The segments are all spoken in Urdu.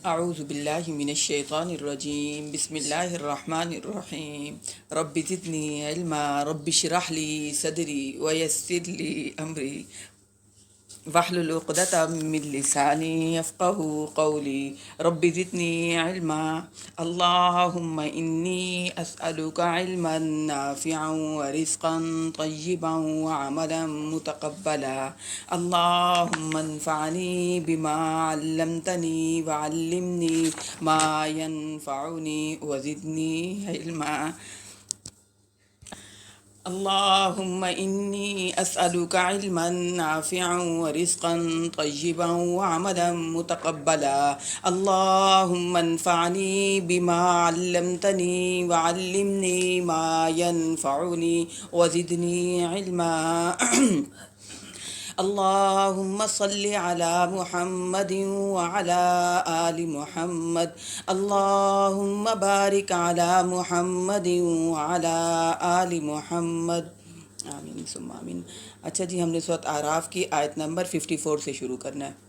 اعوذ باللہ من الشیطان الرجیم بسم اللہ الرحمن الرحیم رب زدنی علما رب اشرح لی صدری ویسر لی امری واحلل عقدۃ من لسانی یفقهوا قولی رب زدنی علما اللہم انی اسألک علما نافعا ورزقا طیبا وعملا متقبلا اللہم انفعنی بما علمتنی وعلمنی ما ینفعنی وزدنی علما اللهم إني أسألك علما نافعا ورزقا طيبا وعملا متقبلا اللهم انفعني بما علمتني وعلمني ما ينفعني وزدني علما اللهم صل على محمد وعلى آل محمد اللهم بارك على محمد وعلى آل محمد آمین ثم آمین۔ اچھا جی، ہم نے سورۃ اعراف کی آیت نمبر 54 سے شروع کرنا ہے۔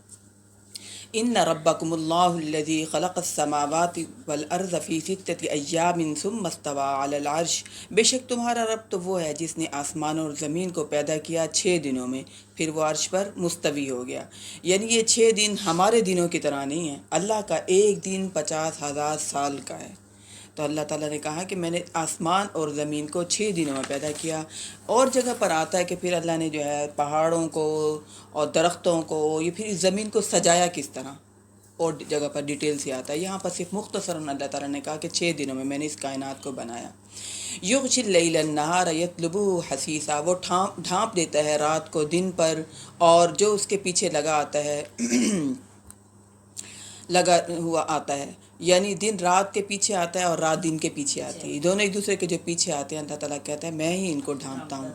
ان ربکم اللہ الذی خلق السماوات والارض فی ستۃ ایام ثم استوى علی العرش، بے شک تمہارا رب تو وہ ہے جس نے آسمانوں اور زمین کو پیدا کیا 6 دنوں میں، پھر وہ عرش پر مستوی ہو گیا۔ یعنی یہ 6 دن ہمارے دنوں کی طرح نہیں ہیں، اللہ کا ایک دن 50,000 سال کا ہے۔ تو اللہ تعالیٰ نے کہا کہ میں نے آسمان اور زمین کو 6 دنوں میں پیدا کیا۔ اور جگہ پر آتا ہے کہ پھر اللہ نے جو ہے پہاڑوں کو اور درختوں کو، یہ پھر زمین کو سجایا کس طرح، اور جگہ پر ڈیٹیل سے آتا ہے۔ یہاں پر صرف مختصراً اللہ تعالیٰ نے کہا کہ 6 دنوں میں نے اس کائنات کو بنایا۔ یغشی اللیل النہار یطلبہ حثیثا، وہ ڈھانپ دیتا ہے رات کو دن پر، اور جو اس کے پیچھے لگا آتا ہے لگا ہوا آتا ہے، یعنی دن رات کے پیچھے آتا ہے اور رات دن کے پیچھے آتی ہے، دونوں ایک دوسرے کے جو پیچھے آتے ہیں۔ اللہ تعالیٰ کہتا ہے میں ہی ان کو ڈھانپتا ہوں۔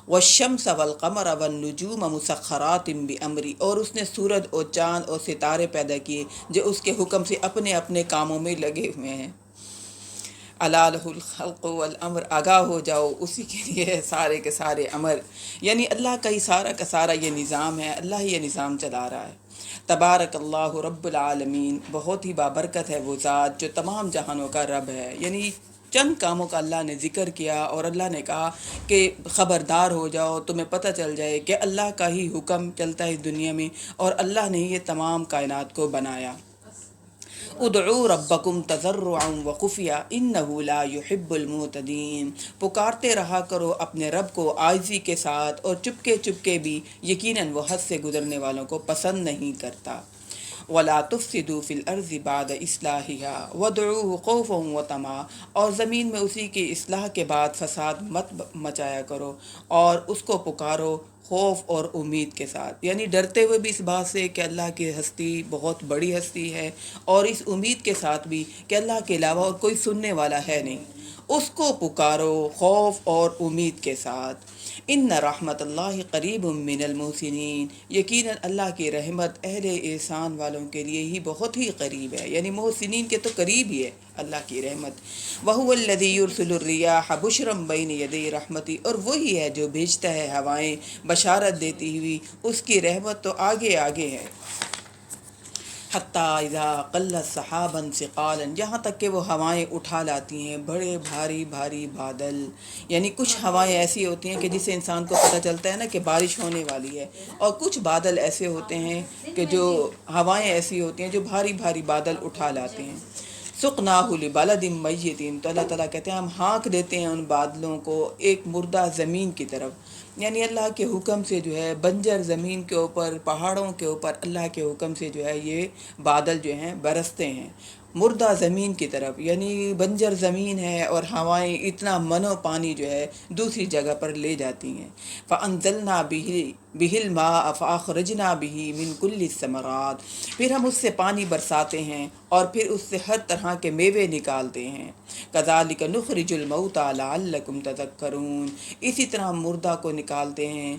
والشمس والقمر والنجوم مسخرات بامری، اور اس نے سورج اور چاند اور ستارے پیدا کیے جو اس کے حکم سے اپنے اپنے کاموں میں لگے ہوئے ہیں۔ الا لہ الخلق والامر، آگاہ ہو جاؤ، اسی کے لیے ہے سارے کے سارے امر، یعنی اللہ کا ہی سارا کا سارا یہ نظام ہے، اللہ ہی یہ نظام چلا رہا ہے۔ تبارک اللہ رب العالمین، بہت ہی بابرکت ہے وہ ذات جو تمام جہانوں کا رب ہے۔ یعنی چند کاموں کا اللہ نے ذکر کیا، اور اللہ نے کہا کہ خبردار ہو جاؤ، تمہیں پتہ چل جائے کہ اللہ کا ہی حکم چلتا ہے اس دنیا میں، اور اللہ نے یہ تمام کائنات کو بنایا۔ ادعوا ربکم تضرعا وخفیا انہ لا يحب المعتدین، پکارتے رہا کرو اپنے رب کو عاجزی کے ساتھ اور چپکے چپکے بھی، یقیناً وہ حد سے گزرنے والوں کو پسند نہیں کرتا۔ وَلَا تُفْسِدُوا فِي الْأَرْضِ بَعْدَ إِصْلَاحِهَا وَادْعُوهُ خَوْفًا وَطَمَعًا، اور زمین میں اسی کی اصلاح کے بعد فساد مت مچایا کرو، اور اس کو پکارو خوف اور امید کے ساتھ، یعنی ڈرتے ہوئے بھی اس بات سے کہ اللہ کی ہستی بہت بڑی ہستی ہے، اور اس امید کے ساتھ بھی کہ اللہ کے علاوہ اور کوئی سننے والا ہے نہیں، اس کو پکارو خوف اور امید کے ساتھ۔ ان رحمت اللہ قریب من المحسنین، یقیناً اللہ کی رحمت اہل احسان والوں کے لیے ہی بہت ہی قریب ہے، یعنی محسنین کے تو قریب ہی ہے اللہ کی رحمت۔ وَهُوَ الَّذِي يُرْسِلُ الرِّيَاحَ بُشْرًا بَيْنَ يَدَيْ رَحْمَتِهِ، اور وہی ہے جو بھیجتا ہے ہوائیں بشارت دیتی ہوئی، اس کی رحمت تو آگے آگے ہے۔ حتیٰ اذا قلت سحابا ثقالا، یہاں تک کہ وہ ہوائیں اٹھا لاتی ہیں بڑے بھاری بھاری بادل، یعنی کچھ ہوائیں ایسی ہوتی ہیں کہ جس سے انسان کو پتہ چلتا ہے نا کہ بارش ہونے والی ہے، اور کچھ بادل ایسے ہوتے ہیں کہ جو ہوائیں ایسی ہوتی ہیں جو بھاری بھاری بادل اٹھا لاتے ہیں۔ سقناہ لبلد میت، تو اللہ تعالیٰ کہتے ہیں ہم ہانک دیتے ہیں ان بادلوں کو ایک مردہ زمین کی طرف، یعنی اللہ کے حکم سے جو ہے بنجر زمین کے اوپر، پہاڑوں کے اوپر اللہ کے حکم سے جو ہے یہ بادل جو ہیں برستے ہیں مردہ زمین کی طرف، یعنی بنجر زمین ہے اور ہوائیں اتنا منو پانی جو ہے دوسری جگہ پر لے جاتی ہیں۔ فَأَنزَلْنَا بِهِ الْمَاءَ فَأَخْرَجْنَا بِهِ مِنْ كُلِّ الثَّمَرَاتِ، پھر ہم اس سے پانی برساتے ہیں اور پھر اس سے ہر طرح کے میوے نکالتے ہیں۔ كَذَلِكَ نُخْرِجُ الْمَوْتَى لَعَلَّكُمْ تَذَكَّرُونَ، اسی طرح ہم مردہ کو نکالتے ہیں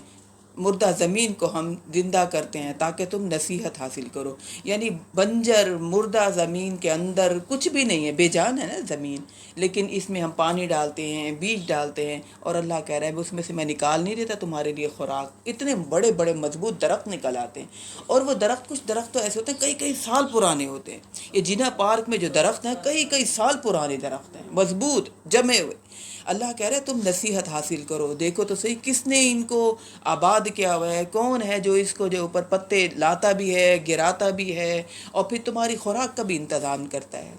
مردہ زمین کو ہم زندہ کرتے ہیں تاکہ تم نصیحت حاصل کرو. یعنی بنجر مردہ زمین کے اندر کچھ بھی نہیں ہے، بے جان ہے نا زمین، لیکن اس میں ہم پانی ڈالتے ہیں، بیج ڈالتے ہیں، اور اللہ کہہ رہا ہے اس میں سے میں نکال نہیں دیتا تمہارے لیے خوراک. اتنے بڑے بڑے مضبوط درخت نکل آتے ہیں. اور وہ درخت، کچھ درخت تو ایسے ہوتے ہیں کئی کئی سال پرانے ہوتے ہیں. یہ جناح پارک میں جو درخت ہیں کئی کئی سال پرانے درخت ہیں، مضبوط جمے ہوئے. اللہ کہہ رہے تم نصیحت حاصل کرو، دیکھو تو صحیح کس نے ان کو آباد کیا ہوا ہے، کون ہے جو اس کو جو اوپر پتے لاتا بھی ہے، گراتا بھی ہے، اور پھر تمہاری خوراک کا بھی انتظام کرتا ہے.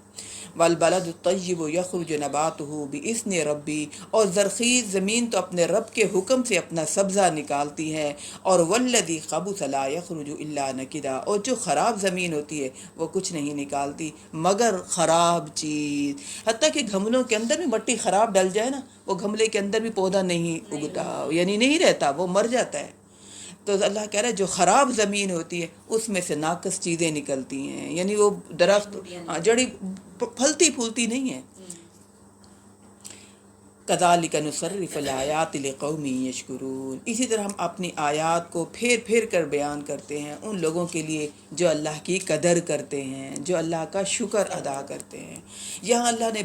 والبلد الطیب یخرج نباتہ باذن ربی، اور زرخیز زمین تو اپنے رب کے حکم سے اپنا سبزہ نکالتی ہے. اور والذی خبث لا یخرج الا نکدا، اور جو خراب زمین ہوتی ہے وہ کچھ نہیں نکالتی مگر خراب چیز. حتیٰ کہ گھملوں کے اندر بھی مٹی خراب ڈل جائے نا، وہ گھملے کے اندر بھی پودا نہیں اگتا، یعنی نہیں رہتا، وہ مر جاتا ہے. تو اللہ کہہ رہا ہے جو خراب زمین ہوتی ہے اس میں سے ناقص چیزیں نکلتی ہیں، یعنی وہ درخت جڑی پھلتی پھولتی نہیں ہے. کذالک نصرف الآیات لقوم یشکرون، اسی طرح ہم اپنی آیات کو پھیر پھیر کر بیان کرتے ہیں ان لوگوں کے لیے جو اللہ کی قدر کرتے ہیں، جو اللہ کا شکر ادا کرتے ہیں. یہاں اللہ نے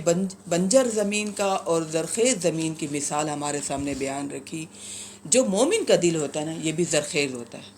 بنجر زمین کا اور زرخیز زمین کی مثال ہمارے سامنے بیان رکھی. جو مومن کا دل ہوتا ہے نا یہ بھی زرخیز ہوتا ہے.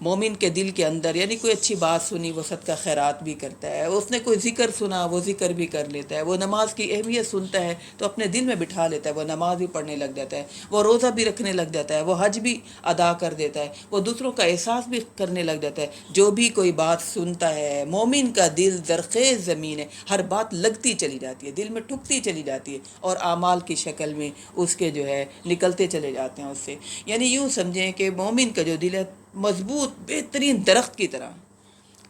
مومن کے دل کے اندر یعنی کوئی اچھی بات سنی وہ صدقہ خیرات بھی کرتا ہے، اس نے کوئی ذکر سنا وہ ذکر بھی کر لیتا ہے، وہ نماز کی اہمیت سنتا ہے تو اپنے دل میں بٹھا لیتا ہے، وہ نماز بھی پڑھنے لگ جاتا ہے، وہ روزہ بھی رکھنے لگ جاتا ہے، وہ حج بھی ادا کر دیتا ہے، وہ دوسروں کا احساس بھی کرنے لگ جاتا ہے. جو بھی کوئی بات سنتا ہے، مومن کا دل زرخیز زمین ہے، ہر بات لگتی چلی جاتی ہے، دل میں ٹھکتی چلی جاتی ہے، اور اعمال کی شکل میں اس کے جو ہے نکلتے چلے جاتے ہیں اس سے. یعنی یوں سمجھیں کہ مومن کا جو دل ہے مضبوط بہترین درخت کی طرح،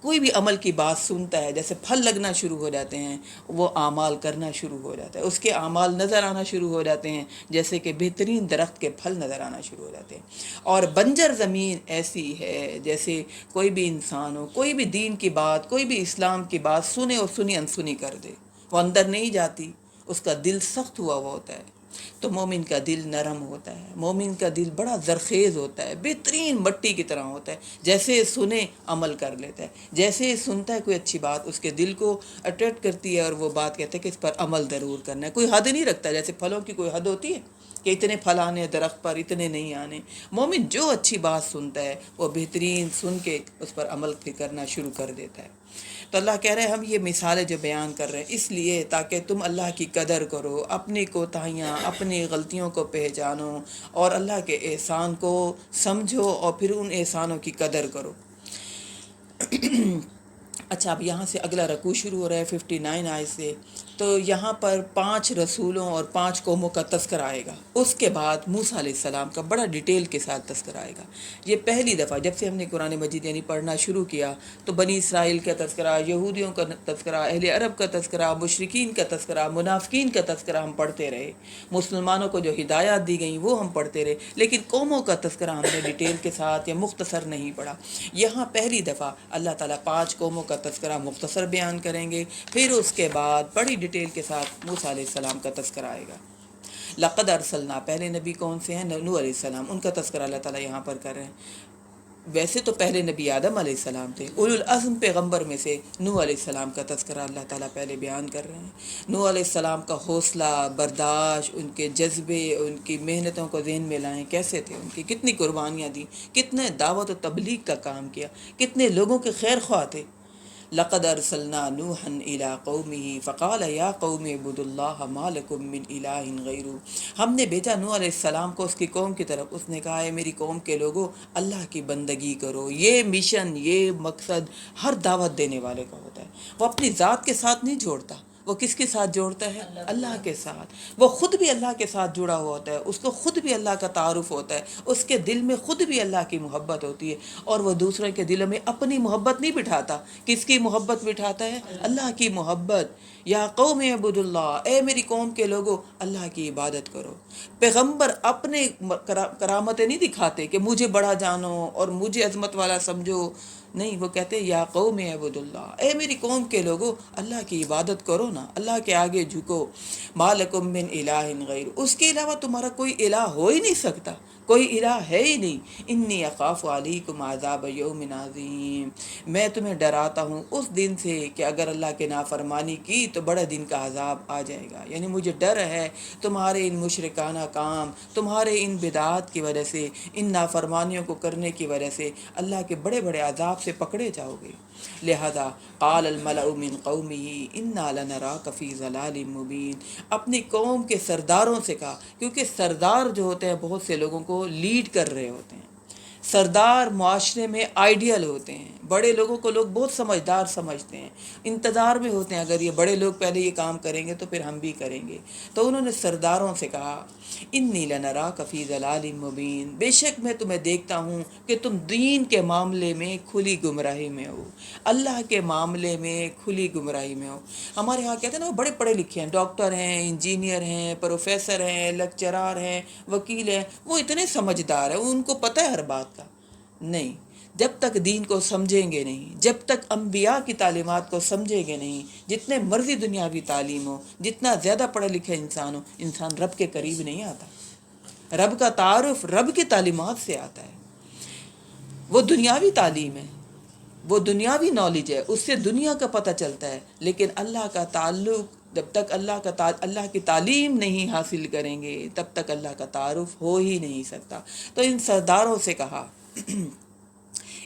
کوئی بھی عمل کی بات سنتا ہے جیسے پھل لگنا شروع ہو جاتے ہیں، وہ اعمال کرنا شروع ہو جاتا ہے، اس کے اعمال نظر آنا شروع ہو جاتے ہیں جیسے کہ بہترین درخت کے پھل نظر آنا شروع ہو جاتے ہیں. اور بنجر زمین ایسی ہے جیسے کوئی بھی انسان ہو، کوئی بھی دین کی بات، کوئی بھی اسلام کی بات سنے اور سنی انسنی کر دے، وہ اندر نہیں جاتی، اس کا دل سخت ہوا ہوتا ہے. تو مومن کا دل نرم ہوتا ہے، مومن کا دل بڑا زرخیز ہوتا ہے، بہترین مٹی کی طرح ہوتا ہے، جیسے سنے عمل کر لیتا ہے، جیسے سنتا ہے کوئی اچھی بات اس کے دل کو اٹریکٹ کرتی ہے اور وہ بات کہتا ہے کہ اس پر عمل ضرور کرنا ہے. کوئی حد نہیں رکھتا، جیسے پھلوں کی کوئی حد ہوتی ہے کہ اتنے پھل آنے درخت پر، اتنے نہیں آنے. مومن جو اچھی بات سنتا ہے وہ بہترین سن کے اس پر عمل کرنا شروع کر دیتا ہے. تو اللہ کہہ رہے ہیں ہم یہ مثالیں جو بیان کر رہے ہیں اس لیے تاکہ تم اللہ کی قدر کرو، اپنی کوتاہیاں اپنی غلطیوں کو پہچانو اور اللہ کے احسان کو سمجھو اور پھر ان احسانوں کی قدر کرو. اچھا اب یہاں سے اگلا رکوع شروع ہو رہا ہے 59 آیت سے. تو یہاں پر 5 رسولوں اور 5 قوموں کا تذکرہ آئے گا. اس کے بعد موسیٰ علیہ السلام کا بڑا ڈیٹیل کے ساتھ تذکرہ آئے گا. یہ پہلی دفعہ جب سے ہم نے قرآن مجید یعنی پڑھنا شروع کیا تو بنی اسرائیل کا تذکرہ، یہودیوں کا تذکرہ، اہل عرب کا تذکرہ، مشرکین کا تذکرہ، منافقین کا تذکرہ ہم پڑھتے رہے. مسلمانوں کو جو ہدایات دی گئیں وہ ہم پڑھتے رہے، لیکن قوموں کا تذکرہ ہم نے ڈیٹیل کے ساتھ یا مختصر نہیں پڑھا. یہاں پہلی دفعہ اللہ تعالیٰ 5 قوموں کا تذکرہ مختصر بیان کریں گے، پھر اس کے بعد بڑی ڈیٹیل کے ساتھ موسیٰ علیہ السلام کا تذکرہ آئے گا. لقد ارسلنا، پہلے نبی کون سے ہیں؟ نوح علیہ السلام، ان کا تذکرہ اللہ تعالیٰ یہاں پر کر رہے ہیں. ویسے تو پہلے نبی آدم علیہ السلام تھے، اولو العزم پیغمبر میں سے نوح علیہ السلام کا تذکرہ اللہ تعالیٰ پہلے بیان کر رہے ہیں. نوح علیہ السلام کا حوصلہ، برداشت، ان کے جذبے، ان کی محنتوں کو ذہن میں لائیں، کیسے تھے، ان کی کتنی قربانیاں دیں، کتنے دعوت و تبلیغ کا کام کیا، کتنے لوگوں کے خیر خواہ تھے. لقد ارسلنا نوحا الى قومه فقال یا قوم اعبدوا اللہ ما لکم من الہ غیرہ. ہم نے بھیجا نوح علیہ السلام کو اس کی قوم کی طرف. اس نے کہا ہے میری قوم کے لوگوں اللہ کی بندگی کرو. یہ مشن، یہ مقصد ہر دعوت دینے والے کا ہوتا ہے. وہ اپنی ذات کے ساتھ نہیں جوڑتا، وہ کس کے ساتھ جوڑتا ہے؟ اللہ کے ساتھ. وہ خود بھی اللہ کے ساتھ جڑا ہوا ہوتا ہے، اس کو خود بھی اللہ کا تعارف ہوتا ہے، اس کے دل میں خود بھی اللہ کی محبت ہوتی ہے، اور وہ دوسرے کے دلوں میں اپنی محبت نہیں بٹھاتا. کس کی محبت بٹھاتا ہے؟ اللہ کی محبت. یا قوم اعبدوا اللہ، اے میری قوم کے لوگوں اللہ کی عبادت کرو. پیغمبر اپنے کرامتیں نہیں دکھاتے کہ مجھے بڑا جانو اور مجھے عظمت والا سمجھو، نہیں، وہ کہتے ہیں یا قوم اعبدوا اللہ، اے میری قوم کے لوگوں اللہ کی عبادت کرو نا، اللہ کے آگے جھکو. ما لکم من الہ غیر، اس کے علاوہ تمہارا کوئی الہ ہو ہی نہیں سکتا. کوئی الہ ہے ہی نہیں۔ انی اخاف علیکم عذاب یوم عظیم، میں تمہیں ڈراتا ہوں اس دن سے کہ اگر اللہ کے نافرمانی کی تو بڑے دن کا عذاب آ جائے گا۔ یعنی مجھے ڈر ہے تمہارے ان مشرکانہ کام، تمہارے ان بدعات کی وجہ سے، ان نافرمانیوں کو کرنے کی وجہ سے اللہ کے بڑے بڑے عذاب سے پکڑے جاؤ گے۔ لہذا قال الملأ من قومه انا لنراک فی ضلال مبین، اپنی قوم کے سرداروں سے کہا، کیونکہ سردار جو ہوتے ہیں بہت سے لوگوں کو لیڈ کر رہے ہوتے ہیں، سردار معاشرے میں آئیڈیل ہوتے ہیں، بڑے لوگوں کو لوگ بہت سمجھدار سمجھتے ہیں، انتظار میں ہوتے ہیں اگر یہ بڑے لوگ پہلے یہ کام کریں گے تو پھر ہم بھی کریں گے۔ تو انہوں نے سرداروں سے کہا انی لنراک فی ضلال مبین، بے شک میں تمہیں دیکھتا ہوں کہ تم دین کے معاملے میں کھلی گمراہی میں ہو، اللہ کے معاملے میں کھلی گمراہی میں ہو۔ ہمارے ہاں کہتے ہیں نا وہ بڑے پڑھے لکھے ہیں، ڈاکٹر ہیں، انجینئر ہیں، پروفیسر ہیں، لیکچرار ہیں، وکیل ہیں، وہ اتنے سمجھدار ہیں، ان کو پتہ ہے ہر بات کا۔ نہیں، جب تک دین کو سمجھیں گے نہیں، جب تک انبیاء کی تعلیمات کو سمجھیں گے نہیں، جتنے مرضی دنیاوی تعلیم ہو، جتنا زیادہ پڑھا لکھا انسان ہو، انسان رب کے قریب نہیں آتا۔ رب کا تعارف رب کی تعلیمات سے آتا ہے، وہ دنیاوی تعلیم ہے، وہ دنیاوی نالج ہے، اس سے دنیا کا پتہ چلتا ہے، لیکن اللہ کا تعلق جب تک اللہ کی تعلیم نہیں حاصل کریں گے تب تک اللہ کا تعارف ہو ہی نہیں سکتا۔ تو ان سرداروں سے کہا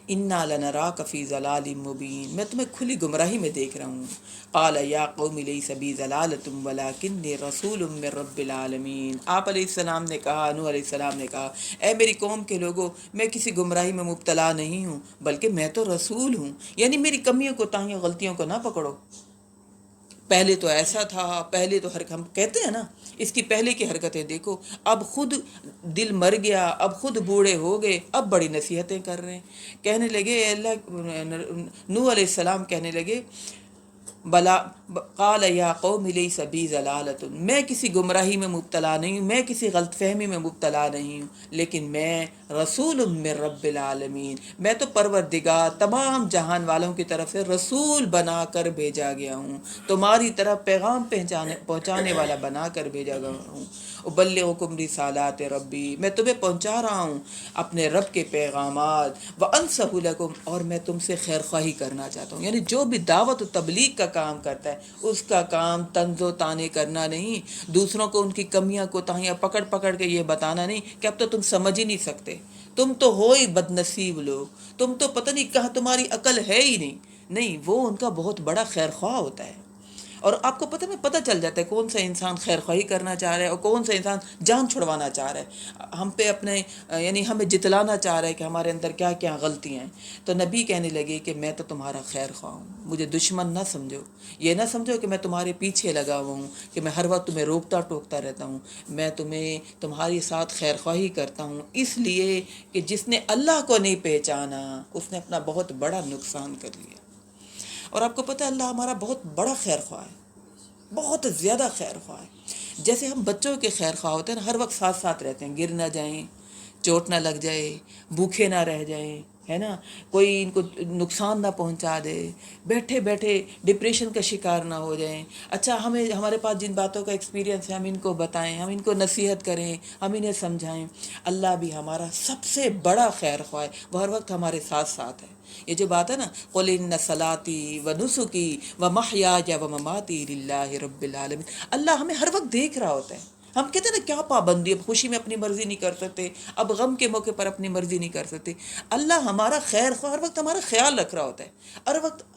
انا لنراک فی ضلال مبین، میں تمہیں کھلی گمراہی میں دیکھ رہا ہوں۔ قال یا قوم لیس بی ضلالۃ ولکنی رسول من رب العالمین، آپ علیہ السلام نے کہا، نوح علیہ السلام نے کہا، اے میری قوم کے لوگوں، میں کسی گمراہی میں مبتلا نہیں ہوں، بلکہ میں تو رسول ہوں۔ یعنی میری کمیوں کوتاہیوں غلطیوں کو نہ پکڑو، پہلے تو ایسا تھا، پہلے تو ہم کہتے ہیں نا اس کی پہلے کی حرکتیں دیکھو، اب خود دل مر گیا، اب خود بوڑھے ہو گئے، اب بڑی نصیحتیں کر رہے ہیں۔ کہنے لگے نوح علیہ السلام کہنے لگے بلا قال یا قوم لیس بی ضلالۃ، میں کسی گمراہی میں مبتلا نہیں ہوں، میں کسی غلط فہمی میں مبتلا نہیں ہوں، لیکن میں رسول من رب العالمین، میں تو پروردگار تمام جہان والوں کی طرف سے رسول بنا کر بھیجا گیا ہوں، تمہاری طرف پیغام پہنچانے والا بنا کر بھیجا گیا ہوں۔ ابلغکم رسالات ربی، میں تمہیں پہنچا رہا ہوں اپنے رب کے پیغامات، وانصح لکم، اور میں تم سے خیر خواہی کرنا چاہتا ہوں۔ یعنی جو بھی دعوت و تبلیغ کا کام کرتا ہے اس کا کام طنز و طعنے کرنا نہیں، دوسروں کو ان کی کمیاں کوتاہیاں پکڑ پکڑ کے یہ بتانا نہیں کہ اب تو تم سمجھ ہی نہیں سکتے، تم تو ہو ہی بد نصیب لوگ، تم تو پتہ نہیں کہاں تمہاری عقل ہے ہی نہیں، وہ ان کا بہت بڑا خیر خواہ ہوتا ہے۔ اور آپ کو پتہ چل جاتا ہے کون سا انسان خیر خواہی کرنا چاہ رہا ہے اور کون سا انسان جان چھڑوانا چاہ رہا ہے، ہم پہ اپنے یعنی ہمیں جتلانا چاہ رہا ہے کہ ہمارے اندر کیا کیا غلطیاں ہیں۔ تو نبی کہنے لگے کہ میں تو تمہارا خیر خواہ ہوں، مجھے دشمن نہ سمجھو، یہ نہ سمجھو کہ میں تمہارے پیچھے لگا ہوا ہوں، کہ میں ہر وقت تمہیں روکتا ٹوکتا رہتا ہوں، میں تمہاری ساتھ خیر خواہی کرتا ہوں، اس لیے کہ جس نے اللہ کو نہیں پہچانا اس نے اپنا بہت بڑا نقصان کر لیا۔ اور آپ کو پتہ ہے اللہ ہمارا بہت بڑا خیر خواہ ہے، بہت زیادہ خیر خواہ ہے۔ جیسے ہم بچوں کے خیر خواہ ہوتے ہیں نا، ہر وقت ساتھ ساتھ رہتے ہیں، گر نہ جائیں، چوٹ نہ لگ جائے، بھوکے نہ رہ جائیں، ہے نا، کوئی ان کو نقصان نہ پہنچا دے، بیٹھے بیٹھے ڈپریشن کا شکار نہ ہو جائیں۔ اچھا ہمارے پاس جن باتوں کا ایکسپیرینس ہے ہم ان کو بتائیں، ہم ان کو نصیحت کریں، ہم انہیں سمجھائیں۔ اللہ بھی ہمارا سب سے بڑا خیر خواہ ہے، وہ ہر وقت ہمارے ساتھ ساتھ ہے۔ یہ جو بات ہے نا قل ان صلاتی و نسکی و محیاي و مماتی للہ رب العالمین، اللہ ہمیں ہر وقت دیکھ رہا ہوتا ہے۔ ہم کہتے ہیں نا کیا پابندی، اب خوشی میں اپنی مرضی نہیں کر سکتے، اب غم کے موقع پر اپنی مرضی نہیں کر سکتے۔ اللہ ہمارا خیر خواہ ہر وقت ہمارا خیال رکھ رہا ہوتا ہے،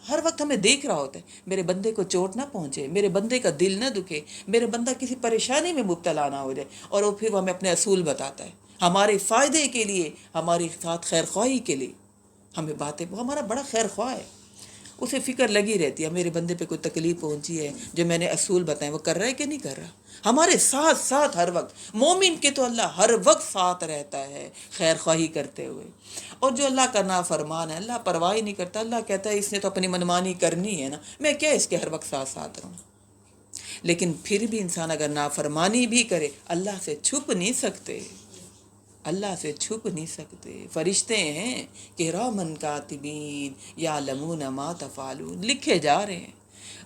ہر وقت ہمیں دیکھ رہا ہوتا ہے، میرے بندے کو چوٹ نہ پہنچے، میرے بندے کا دل نہ دکھے، میرے بندہ کسی پریشانی میں مبتلا نہ ہو جائے، اور وہ پھر وہ ہمیں اپنے اصول بتاتا ہے ہمارے فائدے کے لیے، ہماری ساتھ خیر خواہی کے لیے ہمیں باتیں، وہ ہمارا بڑا خیر خواہ ہے، اسے فکر لگی رہتی ہے میرے بندے پہ کوئی تکلیف پہنچی ہے، جو میں نے اصول بتائے وہ کر رہا ہے کہ نہیں کر رہا، ہمارے ساتھ ساتھ ہر وقت۔ مومن کے تو اللہ ہر وقت ساتھ رہتا ہے خیر خواہی کرتے ہوئے، اور جو اللہ کا نافرمان ہے اللہ پرواہ نہیں کرتا، اللہ کہتا ہے اس نے تو اپنی منمانی کرنی ہے نا، میں کیا اس کے ہر وقت ساتھ ساتھ رہوں۔ لیکن پھر بھی انسان اگر نافرمانی بھی کرے اللہ سے چھپ نہیں سکتے، اللہ سے چھپ نہیں سکتے۔ فرشتے ہیں کرامن کاتبین یعلمون ما تفعلون، لکھے جا رہے ہیں،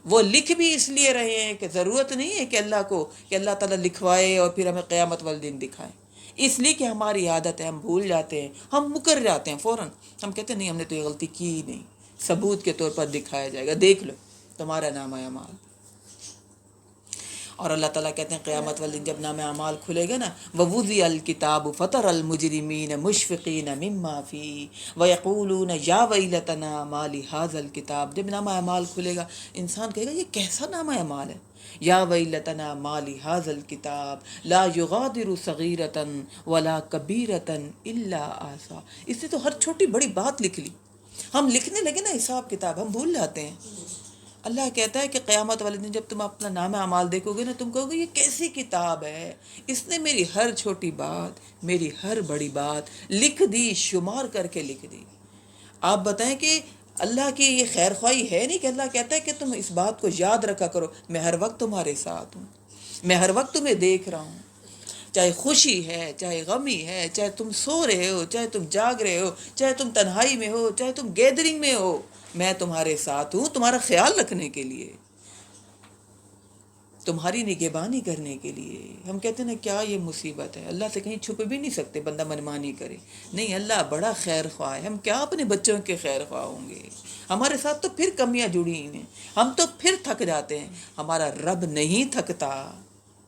وہ لکھ بھی اس لیے رہے ہیں کہ ضرورت نہیں ہے کہ اللہ تعالیٰ لکھوائے اور پھر ہمیں قیامت والے دن دکھائے، اس لیے کہ ہماری عادت ہے، ہم بھول جاتے ہیں، ہم مکر جاتے ہیں فوراً، ہم کہتے ہیں نہیں ہم نے تو یہ غلطی کی ہی نہیں، ثبوت کے طور پر دکھایا جائے گا، دیکھ لو تمہارا نامہ اعمال۔ اور اللہ تعالیٰ کہتے ہیں قیامت والے دن جب نامہ اعمال کھلے گا نا، وَوُضِعَ الْكِتَابُ فَتَرَى الْمُجْرِمِينَ مُشْفِقِينَ مِمَّا فِيهِ وَيَقُولُونَ يَا وَيْلَتَنَا مَا لِهَذَا الْكِتَابِ، جب نامہ اعمال کھلے گا انسان کہے گا یہ کیسا نامہ اعمال ہے، یا ویلتنا ما لهذا الکتاب لا یغادر صغیرة ولا کبیرة الا احصاها، اس نے تو ہر چھوٹی بڑی بات لکھ لی، ہم لکھنے لگے نا حساب کتاب ہم بھول جاتے ہیں۔ اللہ کہتا ہے کہ قیامت والے دن جب تم اپنا نام اعمال دیکھو گے نا، تم کہو گے یہ کیسی کتاب ہے، اس نے میری ہر چھوٹی بات، میری ہر بڑی بات لکھ دی، شمار کر کے لکھ دی۔ آپ بتائیں کہ اللہ کی یہ خیر خواہی ہے نہیں کہ اللہ کہتا ہے کہ تم اس بات کو یاد رکھا کرو، میں ہر وقت تمہارے ساتھ ہوں، میں ہر وقت تمہیں دیکھ رہا ہوں، چاہے خوشی ہے چاہے غمی ہے، چاہے تم سو رہے ہو چاہے تم جاگ رہے ہو، چاہے تم تنہائی میں ہو چاہے تم گیدرنگ میں ہو، میں تمہارے ساتھ ہوں تمہارا خیال رکھنے کے لیے، تمہاری نگہبانی کرنے کے لیے۔ ہم کہتے ہیں نا کیا یہ مصیبت ہے، اللہ سے کہیں چھپ بھی نہیں سکتے بندہ منمانی کرے، نہیں اللہ بڑا خیر خواہ ہے، ہم کیا اپنے بچوں کے خیر خواہ ہوں گے، ہمارے ساتھ تو پھر کمیاں جڑی ہیں، ہم تو پھر تھک جاتے ہیں، ہمارا رب نہیں تھکتا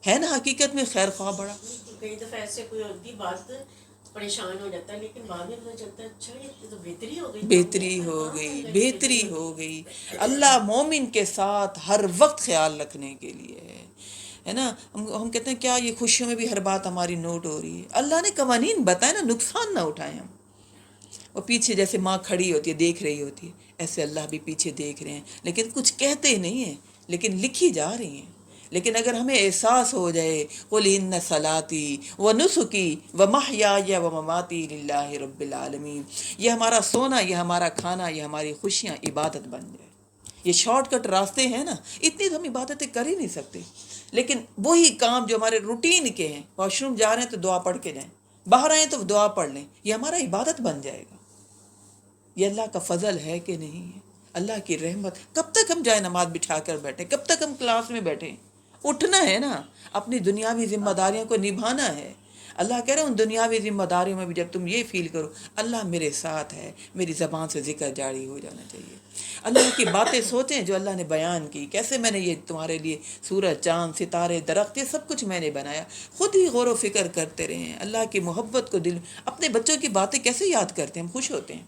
ہے نا، حقیقت میں خیر خواہ بڑا۔ کئی دفعہ ایسے کوئی ہوتی بات پریشان ہو جاتا ہے، لیکن بعد میں پتہ چلتا ہے اچھا یہ تو بہتری ہو گئی، بہتری ہو گئی، بہتری ہو گئی۔ اللہ مومن کے ساتھ ہر وقت خیال رکھنے کے لیے ہے نا، ہم کہتے ہیں کیا یہ خوشیوں میں بھی ہر بات ہماری نوٹ ہو رہی ہے، اللہ نے قوانین بتائے نا، نقصان نہ اٹھائیں ہم۔ اور پیچھے جیسے ماں کھڑی ہوتی ہے دیکھ رہی ہوتی ہے، ایسے اللہ بھی پیچھے دیکھ رہے ہیں، لیکن کچھ کہتے نہیں ہیں، لیکن لکھی جا رہی ہیں۔ لیکن اگر ہمیں احساس ہو جائے قُلْ إِنَّ صَلَاتِي وَنُسُكِي وَمَحْيَايَ وَمَمَاتِي لِلَّهِ رَبِّ الْعَالَمِينَ، یہ ہمارا سونا، یہ ہمارا کھانا، یہ ہماری خوشیاں عبادت بن جائے۔ یہ شارٹ کٹ راستے ہیں نا، اتنی تو ہم عبادتیں کر ہی نہیں سکتے، لیکن وہی کام جو ہمارے روٹین کے ہیں، واش روم جا رہے ہیں تو دعا پڑھ کے جائیں، باہر آئیں تو دعا پڑھ لیں، یہ ہمارا عبادت بن جائے گا۔ یہ اللہ کا فضل ہے کہ نہیں ہے، اللہ کی رحمت۔ کب تک ہم جائے نماز بٹھا کر بیٹھیں، کب تک ہم کلاس میں بیٹھیں، اٹھنا ہے نا، اپنی دنیاوی ذمہ داریوں کو نبھانا ہے۔ اللہ کہہ رہے ہیں ان دنیاوی ذمہ داریوں میں بھی جب تم یہ فیل کرو اللہ میرے ساتھ ہے، میری زبان سے ذکر جاری ہو جانا چاہیے، اللہ کی باتیں سوچیں جو اللہ نے بیان کی، کیسے میں نے یہ تمہارے لیے سورج چاند ستارے درخت یہ سب کچھ میں نے بنایا، خود ہی غور و فکر کرتے رہیں، اللہ کی محبت کو دل، اپنے بچوں کی باتیں کیسے یاد کرتے ہیں، ہم خوش ہوتے ہیں،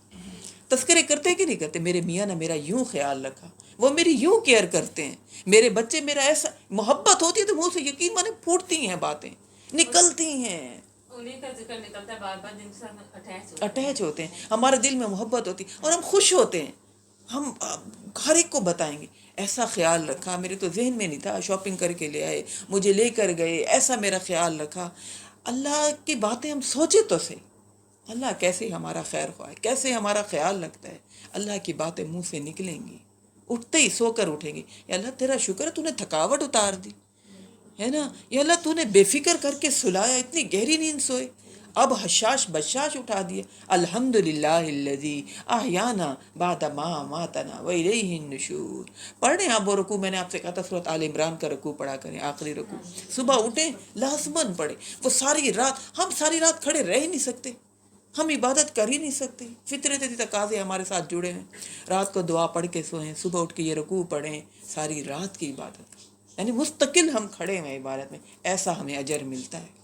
تذکرے کرتے کہ نہیں کرتے، میرے میاں نے میرا یوں خیال رکھا، وہ میری یوں کیئر کرتے ہیں، میرے بچے میرا ایسا، محبت ہوتی ہے تو منہ سے یقین مانے پھوٹتی ہیں باتیں، نکلتی ہیں، انہیں کا ذکر نکلتا ہے، بار بار جن سے ہم اٹیچ ہوتے ہیں، ہمارے دل میں محبت ہوتی ہے اور ہم خوش ہوتے ہیں، ہم ہر ایک کو بتائیں گے ایسا خیال رکھا، میرے تو ذہن میں نہیں تھا، شاپنگ کر کے لے آئے، مجھے لے کر گئے، ایسا میرا خیال رکھا۔ اللہ کی باتیں ہم سوچے تو صحیح، اللہ کیسے ہمارا خیر خواہ ہے، کیسے ہمارا خیال رکھتا ہے، اللہ کی باتیں منہ سے نکلیں گی، اٹھتے ہی سو کر اٹھیں گے، یا اللہ تیرا شکر ہے تو نے تھکاوٹ اتار دی ہے نا، یا اللہ تو نے بے فکر کر کے سلایا، اتنی گہری نیند سوئے، اب حشاش بشاش اٹھا دیے، الحمدللہ الذی احیانا بعد ما اماتنا والیہ النشور۔ پڑھ رہے ہیں آپ وہ رکوع، میں نے آپ سے کہا تھا سورۃ آل عمران کا رکوع پڑھا کریں، آخری رکوع، صبح اٹھیں لازماً پڑھیں، وہ ساری رات، ہم ساری رات کھڑے رہ ہی نہیں سکتے، ہم عبادت کر ہی نہیں سکتے، فطرت تقاضے ہمارے ساتھ جڑے ہیں، رات کو دعا پڑھ کے سوئیں، صبح اٹھ کے یہ رکوع پڑھیں، ساری رات کی عبادت، یعنی مستقل ہم کھڑے ہیں عبادت میں، ایسا ہمیں اجر ملتا ہے۔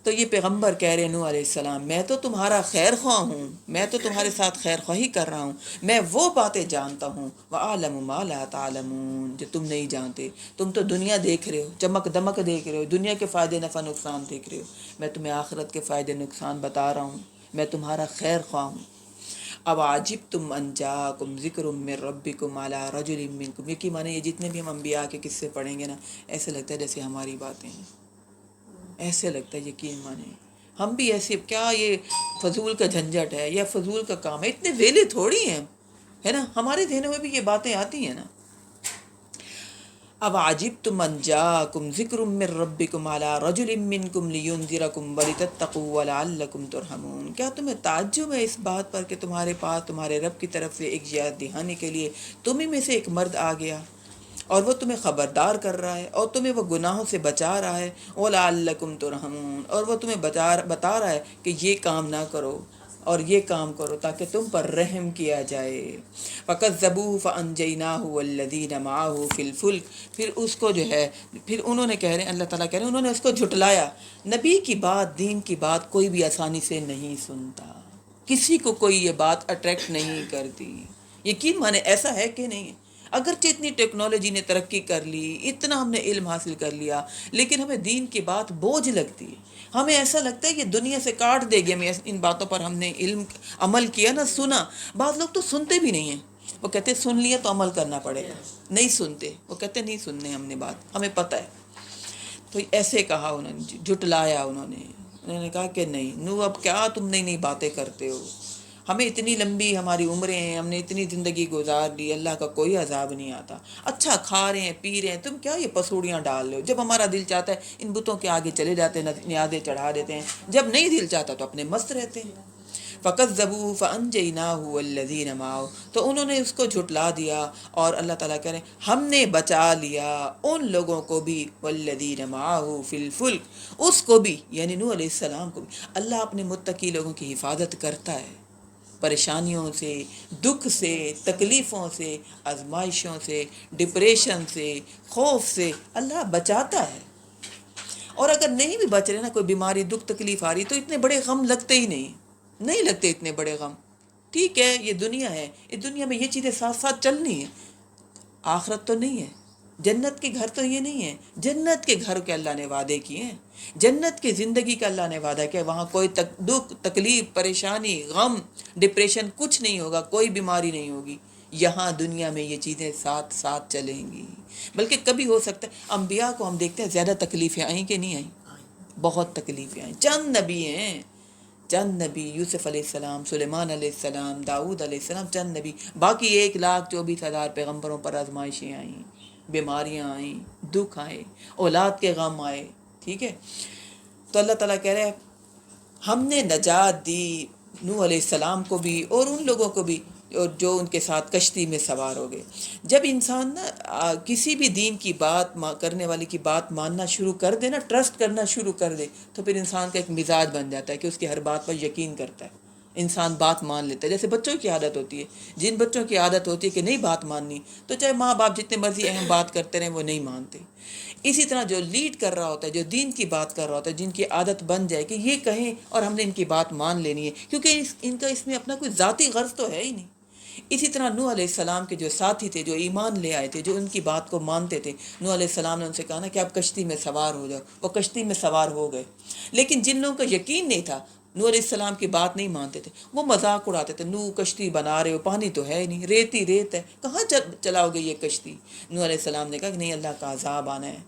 تو یہ پیغمبر کہہ رہے نوح علیہ السلام، میں تو تمہارا خیر خواہ ہوں، میں تو تمہارے ساتھ خیر خواہی کر رہا ہوں، میں وہ باتیں جانتا ہوں، وَأَعْلَمُ مَا لَا تَعْلَمُونَ، جو تم نہیں جانتے، تم تو دنیا دیکھ رہے ہو، چمک دمک دیکھ رہے ہو، دنیا کے فائدے نفع نقصان دیکھ رہے ہو، میں تمہیں آخرت کے فائدے نقصان بتا رہا ہوں، میں تمہارا خیر خواہ ہوں۔ اب عجبتم ان جاءکم ذکر من ربکم علی رجل منکم، یہ کی معنی یہ جتنے بھی ہم انبیاء کے قصے پڑھیں گے نا، ایسے لگتا ہے جیسے ہماری باتیں ہیں، ایسے لگتا ہے یقین مانے ہم بھی ایسے، کیا یہ فضول کا جھنجھٹ ہے یا فضول کا کام ہے، اتنے ویلے تھوڑی ہیں ہے نا، ہمارے ذہنوں میں بھی یہ باتیں آتی ہیں نا۔ اب عجبتم ان جاءکم ذکر من ربکم علی رجل منکم لینذرکم ولتتقوا ولعلکم ترحمون، کیا تمہیں تعجب ہے اس بات پر کہ تمہارے پاس تمہارے رب کی طرف سے ایک یاد دہانی کے لیے تم ہی میں سے ایک مرد آ گیا، اور وہ تمہیں خبردار کر رہا ہے اور تمہیں وہ گناہوں سے بچا رہا ہے، وَلَعَلَّكُمْ تُرْحَمُونَ، اور وہ تمہیں بتا رہا ہے کہ یہ کام نہ کرو اور یہ کام کرو تاکہ تم پر رحم کیا جائے۔ فَكَذَّبُوهُ فَأَنجَيْنَاهُ وَالَّذِينَ مَعَهُ فِي الْفُلْكِ، پھر اس کو جو ہے، پھر انہوں نے کہہ رہے ہیں، اللہ تعالیٰ کہہ رہے ہیں انہوں نے اس کو جھٹلایا۔ نبی کی بات، دین کی بات کوئی بھی آسانی سے نہیں سنتا، کسی کو کوئی یہ بات اٹریکٹ نہیں کرتی۔ یقین مانے ایسا ہے کہ نہیں ہے؟ اگرچہ اتنی ٹیکنالوجی نے ترقی کر لی، اتنا ہم نے علم حاصل کر لیا، لیکن ہمیں دین کی بات بوجھ لگتی ہے۔ ہمیں ایسا لگتا ہے کہ دنیا سے کاٹ دے گی ہمیں ان باتوں پر، ہم نے علم عمل کیا نا، سنا۔ بعض لوگ تو سنتے بھی نہیں ہیں، وہ کہتے ہیں سن لیا تو عمل کرنا پڑے گا، نہیں سنتے، وہ کہتے ہیں نہیں سننے ہم نے بات، ہمیں پتہ ہے۔ تو ایسے کہا انہوں نے، جھٹلایا انہوں نے کہا کہ نہیں نو، اب کیا تم نئی نئی باتیں کرتے ہو، ہمیں اتنی لمبی ہماری عمریں ہیں، ہم نے اتنی زندگی گزار لی، اللہ کا کوئی عذاب نہیں آتا، اچھا کھا رہے ہیں پی رہے ہیں، تم کیا یہ پسوڑیاں ڈال رہے ہو؟ جب ہمارا دل چاہتا ہے ان بتوں کے آگے چلے جاتے ہیں، نیازیں چڑھا دیتے ہیں، جب نہیں دل چاہتا تو اپنے مست رہتے ہیں۔ فَكَذَّبُوهُ فَأَنجَيْنَاهُ وَالَّذِينَ مَعَهُ، تو انہوں نے اس کو جھٹلا دیا، اور اللہ تعالیٰ کہہ رہے ہیں ہم نے بچا لیا ان لوگوں کو بھی، وَالَّذِينَ مَعَهُ فِي الْفُلْكِ، اس کو بھی، یعنی نوح علیہ السلام کو بھی۔ اللہ اپنے متقی لوگوں کی حفاظت کرتا ہے، پریشانیوں سے، دکھ سے، تکلیفوں سے، آزمائشوں سے، ڈپریشن سے، خوف سے اللہ بچاتا ہے۔ اور اگر نہیں بھی بچ رہے نا، کوئی بیماری، دکھ، تکلیف آ رہی، تو اتنے بڑے غم لگتے ہی نہیں لگتے اتنے بڑے غم۔ ٹھیک ہے یہ دنیا ہے، اس دنیا میں یہ چیزیں ساتھ ساتھ چلنی ہیں، آخرت تو نہیں ہے، جنت کے گھر تو یہ نہیں ہے۔ جنت کے گھر کے اللہ نے وعدے کیے ہیں، جنت کی زندگی کا اللہ نے وعدہ کیا، وہاں کوئی دکھ، تکلیف، پریشانی، غم، ڈپریشن کچھ نہیں ہوگا، کوئی بیماری نہیں ہوگی۔ یہاں دنیا میں یہ چیزیں ساتھ ساتھ چلیں گی، بلکہ کبھی ہو سکتا ہے انبیاء کو ہم دیکھتے ہیں زیادہ تکلیفیں آئیں کہ نہیں آئیں، بہت تکلیفیں آئیں، چند نبی ہیں، چند نبی، یوسف علیہ السلام، سلیمان علیہ السلام، داؤد علیہ السلام، چند نبی، باقی 1,24,000 پیغمبروں پر آزمائشیں آئیں، بیماریاں آئیں، دکھ آئے، اولاد کے غم آئے، ٹھیک ہے۔ تو اللہ تعالیٰ کہہ رہے ہیں ہم نے نجات دی نوح علیہ السلام کو بھی اور ان لوگوں کو بھی اور جو ان کے ساتھ کشتی میں سوار ہو گئے۔ جب انسان نا کسی بھی دین کی بات کرنے والے کی بات ماننا شروع کر دے نا، ٹرسٹ کرنا شروع کر دے، تو پھر انسان کا ایک مزاج بن جاتا ہے کہ اس کی ہر بات پر یقین کرتا ہے، انسان بات مان لیتا ہے۔ جیسے بچوں کی عادت ہوتی ہے، جن بچوں کی عادت ہوتی ہے کہ نہیں بات ماننی، تو چاہے ماں باپ جتنے مرضی اہم بات کرتے رہیں وہ نہیں مانتے۔ اسی طرح جو لیڈ کر رہا ہوتا ہے، جو دین کی بات کر رہا ہوتا ہے، جن کی عادت بن جائے کہ یہ کہیں اور ہم نے ان کی بات مان لینی ہے، کیونکہ ان کا اس میں اپنا کوئی ذاتی غرض تو ہے ہی نہیں۔ اسی طرح نوح علیہ السلام کے جو ساتھی تھے، جو ایمان لے آئے تھے، جو ان کی بات کو مانتے تھے، نوح علیہ السلام نے ان سے کہا نا کہ آپ کشتی میں سوار ہو جاؤ، وہ کشتی میں سوار ہو گئے۔ لیکن جن لوگوں کا یقین نہیں تھا، نوح علیہ السلام کی بات نہیں مانتے تھے، وہ مذاق اڑاتے تھے، نوح کشتی بنا رہے ہو، پانی تو ہے ہی نہیں، ریت ہی ریت ہے، کہاں چلاؤ گے یہ کشتی؟ نوح علیہ السلام نے کہا کہ نہیں، اللہ کا عذاب آنا ہے،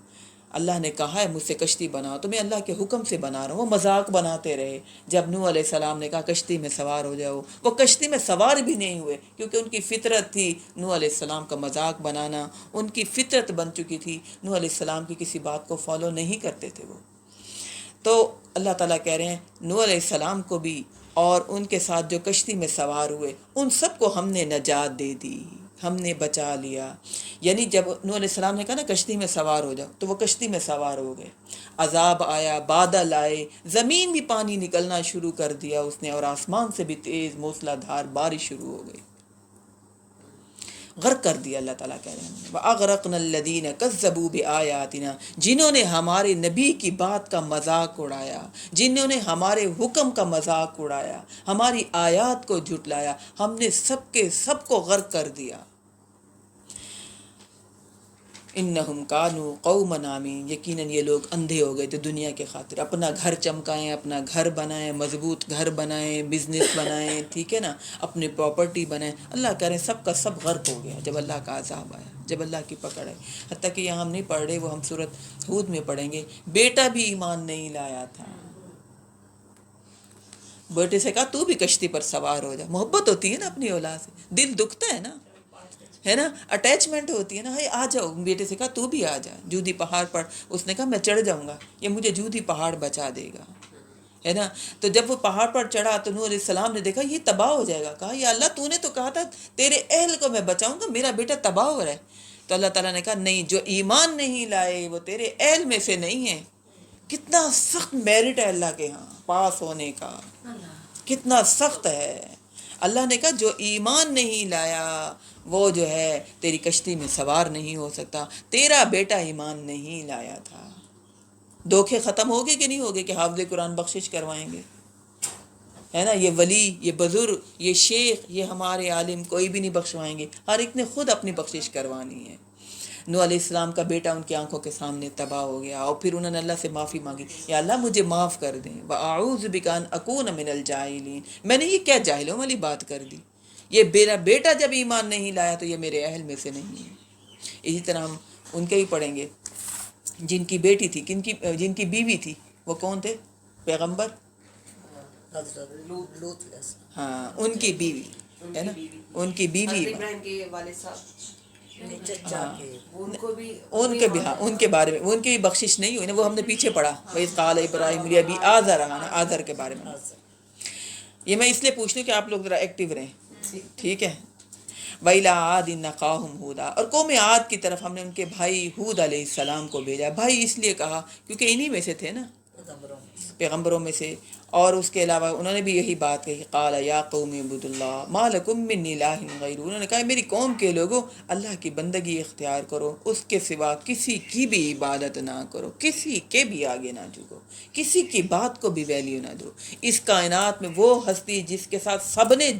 اللہ نے کہا ہے مجھ سے کشتی بناؤ تو میں اللہ کے حکم سے بنا رہا ہوں۔ وہ مذاق بناتے رہے۔ جب نوح علیہ السلام نے کہا کشتی میں سوار ہو جاؤ، وہ کشتی میں سوار بھی نہیں ہوئے، کیونکہ ان کی فطرت تھی نوح علیہ السلام کا مذاق بنانا، ان کی فطرت بن چکی تھی، نوح علیہ السلام کی کسی بات کو فالو نہیں کرتے تھے وہ۔ تو اللہ تعالیٰ کہہ رہے ہیں نوح علیہ السلام کو بھی اور ان کے ساتھ جو کشتی میں سوار ہوئے، ان سب کو ہم نے نجات دے دی، ہم نے بچا لیا۔ یعنی جب نوح علیہ السلام نے کہا نا کشتی میں سوار ہو جاؤ، تو وہ کشتی میں سوار ہو گئے۔ عذاب آیا، بادل آئے، زمین بھی پانی نکلنا شروع کر دیا اس نے، اور آسمان سے بھی تیز موسلا دھار بارش شروع ہو گئی، غرق کر دیا۔ اللہ تعالیٰ کہہ رہے ہیں وَأَغْرَقْنَا الَّذِينَ كَذَّبُوا بِآيَاتِنَا، جنہوں نے ہمارے نبی کی بات کا مذاق اڑایا، جنہوں نے ہمارے حکم کا مذاق اڑایا، ہماری آیات کو جھٹلایا، ہم نے سب کے سب کو غرق کر دیا۔ انہم کانوا قوما عمین، یقیناً یہ لوگ اندھے ہو گئے تھے دنیا کے خاطر، اپنا گھر چمکائیں، اپنا گھر بنائیں، مضبوط گھر بنائیں، بزنس بنائیں، ٹھیک ہے نا، اپنی پراپرٹی بنائیں۔ اللہ کہہ رہے ہیں سب کا سب غرق ہو گیا جب اللہ کا عذاب آیا، جب اللہ کی پکڑ آئی۔ حتیٰ کہ یہاں ہم نہیں پڑھ رہے، وہ ہم سورۃ ہود میں پڑھیں گے، بیٹا بھی ایمان نہیں لایا تھا، بیٹے سے کہا تو بھی کشتی پر سوار ہو جا۔ محبت ہوتی ہے نا اپنی اولاد سے، دل دکھتا ہے نا، اٹیچمنٹ ہوتی ہے نا، آ جاؤ۔ بیٹے سے کہا تو بھی آ جا جودھی پہاڑ پر، اس نے کہا میں چڑھ جاؤں گا، یہ مجھے جودھی پہاڑ بچا دے گا، ہے نا۔ تو جب وہ پہاڑ پر چڑھا تو نوح علیہ السلام نے دیکھا یہ تباہ ہو جائے گا، کہا یا اللہ تو نے تو کہا تھا تیرے اہل کو میں بچاؤں گا، میرا بیٹا تباہ ہو رہا ہے۔ تو اللہ تعالیٰ نے کہا نہیں، جو ایمان نہیں لائے وہ تیرے اہل میں سے نہیں ہیں. کتنا سخت میرٹ ہے اللہ کے ہاں پاس ہونے کا، کتنا سخت ہے. اللہ نے کہا جو ایمان نہیں لایا وہ جو ہے تیری کشتی میں سوار نہیں ہو سکتا. تیرا بیٹا ایمان نہیں لایا تھا. دھوکے ختم ہو گئے کہ نہیں ہو گئے کہ حافظ قرآن بخشش کروائیں گے؟ ہے نا، یہ ولی، یہ بزرگ، یہ شیخ، یہ ہمارے عالم کوئی بھی نہیں بخشوائیں گے. ہر ایک نے خود اپنی بخشش کروانی ہے. نوح علیہ السلام کا بیٹا ان کی آنکھوں کے سامنے تباہ ہو گیا اور پھر انہوں نے اللہ سے معافی مانگی، یا اللہ مجھے معاف کر دیں، وَأَعُوذُ بِكَ أَنْ أَكُونَ مِنَ الْجَاهِلِينَ. میں نے یہ کیا جاہلوں والی بات کر دی؟ یہ میرا بیٹا جب ایمان نہیں لایا تو یہ میرے اہل میں سے نہیں ہے. اسی طرح ہم ان کے ہی پڑھیں گے جن کی بیٹی تھی، جن کی بیوی تھی، وہ کون تھے؟ پیغمبر. ہاں، ان کی بیوی ہے نا، ان کی بیوی، ابراہیم کے والد صاحب چچا کے ان کو بھی ان کے بھی، ہاں ان کے بارے میں ان کی بھی بخشش نہیں ہوئی نا، وہ ہم نے پیچھے پڑھا وَإِذْ قَالَ إِبْرَاهِيمُ لِأَبِيهِ آزَرَ، نا آزر کے بارے میں. یہ میں اس لیے پوچھ رہی ہوں کہ آپ لوگ ذرا ایکٹیو رہیں، ٹھیک ہے. وَإِلَىٰ عَادٍ أَخَاهُمْ هُودًا، اور قوم عاد کی طرف ہم نے ان کے بھائی ہود علیہ السلام کو بھیجا. بھائی اس لیے کہا کیونکہ انہی میں سے تھے نا، پیغمبروں میں سے. اور اس کے علاوہ انہوں نے بھی یہی بات کہی، قال یا قوم اعبدوا اللہ ما لکم من الہ غیرہ. انہوں نے کہا میری قوم کے لوگوں اللہ کی بندگی اختیار کرو، اس کے سوا کسی کی بھی عبادت نہ کرو، کسی کے بھی آگے نہ جھکو، کسی کی بات کو بھی ویلیو نہ دو. اس کائنات میں وہ ہستی جس کے ساتھ سب نے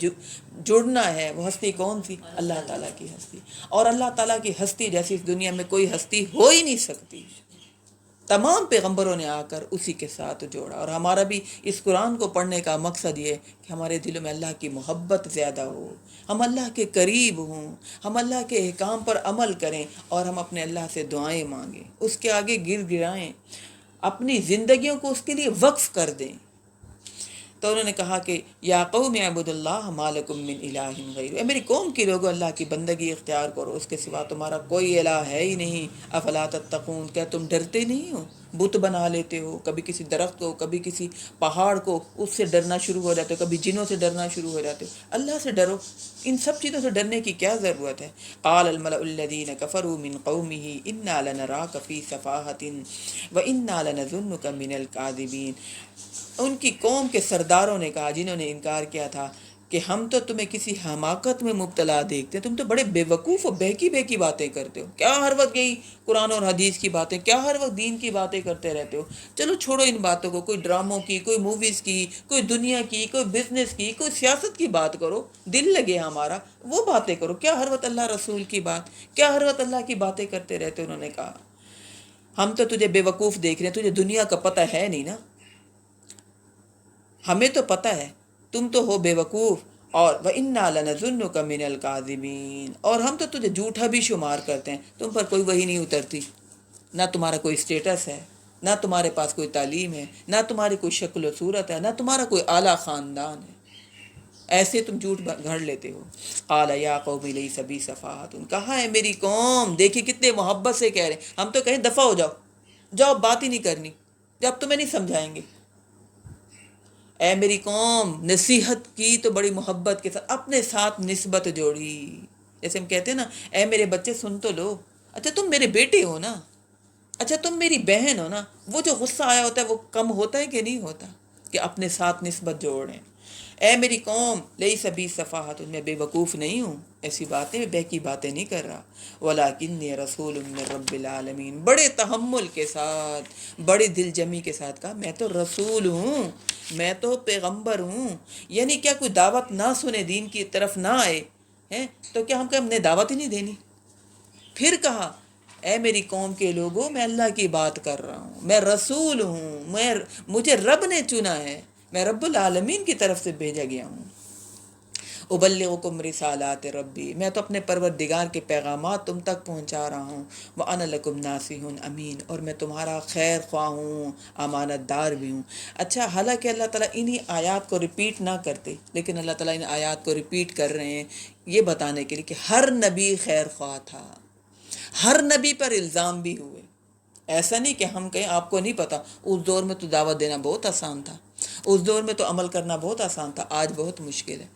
جڑنا ہے، وہ ہستی کون سی؟ اللہ تعالیٰ کی ہستی. اور اللہ تعالیٰ کی ہستی جیسی اس دنیا میں کوئی ہستی ہو ہی نہیں سکتی. تمام پیغمبروں نے آ کر اسی کے ساتھ جوڑا. اور ہمارا بھی اس قرآن کو پڑھنے کا مقصد یہ ہے کہ ہمارے دلوں میں اللہ کی محبت زیادہ ہو، ہم اللہ کے قریب ہوں، ہم اللہ کے احکام پر عمل کریں اور ہم اپنے اللہ سے دعائیں مانگیں، اس کے آگے گر گرائیں، اپنی زندگیوں کو اس کے لیے وقف کر دیں. تو انہوں نے کہا کہ یا قوم اعبدوا اللہ ما لکم من الہ غیرہ، اے میری قوم کے لوگوں اللہ کی بندگی اختیار کرو، اس کے سوا تمہارا کوئی الہ ہے ہی نہیں. افلا تتقون، کیا تم ڈرتے نہیں ہو؟ بت بنا لیتے ہو، کبھی کسی درخت کو، کبھی کسی پہاڑ کو، اس سے ڈرنا شروع ہو جاتے ہو، کبھی جنوں سے ڈرنا شروع ہو جاتے ہو. اللہ سے ڈرو، ان سب چیزوں سے ڈرنے کی کیا ضرورت ہے؟ قال الملأ الذین کفروا من قومه انا لنراک فی سفاہۃ وانا لنظنک من الکاذبین. ان کی قوم کے سرداروں نے کہا، جنہوں نے انکار کیا تھا، کہ ہم تو تمہیں کسی حماقت میں مبتلا دیکھتے ہیں، تم تو بڑے بے وقوف و بہکی بہکی باتیں کرتے ہو. کیا ہر وقت یہی قرآن اور حدیث کی باتیں، کیا ہر وقت دین کی باتیں کرتے رہتے ہو؟ چلو چھوڑو ان باتوں کو، کوئی ڈراموں کی، کوئی موویز کی، کوئی دنیا کی، کوئی بزنس کی، کوئی سیاست کی بات کرو، دل لگے ہمارا، وہ باتیں کرو. کیا ہر وقت اللہ رسول کی بات، کیا ہر وقت اللہ کی باتیں کرتے رہتے ہو؟ انہوں نے کہا ہم تو تجھے بے وقوف دیکھ رہے ہیں، تجھے دنیا کا پتہ ہے نہیں نا. ہمیں تو پتہ ہے، تم تو ہو بے وقوف. اور وَإِنَّا لَنَظُنُّكَ مِنَ الْكَاذِبِينَ، اور ہم تو تجھے جھوٹا بھی شمار کرتے ہیں. تم پر کوئی وحی نہیں اترتی، نہ تمہارا کوئی سٹیٹس ہے، نہ تمہارے پاس کوئی تعلیم ہے، نہ تمہاری کوئی شکل و صورت ہے، نہ تمہارا کوئی اعلیٰ خاندان ہے. ایسے تم جھوٹ گھڑ لیتے ہو. قال یا قوم لیس بی سفاہۃ، کہا ہے میری قوم، دیکھیے کتنے محبت سے کہہ رہے ہیں. ہم تو کہیں دفع ہو جاؤ، جاؤ، بات ہی نہیں کرنی، جب تمہیں نہیں سمجھائیں گے. اے میری قوم، نصیحت کی تو بڑی محبت کے ساتھ، اپنے ساتھ نسبت جوڑی. جیسے ہم کہتے ہیں نا، اے میرے بچے سن تو لو، اچھا تم میرے بیٹے ہو نا، اچھا تم میری بہن ہو نا. وہ جو غصہ آیا ہوتا ہے وہ کم ہوتا ہے کہ نہیں ہوتا؟ کہ اپنے ساتھ نسبت جوڑیں. اے میری قوم لیس بی سفاہۃ، میں بے وقوف نہیں ہوں، ایسی باتیں بہکی باتیں نہیں کر رہا. ولکنی رسول من رب العالمین، بڑے تحمل کے ساتھ، بڑی دل جمی کے ساتھ کہا میں تو رسول ہوں، میں تو پیغمبر ہوں. یعنی کیا کوئی دعوت نہ سنے، دین کی طرف نہ آئے ہیں تو کیا ہم نے دعوت ہی نہیں دینی؟ پھر کہا اے میری قوم کے لوگوں، میں اللہ کی بات کر رہا ہوں، میں رسول ہوں، مجھے رب نے چنا ہے، میں رب العالمین کی طرف سے بھیجا گیا ہوں. ابلغکم رسالات ربی، میں تو اپنے پروردگار کے پیغامات تم تک پہنچا رہا ہوں. وانا لکم ناصح امین، اور میں تمہارا خیر خواہ ہوں، امانت دار بھی ہوں. اچھا، حالانکہ اللہ تعالیٰ انہی آیات کو ریپیٹ نہ کرتے، لیکن اللہ تعالیٰ ان آیات کو ریپیٹ کر رہے ہیں یہ بتانے کے لیے کہ ہر نبی خیر خواہ تھا، ہر نبی پر الزام بھی ہوئے. ایسا نہیں کہ ہم کہیں آپ کو نہیں پتہ، اس دور میں تو دعوت دینا بہت آسان تھا، اس دور میں تو عمل کرنا بہت آسان تھا، آج بہت مشکل ہے.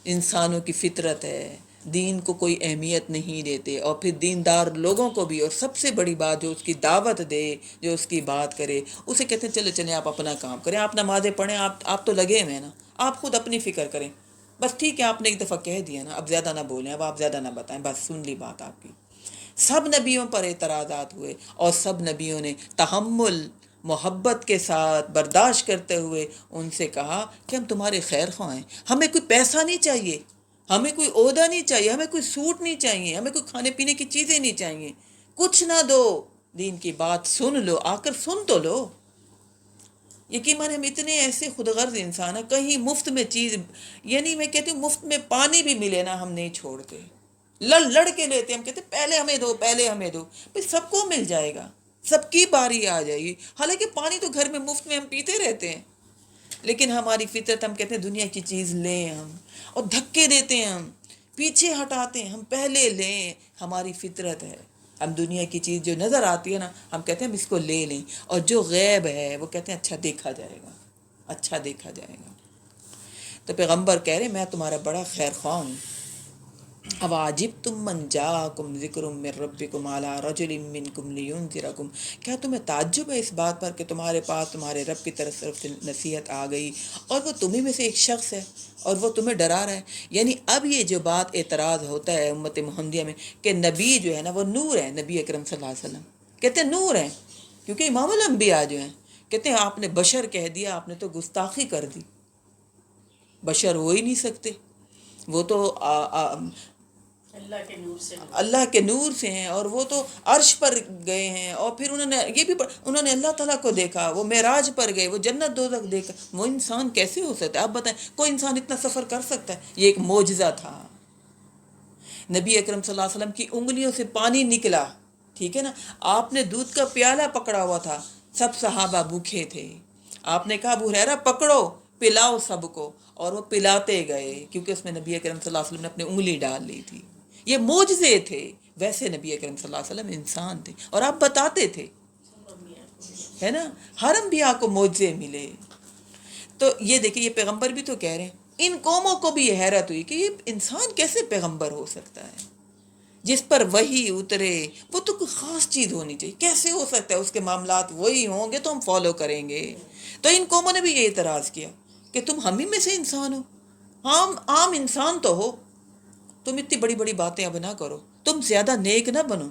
انسانوں کی فطرت ہے، دین کو کوئی اہمیت نہیں دیتے، اور پھر دیندار لوگوں کو بھی، اور سب سے بڑی بات جو اس کی دعوت دے، جو اس کی بات کرے، اسے کہتے ہیں چلو چلیں آپ اپنا کام کریں، آپ نمازیں پڑھیں، آپ تو لگے ہوئے ہیں نا، آپ خود اپنی فکر کریں، بس ٹھیک ہے آپ نے ایک دفعہ کہہ دیا نا، اب زیادہ نہ بولیں، اب آپ زیادہ نہ بتائیں، بس سن لی بات آپ کی۔ سب نبیوں پر اعتراضات ہوئے، اور سب نبیوں نے تحمل، محبت کے ساتھ برداشت کرتے ہوئے ان سے کہا کہ ہم تمہارے خیر خواہ ہیں، ہمیں کوئی پیسہ نہیں چاہیے، ہمیں کوئی عہدہ نہیں چاہیے، ہمیں کوئی سوٹ نہیں چاہیے، ہمیں کوئی کھانے پینے کی چیزیں نہیں چاہیے، کچھ نہ دو، دین کی بات سن لو، آ کر سن تو لو۔ یقیناً ہم اتنے ایسے خود غرض انسان ہیں، کہیں مفت میں چیز، یعنی میں کہتی ہوں مفت میں پانی بھی ملے نا ہم نہیں چھوڑتے، لڑ کے لیتے، ہم کہتے پہلے ہمیں دو، پہلے ہمیں دو، بھئی سب کو مل جائے گا، سب کی باری آ جائے گی، حالانکہ پانی تو گھر میں مفت میں ہم پیتے رہتے ہیں، لیکن ہماری فطرت، ہم کہتے ہیں دنیا کی چیز لیں ہم، اور دھکے دیتے ہیں ہم، پیچھے ہٹاتے ہیں ہم، پہلے لیں، ہماری فطرت ہے۔ ہم دنیا کی چیز جو نظر آتی ہے نا، ہم کہتے ہیں ہم اس کو لے لیں، اور جو غیب ہے وہ کہتے ہیں اچھا دیکھا جائے گا، اچھا دیکھا جائے گا۔ تو پیغمبر کہہ رہے میں تمہارا بڑا خیر خواہ ہوں۔ اواجبتم من جاءکم ذکر من ربکم علی رجل منکم لینذرکم، کیا تمہیں تعجب ہے اس بات پر کہ تمہارے پاس تمہارے رب کی طرف سے نصیحت آ گئی، اور وہ تمہیں میں سے ایک شخص ہے، اور وہ تمہیں ڈرا رہا ہے۔ یعنی اب یہ جو بات اعتراض ہوتا ہے امت محمدیہ میں کہ نبی جو ہے نا وہ نور ہے، نبی اکرم صلی اللہ علیہ وسلم کہتے ہیں نور ہیں، کیونکہ امام الانبیاء جو ہیں، کہتے ہیں آپ نے بشر کہہ دیا، آپ نے تو گستاخی کر دی، بشر ہو ہی نہیں سکتے، وہ تو اللہ کے نور سے نور۔ اللہ کے نور سے ہیں، اور وہ تو عرش پر گئے ہیں، اور پھر انہوں نے یہ بھی انہوں نے اللہ تعالیٰ کو دیکھا، وہ معراج پر گئے، وہ جنت دوزخ دیکھا، وہ انسان کیسے ہو سکتا ہے؟ آپ بتائیں کوئی انسان اتنا سفر کر سکتا ہے؟ یہ ایک معجزہ تھا۔ نبی اکرم صلی اللہ علیہ وسلم کی انگلیوں سے پانی نکلا، ٹھیک ہے نا، آپ نے دودھ کا پیالہ پکڑا ہوا تھا، سب صحابہ بھوکے تھے، آپ نے کہا ابو ہریرہ پکڑو، پلاؤ سب کو، اور وہ پلاتے گئے، کیونکہ اس میں نبی اکرم صلی اللہ علیہ وسلم نے اپنی انگلی ڈال لی تھی۔ یہ معجزے تھے، ویسے نبی اکرم صلی اللہ علیہ وسلم انسان تھے، اور آپ بتاتے تھے، ہے نا، ہر انبیاء کو معجزے ملے۔ تو یہ دیکھیں یہ پیغمبر بھی تو کہہ رہے ہیں، ان قوموں کو بھی یہ حیرت ہوئی کہ یہ انسان کیسے پیغمبر ہو سکتا ہے، جس پر وہی اترے وہ تو کوئی خاص چیز ہونی چاہیے، کیسے ہو سکتا ہے اس کے معاملات وہی ہوں گے تو ہم فالو کریں گے۔ تو ان قوموں نے بھی یہ اعتراض کیا کہ تم ہم ہی میں سے انسان ہو، عام انسان تو ہو، تم اتنی بڑی بڑی باتیں اب نہ کرو، تم زیادہ نیک نہ بنو۔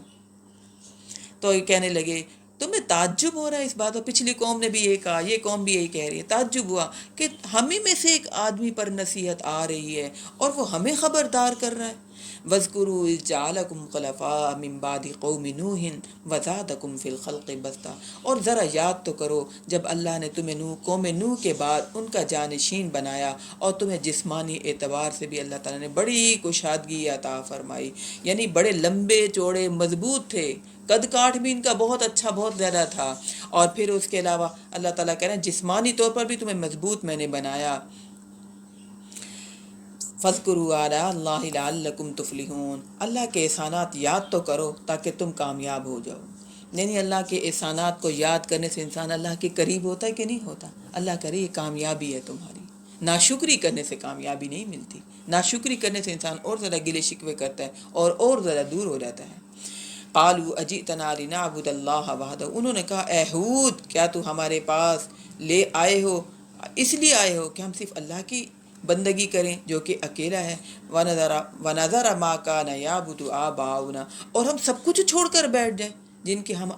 تو یہ کہنے لگے تمہیں تعجب ہو رہا ہے اس بات، اور پچھلی قوم نے بھی یہ کہا، یہ قوم بھی یہی کہہ رہی ہے، تعجب ہوا کہ ہمیں میں سے ایک آدمی پر نصیحت آ رہی ہے اور وہ ہمیں خبردار کر رہا ہے۔ وَاذْكُرُوا إِذْ جَعَلَكُمْ خُلَفَاءَ مِن بَعْدِ قَوْمِ نُوحٍ وَزَادَكُمْ فِي الْخَلْقِ بَسْطَةً، اور ذرا یاد تو کرو جب اللہ نے تمہیں قوم نوح کے بعد ان کا جانشین بنایا، اور تمہیں جسمانی اعتبار سے بھی اللہ تعالیٰ نے بڑی کشادگی عطا فرمائی، یعنی بڑے لمبے چوڑے مضبوط تھے، قد کاٹ بھی ان کا بہت اچھا بہت زیادہ تھا، اور پھر اس کے علاوہ اللہ تعالیٰ کہہ رہے ہیں جسمانی طور پر بھی تمہیں مضبوط میں نے بنایا۔ فَاذْكُرُوا آلَاءَ اللَّهِ لَعَلَّكُمْ تُفْلِحُونَ، اللہ کے احسانات یاد تو کرو تاکہ تم کامیاب ہو جاؤ۔ یعنی اللہ کے احسانات کو یاد کرنے سے انسان اللہ کے قریب ہوتا ہے کہ نہیں ہوتا؟ اللہ کرے یہ کامیابی ہے تمہاری، ناشکری کرنے سے کامیابی نہیں ملتی، ناشکری کرنے سے انسان اور زیادہ گلے شکوے کرتا ہے اور زیادہ دور ہو جاتا ہے۔ قالوا اجئتنا لنعبد اللہ وحدہ، انہوں نے کہا اے ہود کیا تو ہمارے پاس لے آئے ہو، اس لیے آئے ہو کہ ہم صرف اللہ کی بندگی کریں جو کہ اکیلا ہے، وَنَذَرَ مَا كَانَ يَعْبُدُ آبَاؤُنَا، اور ہم سب کچھ چھوڑ کر بیٹھ جائیں جن کی ہم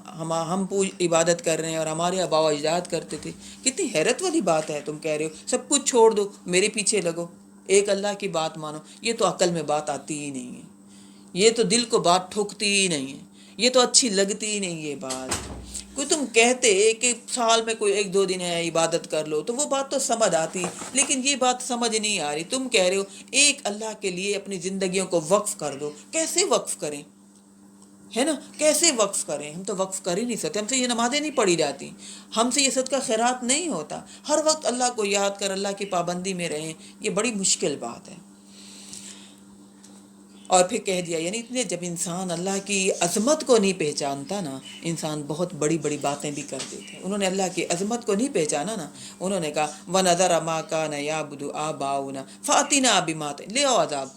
عبادت کر رہے ہیں اور ہمارے آباء و اجداد کرتے تھے۔ کتنی حیرت والی بات ہے، تم کہہ رہے ہو سب کچھ چھوڑ دو میرے پیچھے لگو، ایک اللہ کی بات مانو، یہ تو عقل میں بات آتی ہی نہیں ہے، یہ تو دل کو بات ٹھکتی ہی نہیں ہے، یہ تو اچھی لگتی ہی نہیں یہ بات۔ کوئی تم کہتے کہ سال میں کوئی 1-2 دن ہے عبادت کر لو تو وہ بات تو سمجھ آتی، لیکن یہ بات سمجھ نہیں آ رہی، تم کہہ رہے ہو ایک اللہ کے لیے اپنی زندگیوں کو وقف کر دو، کیسے وقف کریں، ہے نا، کیسے وقف کریں؟ ہم تو وقف کر ہی نہیں سکتے، ہم سے یہ نمازیں نہیں پڑھی جاتی، ہم سے یہ صدقہ خیرات نہیں ہوتا، ہر وقت اللہ کو یاد کر اللہ کی پابندی میں رہیں، یہ بڑی مشکل بات ہے۔ اور پھر کہہ دیا یعنی اتنے جب انسان اللہ کی عظمت کو نہیں پہچانتا نا، انسان بہت بڑی بڑی باتیں بھی کر دیتے ہیں۔ انہوں نے اللہ کی عظمت کو نہیں پہچانا نا، انہوں نے کہا وَنَذَرَ مَا كَانَ يَعْبُدُ آبَاؤُنَا فَأْتِنَا بِمَا، لے آؤ عذاب،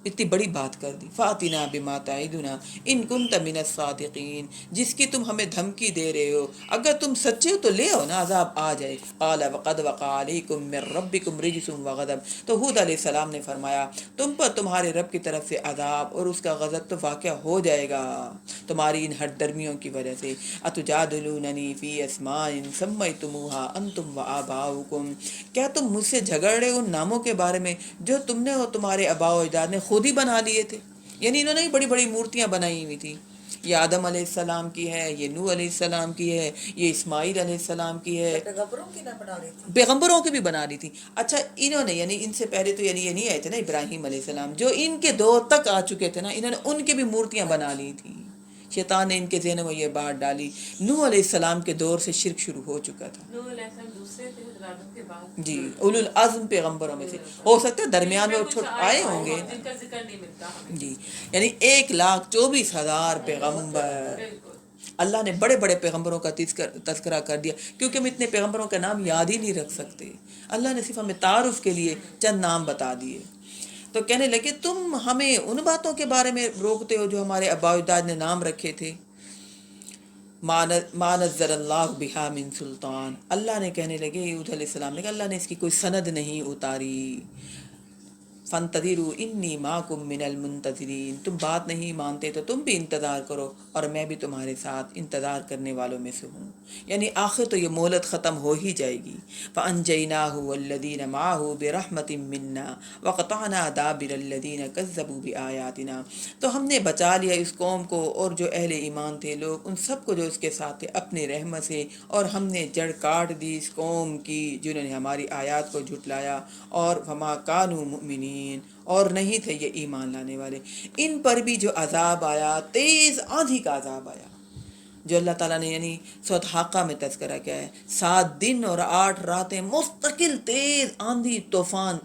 اتنی بڑی بات کر دی. فاتنا بما تعدنا ان کنت من الصادقین، جس کی تم ہمیں دھمکی دے رہے ہو اگر تم سچے ہو تو لے آؤ نا، عذاب آ جائے. قال وقد وقع علیکم من ربکم رجس وغضب، تو ہود علیہ السلام نے فرمایا تم پر تمہارے رب کی طرف سے عذاب اور اس کا غضب تو واقع ہو جائے گا تمہاری ان ہٹ درمیوں کی وجہ سے. اتجادلوننی فی اسماء سمیتموها انتم وآباؤکم، کیا تم مجھ سے جھگڑ رہے ہو ان ناموں کے بارے میں جو تم نے اور تمہارے آباء و اجداد نے خود ہی بنا لیے تھے. یعنی انہوں نے بڑی بڑی مورتیاں بنائی ہوئی تھی. یہ آدم علیہ السلام کی ہے، یہ نوح علیہ السلام کی ہے، یہ اسماعیل علیہ السلام کی ہے، پیغمبروں کی نہ بنا لی تھی. پیغمبروں کی بھی بنا لی تھی. اچھا انہوں نے یعنی ان سے پہلے تو یعنی یہ نہیں آئے تھے نا ابراہیم علیہ السلام، جو ان کے دور تک آ چکے تھے نا، انہوں نے ان کی بھی مورتیاں بنا لی تھی. شیطان نے ان کے ذہن میں یہ بات ڈالی. نوح علیہ السلام کے دور سے شرک شروع ہو چکا تھا. نوح علیہ السلام دوسرے تھے آدم کے بعد. جی اولو العزم پیغمبروں میں سے ہو سکتا ہے درمیان میں کچھ چھوٹ آئے ہوں گے. جن کا ذکر نہیں ملتا ہمیں. جی یعنی 1,24,000 پیغمبر. بالکل. اللہ نے بڑے بڑے پیغمبروں کا تذکرہ کر دیا کیونکہ ہم اتنے پیغمبروں کا نام یاد ہی نہیں رکھ سکتے. اللہ نے صرف ہمیں تعارف کے لیے چند نام بتا دیے. تو کہنے لگے تم ہمیں ان باتوں کے بارے میں روکتے ہو جو ہمارے آباء و اجداد نے نام رکھے تھے. ما نزل اللہ بہا من سلطان، اللہ نے کہنے لگے ہود علیہ السلام نے کہ اللہ نے اس کی کوئی سند نہیں اتاری. فانتظروا انی معکم من المنتظرین، تم بات نہیں مانتے تو تم بھی انتظار کرو اور میں بھی تمہارے ساتھ انتظار کرنے والوں میں سے ہوں. یعنی آخر تو یہ مہلت ختم ہو ہی جائے گی. فانجیناہ والذین معہ برحمت منا وقطعنا دابر الذین کذبوا بآیاتنا، تو ہم نے بچا لیا اس قوم کو اور جو اہل ایمان تھے لوگ ان سب کو جو اس کے ساتھ تھے اپنی رحمت سے، اور ہم نے جڑ کاٹ دی اس قوم کی جنہوں نے ہماری آیات کو جھٹلایا. اور وما کانوا مؤمنین، اور نہیں تھے یہ ایمان لانے والے. ان پر بھی جو عذاب آیا، تیز آندھی کا عذاب آیا، جو اللہ تعالیٰ نے یعنی سورۃ حاقہ میں تذکرہ کیا ہے. 7 دن اور 8 راتیں مستقل تیز آندھی طوفان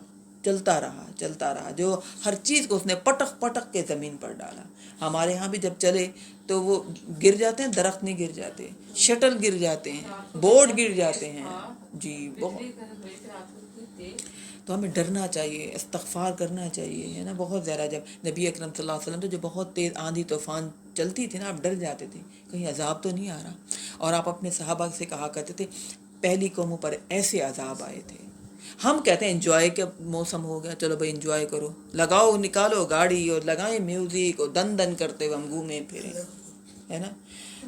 چلتا رہا جو ہر چیز کو اس نے پٹک پٹک کے زمین پر ڈالا. ہمارے ہاں بھی جب چلے تو وہ گر جاتے ہیں، درخت نہیں گر جاتے، شٹل گر جاتے ہیں، بورڈ گر جاتے ہیں. جی تو ہمیں ڈرنا چاہیے، استغفار کرنا چاہیے، ہے نا. بہت زیادہ جب نبی اکرم صلی اللہ علیہ وسلم تو جو بہت تیز آندھی طوفان چلتی تھی نا، آپ ڈر جاتے تھے کہیں عذاب تو نہیں آ رہا. اور آپ اپنے صحابہ سے کہا کرتے تھے پہلی قوموں پر ایسے عذاب آئے تھے. ہم کہتے ہیں انجوائے کا موسم ہو گیا، چلو بھائی انجوائے کرو، لگاؤ نکالو گاڑی اور لگائیں میوزک اور دن دن کرتے ہوئے ہم گھومیں پھریں، ہے نا.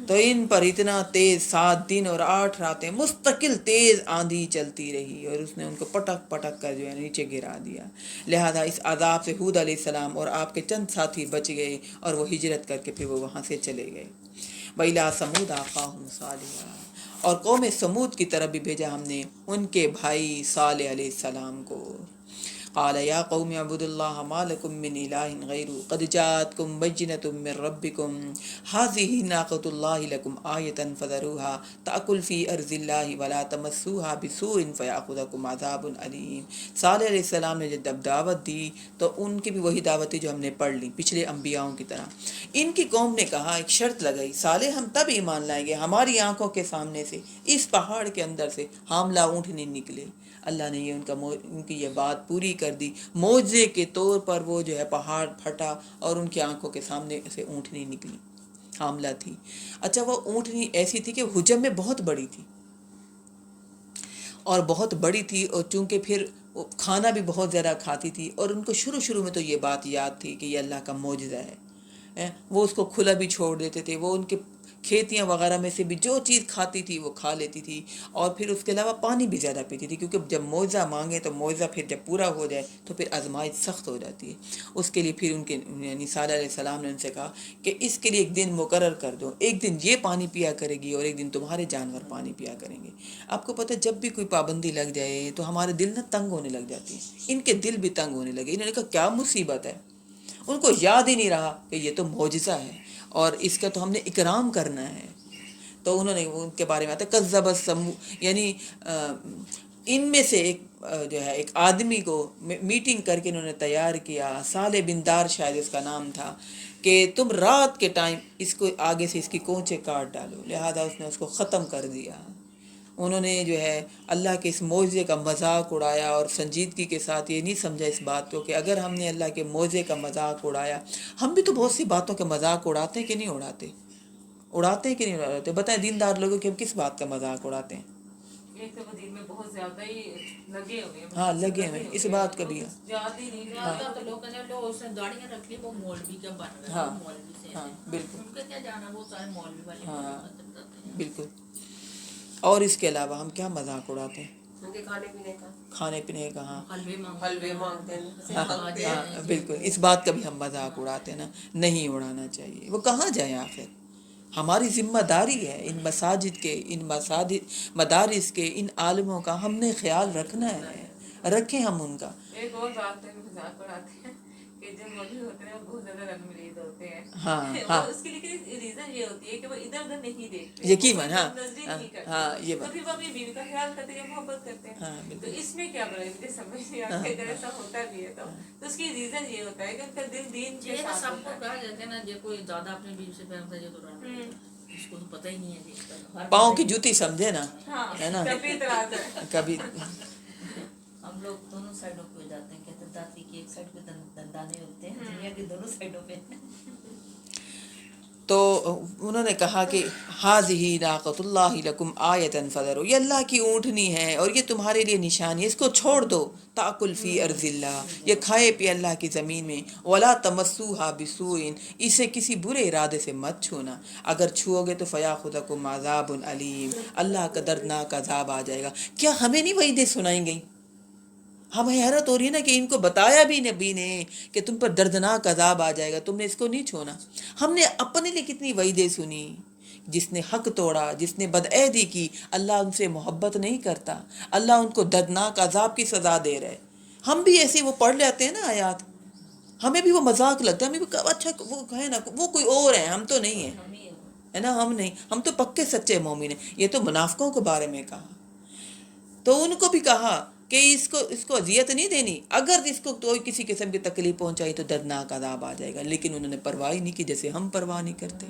تو ان پر اتنا تیز 7 دن اور 8 راتیں مستقل تیز آندھی چلتی رہی اور اس نے ان کو پٹک پٹک کر جو ہے نیچے گرا دیا. لہذا اس عذاب سے ہود علیہ السلام اور آپ کے چند ساتھی بچ گئے اور وہ ہجرت کر کے پھر وہ وہاں سے چلے گئے. وَإِلَىٰ ثَمُودَ أَخَاهُمْ صَالِحًا، اور قوم سمود کی طرف بھی بھیجا ہم نے ان کے بھائی صالح علیہ السلام کو. قال یا قوم اعبدوا اللہ ما لکم من الہ غیرہ قد جاءتکم بینۃ من ربکم ھذہ ناقۃ اللہ لکم آیۃ فذروها تأکل فی ارض اللہ ولا تمسوها بسوء فیأخذکم عذاب علیم. صالح علیہ السلام نے جب دعوت دی تو ان کی بھی وہی دعوت تھی جو ہم نے پڑھ لی پچھلے انبیاؤں کی طرح. ان کی قوم نے کہا، ایک شرط لگائی، صالح ہم تب ایمان لائیں گے ہماری آنکھوں کے سامنے سے اس پہاڑ کے اندر سے حاملہ اونٹ نہیں نکلے. اللہ نے یہ ان کی یہ بات پوری کر دی. معجزے کے طور پر وہ جو ہے پہاڑ پھٹا اور ان کی آنکھوں کے سامنے سے اونٹنی نکلی، حاملہ تھی. اچھا وہ اونٹنی ایسی تھی کہ حجم میں بہت بڑی تھی اور بہت بڑی تھی، اور چونکہ پھر کھانا بھی بہت زیادہ کھاتی تھی. اور ان کو شروع میں تو یہ بات یاد تھی کہ یہ اللہ کا معجزہ ہے. وہ اس کو کھلا بھی چھوڑ دیتے تھے، وہ ان کے کھیتیاں وغیرہ میں سے بھی جو چیز کھاتی تھی وہ کھا لیتی تھی. اور پھر اس کے علاوہ پانی بھی زیادہ پیتی تھی، کیونکہ جب معجزہ مانگے تو معجزہ پھر جب پورا ہو جائے تو پھر آزمائش سخت ہو جاتی ہے. اس کے لیے پھر ان کے یعنی صالح علیہ السلام نے ان سے کہا کہ اس کے لیے ایک دن مقرر کر دو، ایک دن یہ پانی پیا کرے گی اور ایک دن تمہارے جانور پانی پیا کریں گے. آپ کو پتہ جب بھی کوئی پابندی لگ جائے تو ہمارے دل نہ تنگ ہونے لگ جاتی ہے. ان کے دل بھی تنگ ہونے لگے. انہوں نے کہا کیا مصیبت ہے، ان کو یاد ہی نہیں رہا کہ یہ تو معجزہ ہے اور اس کا تو ہم نے اکرام کرنا ہے. تو انہوں نے ان کے بارے میں آتا ہے کذب ثمود، یعنی ان میں سے ایک جو ہے ایک آدمی کو میٹنگ کر کے انہوں نے تیار کیا، صالح بن دار شاید اس کا نام تھا، کہ تم رات کے ٹائم اس کو آگے سے اس کی کونچے کاٹ ڈالو. لہذا اس نے اس کو ختم کر دیا. انہوں نے جو ہے اللہ کے اس معجزے کا مذاق اڑایا اور سنجیدگی کے ساتھ یہ نہیں سمجھا اس بات کو کہ اگر ہم نے اللہ کے معجزے کا مذاق اڑایا، ہم بھی تو بہت سی باتوں کا مذاق اڑاتے ہیں کہ نہیں اڑاتے ہیں کہ نہیں اڑاتے؟ بتائیں دیندار لوگوں کے ہم کس بات کا مذاق اڑاتے ہیں؟ ایک تو وہ دین میں بہت زیادہ ہی لگے ہوئے ہیں. ہاں لگے ہوئے ہیں، اس بات کا بھی ہے. جاتے ہی نہیں زیادہ تو لوگ نے لوگ اس نے گاڑیاں رکھ لی، وہ مولوی کا بن رہا ہے، ہاں، وہ مولوی سے ہاں بالکل، ان کا کیا جانا، وہ سارے مولوی والے ہاں ختم کرتے ہیں. بالکل. اور اس کے علاوہ ہم کیا مذاق اڑاتے ہیں؟ ان کے کھانے پینے کا، کھانے پینے کا. ہاں حلوے مانگتے ہیں، ہاں بالکل، اس بات کا بھی ہم مذاق اڑاتے ہیں نا. نہیں اڑانا چاہیے. وہ کہاں جائیں آخر؟ ہماری ذمہ داری ہے ان مساجد کے، ان مدارس کے، ان عالموں کا ہم نے خیال رکھنا ہے. رکھیں ہم ان کا. ایک اور بات ہے مذاق اڑاتے ہیں کہ جو مولوی ہوتے ہیں وہ بہت زیادہ رنگ مریض ہوتے ہیں. ہاں اس کی لیکن ریزن یہ ہوتی ہے کہ وہ ادھر ادھر نہیں دیکھتے، یقیناً. ہاں نظری نہیں کرتے. ہاں یہ تو بات. پھر وہ اپنی بیوی کا خیال کرتے ہیں، محبت کرتے ہیں. ہاں تو بالکل. اس میں کیا برائی؟ مجھے سمجھ نہیں آتا اگر ایسا ہوتا بھی ہے تو اس کی ریزن یہ ہوتا ہے کہ ان کا دل دین کے یہ ساتھ سب کو ہوتا ہے. کہا جاتا ہے نا، جو کوئی زیادہ اپنی بیوی سے پیار کرتا ہے تو رہنا، اس کو تو پتہ ہی نہیں ہے کہ اس کا پاؤں کی جوتی سمجھے نا، ہاں ہے نا. کبھی اعتراض ہے. کبھی ہم لوگ دونوں سائڈوں پہ جاتے ہیں، کہتے ہیں داتی کی ایک سائڈ پہ دندانے ہوتے ہیں، دنیا کی دونوں سائڈوں پہ. تو انہوں نے کہا کہ ہاذہ ناقۃ اللہ لکم آیۃ فذروا، یہ اللہ کی اونٹنی ہے اور یہ تمہارے لیے نشانی ہے، اس کو چھوڑ دو. تاکل فی ارض اللہ، یہ کھائے پی اللہ کی زمین میں. ولا تمسوها بسوء، اسے کسی برے ارادے سے مت چھونا، اگر چھو گے تو فیاخذکم عذاب علیم، اللہ کا دردناک عذاب آ جائے گا. کیا ہمیں نہیں وعیدیں سنائی گئی؟ ہمیں حیرت ہو رہی ہے نا کہ ان کو بتایا بھی نبی نے کہ تم پر دردناک عذاب آ جائے گا، تم نے اس کو نہیں چھونا. ہم نے اپنے لیے کتنی وعیدیں سنی. جس نے حق توڑا، جس نے بدعہدی کی، اللہ ان سے محبت نہیں کرتا، اللہ ان کو دردناک عذاب کی سزا دے رہا ہے. ہم بھی ایسے وہ پڑھ لیتے ہیں نا آیات، ہمیں بھی وہ مذاق لگتا ہے، ہمیں بھی اچھا وہ ہے نا، وہ کوئی اور ہیں، ہم تو نہیں ہیں، ہے نا. ہم نہیں، ہم تو پکے سچے مومن ہیں. یہ تو منافقوں کے بارے میں کہا. تو ان کو بھی کہا کہ اس کو اذیت نہیں دینی، اگر اس کو کوئی کسی قسم کی تکلیف پہنچائی تو دردناک عذاب آ جائے گا. لیکن انہوں نے پرواہ نہیں کی، جیسے ہم پرواہ نہیں کرتے.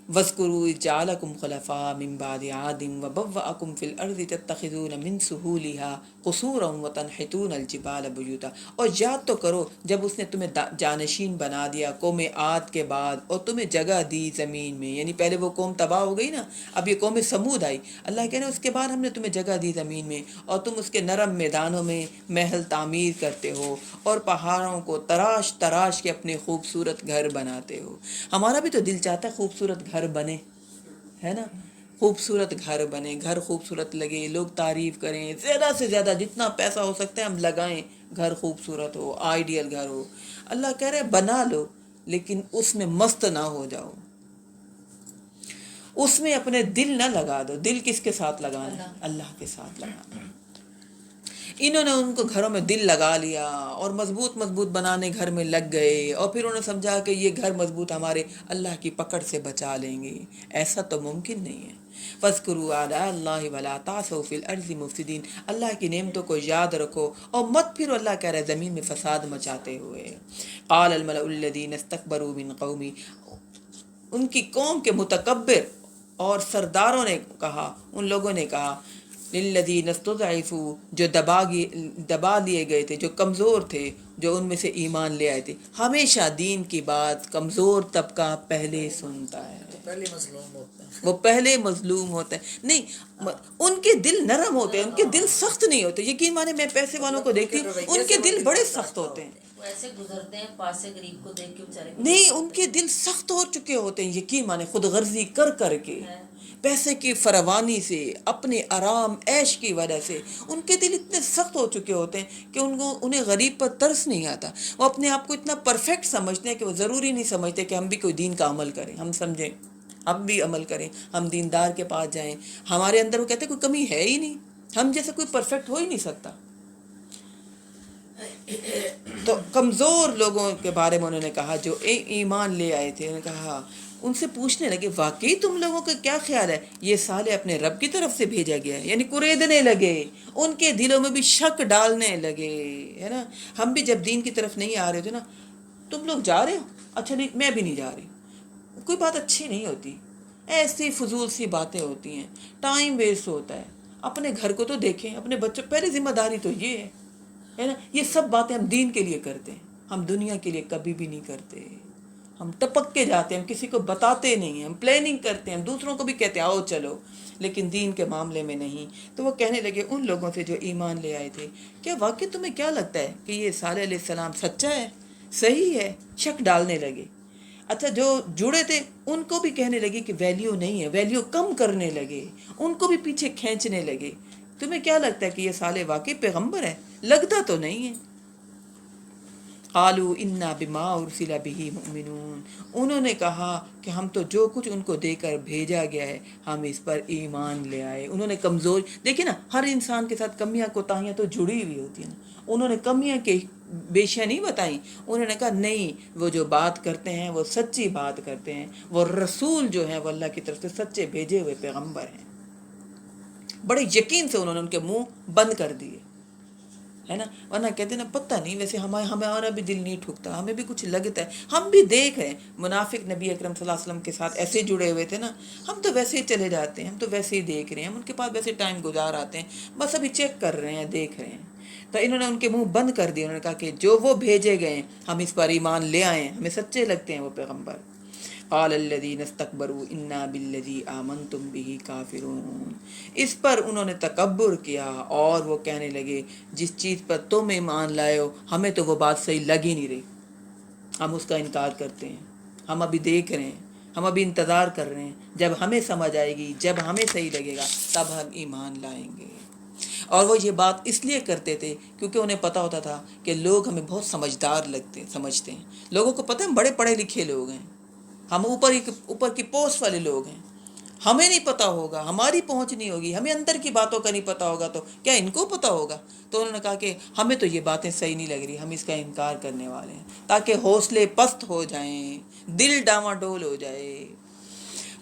وَاذْكُرُوا إِذْ جَعَلَكُمْ خُلَفَاءَ مِنْ بَعْدِ عَادٍ وَبَوَّأَكُمْ فِي الْأَرْضِ تَتَّخِذُونَ مِنْ سُهُولِهَا قُصُورًا وَتَنْحِتُونَ الْجِبَالَ بُيُوتًا. اور یاد تو کرو جب اس نے تمہیں جانشین بنا دیا قوم عاد کے بعد اور تمہیں جگہ دی زمین میں. یعنی پہلے وہ قوم تباہ ہو گئی نا، اب یہ قوم سمود آئی. اللہ کہہ رہے اس کے بعد ہم نے تمہیں جگہ دی زمین میں اور تم اس کے نرم میدانوں میں محل تعمیر کرتے ہو اور پہاڑوں کو تراش تراش کے اپنے خوبصورت گھر بناتے ہو. ہمارا بھی تو دل چاہتا ہے خوبصورت گھر بنے، ہے نا. خوبصورت گھر بنے، گھر خوبصورت لگے، لوگ تعریف کریں، زیادہ سے زیادہ جتنا پیسہ ہو سکتا ہے ہم لگائیں، گھر خوبصورت ہو، آئیڈیل گھر ہو. اللہ کہہ رہے بنا لو لیکن اس میں مست نہ ہو جاؤ، اس میں اپنے دل نہ لگا دو. دل کس کے ساتھ لگانا ہے؟ اللہ کے ساتھ لگانا. انہوں نے ان کو گھروں میں دل لگا لیا اور مضبوط مضبوط بنانے گھر میں لگ گئے، اور پھر انہوں نے سمجھا کہ یہ گھر مضبوط ہمارے اللہ کی پکڑ سے بچا لیں گے. ایسا تو ممکن نہیں ہے. فَاذْكُرُوا آلَاءَ اللَّهِ وَلَا تَعْثَوْا فِي الْأَرْضِ مُفْسِدِينَ، اللہ کی نعمتوں کو یاد رکھو اور مت پھرو، اللہ کہہ رہا ہے، زمین میں فساد مچاتے ہوئے. قَالَ الْمَلَأُ الَّذِينَ اسْتَكْبَرُوا مِنْ قَوْمِهِ، ان کی قوم کے متکبر اور سرداروں نے کہا، ان لوگوں نے کہا، للذین استضعفوا، جو دبا لیے گئے تھے، جو کمزور تھے، جو ان میں سے ایمان لے آئے تھے. ہمیشہ دین کی بات کمزور طبقہ پہلے سنتا ہے، پہلے مظلوم ہوتے ہیں. وہ پہلے مظلوم ہوتا ہے. نہیں، ان کے دل نرم ہوتے ہیں، ان کے دل سخت نہیں ہوتے. یقین مانے میں پیسے والوں کو دیکھتی ہوں، ان کے دل بڑے سخت ہوتے ہیں. وہ ایسے گزرتے ہیں پاس سے غریب کو دیکھ کے بیچارے نہیں، ان کے دل سخت ہو چکے ہوتے ہیں. یقین مانے خود غرضی کر کر کے، پیسے کی فراوانی سے، اپنے آرام عیش کی وجہ سے ان کے دل اتنے سخت ہو چکے ہوتے ہیں کہ انہیں غریب پر ترس نہیں آتا. وہ اپنے آپ کو اتنا پرفیکٹ سمجھتے ہیں کہ وہ ضروری نہیں سمجھتے کہ ہم بھی کوئی دین کا عمل کریں، ہم سمجھیں، ہم بھی عمل کریں، ہم دیندار کے پاس جائیں. ہمارے اندر وہ کہتے ہیں کوئی کمی ہے ہی نہیں، ہم جیسے کوئی پرفیکٹ ہو ہی نہیں سکتا. تو کمزور لوگوں کے بارے میں انہوں نے کہا جو ایمان لے آئے تھے، انہوں نے کہا، ان سے پوچھنے لگے واقعی تم لوگوں کا کیا خیال ہے یہ صالح اپنے رب کی طرف سے بھیجا گیا ہے؟ یعنی کریدنے لگے، ان کے دلوں میں بھی شک ڈالنے لگے، ہے نا. ہم بھی جب دین کی طرف نہیں آ رہے تھے نا، تم لوگ جا رہے ہو، اچھا نہیں میں بھی نہیں جا رہی، کوئی بات اچھی نہیں ہوتی. ایسی فضول سی باتیں ہوتی ہیں، ٹائم ویسٹ ہوتا ہے. اپنے گھر کو تو دیکھیں، اپنے بچوں، پہلے ذمہ داری تو یہ ہے نا. یہ سب باتیں ہم دین کے لیے کرتے ہیں، ہم دنیا کے لیے کبھی بھی نہیں کرتے. ہم ٹپک کے جاتے ہیں، ہم کسی کو بتاتے نہیں ہیں، ہم پلاننگ کرتے ہیں، ہم دوسروں کو بھی کہتے ہیں آؤ چلو، لیکن دین کے معاملے میں نہیں. تو وہ کہنے لگے ان لوگوں سے جو ایمان لے آئے تھے، کیا واقعی تمہیں کیا لگتا ہے کہ یہ صالح علیہ السلام سچا ہے، صحیح ہے؟ شک ڈالنے لگے. اچھا جو جڑے تھے ان کو بھی کہنے لگے کہ ویلیو نہیں ہے، ویلیو کم کرنے لگے، ان کو بھی پیچھے کھینچنے لگے. تمہیں کیا لگتا ہے کہ یہ صالح واقعی پیغمبر ہے؟ لگتا تو نہیں ہے. قالوا انا بما ارسل به مؤمنون. انہوں نے کہا کہ ہم تو جو کچھ ان کو دے کر بھیجا گیا ہے ہم اس پر ایمان لے آئے. انہوں نے کمزور، دیکھیں نا ہر انسان کے ساتھ کمیاں کوتاہیاں تو جڑی ہوئی ہوتی ہیں نا. انہوں نے کمیاں کی بیشیاں نہیں بتائیں، انہوں نے کہا نہیں، وہ جو بات کرتے ہیں وہ سچی بات کرتے ہیں، وہ رسول جو ہیں وہ اللہ کی طرف سے سچے بھیجے ہوئے پیغمبر ہیں. بڑے یقین سے انہوں نے ان کے منہ بند کر دیے، ہے نا. ورنہ کہتے ہیں نا پتہ نہیں، ویسے ہمارا بھی دل نہیں ٹھکتا، ہمیں بھی کچھ لگتا ہے. ہم بھی دیکھ رہے ہیں منافق نبی اکرم صلی اللہ علیہ وسلم کے ساتھ ایسے جڑے ہوئے تھے نا، ہم تو ویسے ہی چلے جاتے ہیں، ہم تو ویسے ہی دیکھ رہے ہیں، ہم ان کے پاس ویسے ٹائم گزار آتے ہیں، بس ابھی چیک کر رہے ہیں، دیکھ رہے ہیں. تو انہوں نے ان کے منہ بند کر دیے. انہوں نے کہا کہ جو وہ بھیجے گئے ہم اس پر ایمان لے آئیں، ہمیں سچے لگتے ہیں وہ پیغمبر. قال الذين استكبروا انا بالذي آمنتم به كافرون. اس پر انہوں نے تکبر کیا اور وہ کہنے لگے جس چیز پر تم ایمان لائے ہو ہمیں تو وہ بات صحیح لگ ہی نہیں رہی، ہم اس کا انکار کرتے ہیں. ہم ابھی دیکھ رہے ہیں، ہم ابھی انتظار کر رہے ہیں، جب ہمیں سمجھ آئے گی، جب ہمیں صحیح لگے گا تب ہم ایمان لائیں گے. اور وہ یہ بات اس لیے کرتے تھے کیونکہ انہیں پتہ ہوتا تھا کہ لوگ ہمیں بہت سمجھتے ہیں. لوگوں کو پتہ ہے ہم بڑے پڑھے لکھے لوگ ہیں، ہم اوپر کی پوسٹ والے لوگ ہیں، ہمیں نہیں پتہ ہوگا، ہماری پہنچ نہیں ہوگی، ہمیں اندر کی باتوں کا نہیں پتہ ہوگا، تو کیا ان کو پتہ ہوگا؟ تو انہوں نے کہا کہ ہمیں تو یہ باتیں صحیح نہیں لگ رہی، ہم اس کا انکار کرنے والے ہیں تاکہ حوصلے پست ہو جائیں، دل ڈاواڈول ہو جائے.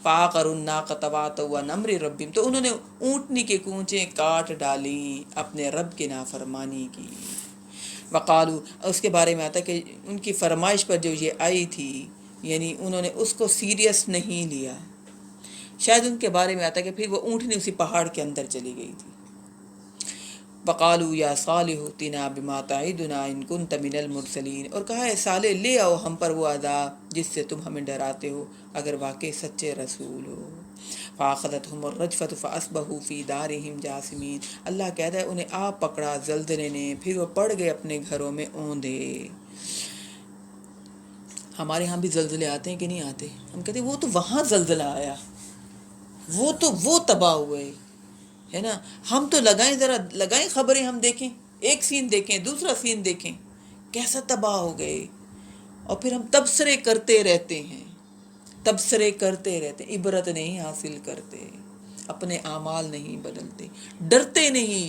فَعَقَرُوا النَّاقَةَ وَعَتَوْا عَنْ أَمْرِ رَبِّهِمْ. تو انہوں نے اونٹنی کے کونچیں کاٹ ڈالیں، اپنے رب کی نافرمانی کی. وقالوا، اس کے بارے میں آتا ہے کہ ان کی فرمائش پر جو یہ آئی تھی، یعنی انہوں نے اس کو سیریس نہیں لیا. شاید ان کے بارے میں آتا ہے کہ پھر وہ اونٹنی اسی پہاڑ کے اندر چلی گئی تھی. وقالوا یا صالح ائتنا بما تعدنا ان كنت من المرسلین. اور کہا ہے صالح لے آؤ ہم پر وہ عذاب جس سے تم ہمیں ڈراتے ہو اگر واقعی سچے رسول ہو. فاخذتهم الرجفة فاصبحوا في دارهم جاثمین. اللہ کہتا ہے انہیں آ پکڑا زلزلے نے، پھر وہ پڑ گئے اپنے گھروں میں اوندھے. ہمارے ہاں بھی زلزلے آتے ہیں کہ نہیں آتے؟ ہم کہتے ہیں وہ تو وہاں زلزلہ آیا، وہ تباہ ہوئے، ہے نا. ہم تو لگائیں خبریں، ہم دیکھیں، ایک سین دیکھیں، دوسرا سین دیکھیں، کیسا تباہ ہو گئے. اور پھر ہم تبصرے کرتے رہتے ہیں، عبرت نہیں حاصل کرتے، اپنے اعمال نہیں بدلتے، ڈرتے نہیں.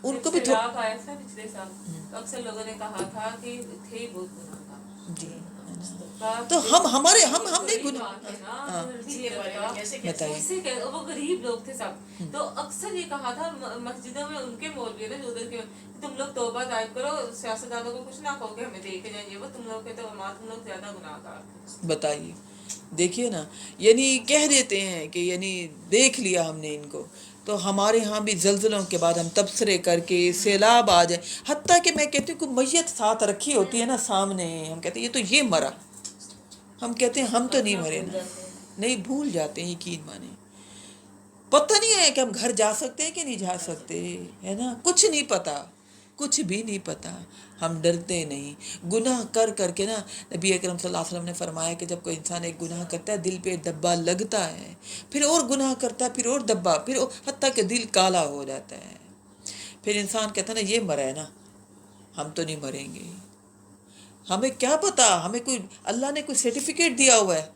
ان کو بھی سیلاب آیا تھا پچھلے سال، تو اکثر لوگوں نے کہا تھا کہ تھے بہت گناہگار. جی تو ہم نہیں بتائیے، وہ غریب لوگ تھے سب. تو اکثر یہ کہا تھا مسجدوں میں ان کے مولوی نے ادھر کے، تم لوگ توبہ طائب کرو، سیاستدانوں کو کچھ نہ کہو کہ ہمیں دیکھ جائیں گے، وہ تم لوگ کے تو تم لوگ زیادہ گناہگار تھے. بتائیے، دیکھیے نا، یعنی کہہ دیتے ہیں کہ یعنی دیکھ لیا ہم نے ان کو. تو ہمارے ہاں بھی زلزلوں کے بعد ہم تبصرے کر کے سیلاب آ جائے، حتیٰ کہ میں کہتی ہوں کہ میت ساتھ رکھی ہوتی ہے نا سامنے، ہم کہتے ہیں یہ تو یہ مرا، ہم کہتے ہیں ہم تو نہیں مرے نا، نہیں بھول جاتے ہیں. یقین مانے پتہ نہیں ہے کہ ہم گھر جا سکتے ہیں کہ نہیں جا سکتے، ہے نا. کچھ نہیں پتہ، کچھ بھی نہیں پتہ. ہم ڈرتے نہیں. گناہ کر کر کے نا، نبی اکرم صلی اللہ علیہ وسلم نے فرمایا کہ جب کوئی انسان ایک گناہ کرتا ہے دل پہ دبا لگتا ہے، پھر اور گناہ کرتا ہے، پھر اور دبا، پھر حتیٰ کہ دل کالا ہو جاتا ہے. پھر انسان کہتا ہے نا یہ مرا ہے نا، ہم تو نہیں مریں گے. ہمیں کیا پتہ، ہمیں کوئی اللہ نے کوئی سرٹیفکیٹ دیا ہوا ہے،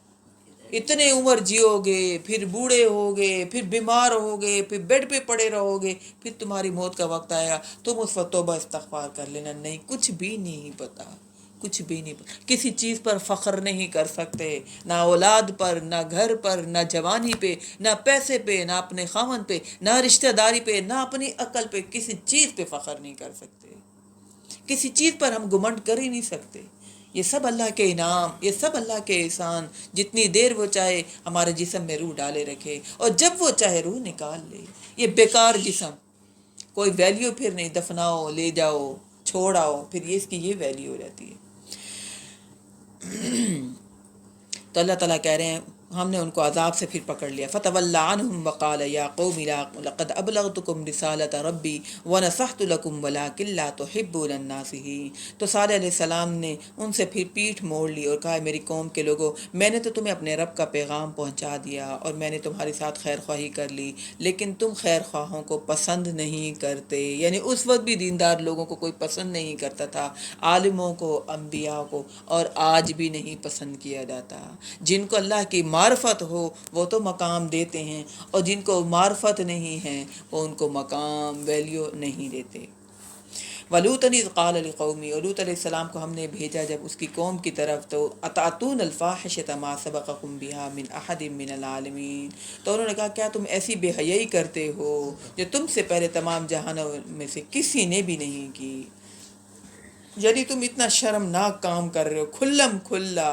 اتنے عمر جیو گے، پھر بوڑھے ہوگے، پھر بیمار ہوگے، پھر بیڈ پہ پڑے رہو گے، پھر تمہاری موت کا وقت آئے گا، تم اس وقت توبہ استغفار کر لینا. نہیں، کچھ بھی نہیں پتہ، کچھ بھی نہیں پتہ. کسی چیز پر فخر نہیں کر سکتے، نہ اولاد پر، نہ گھر پر، نہ جوانی پہ، نہ پیسے پہ، نہ اپنے خاوند پہ، نہ رشتہ داری پہ، نہ اپنی عقل پہ. کسی چیز پہ فخر نہیں کر سکتے، کسی چیز پر ہم گمنڈ کر ہی نہیں سکتے. یہ سب اللہ کے انعام، یہ سب اللہ کے احسان، جتنی دیر وہ چاہے ہمارے جسم میں روح ڈالے رکھے اور جب وہ چاہے روح نکال لے۔ یہ بیکار جسم، کوئی ویلیو پھر نہیں، دفناؤ، لے جاؤ، چھوڑ آؤ، پھر یہ اس کی یہ ویلیو ہو جاتی ہے۔ تو اللہ تعالیٰ کہہ رہے ہیں ہم نے ان کو عذاب سے پھر پکڑ لیا۔ فَتَوَلَّ عَنْهُمْ وَقَالَ يَا قَوْمِ لَقَدْ أَبْلَغْتُكُمْ رِسَالَةَ رَبِّي وَنَصَحْتُ لَكُمْ وَلَٰكِن لَّا تُحِبُّونَ النَّاصِحِينَ۔ تو صالح علیہ السلام نے ان سے پھر پیٹھ موڑ لی اور کہا میری قوم کے لوگوں، میں نے تو تمہیں اپنے رب کا پیغام پہنچا دیا اور میں نے تمہارے ساتھ خیر خواہی کر لی، لیکن تم خیر خواہوں کو پسند نہیں کرتے۔ یعنی اس وقت بھی دیندار لوگوں کو کوئی پسند نہیں کرتا تھا، عالموں کو، انبیاء کو، اور آج بھی نہیں پسند کیا جاتا۔ جن کو اللہ کی معرفت ہو وہ تو مقام دیتے ہیں، اور جن کو معرفت نہیں ہے وہ ان کو مقام، ویلیو نہیں دیتے۔ وَلُوطًا إِذْ قَالَ لِقَوْمِهِ، اور لوط علیہ السلام کو ہم نے بھیجا جب اس کی قوم کی طرف، تو أَتَأْتُونَ الْفَاحِشَةَ مَا سَبَقَكُم بِهَا مِنْ أَحَدٍ مِّنَ الْعَالَمِينَ۔ تو انہوں نے کہا کیا تم ایسی بے حیائی کرتے ہو جو تم سے پہلے تمام جہانوں میں سے کسی نے بھی نہیں کی؟ یعنی تم اتنا شرمناک کام کر رہے ہو کھلم کھلا،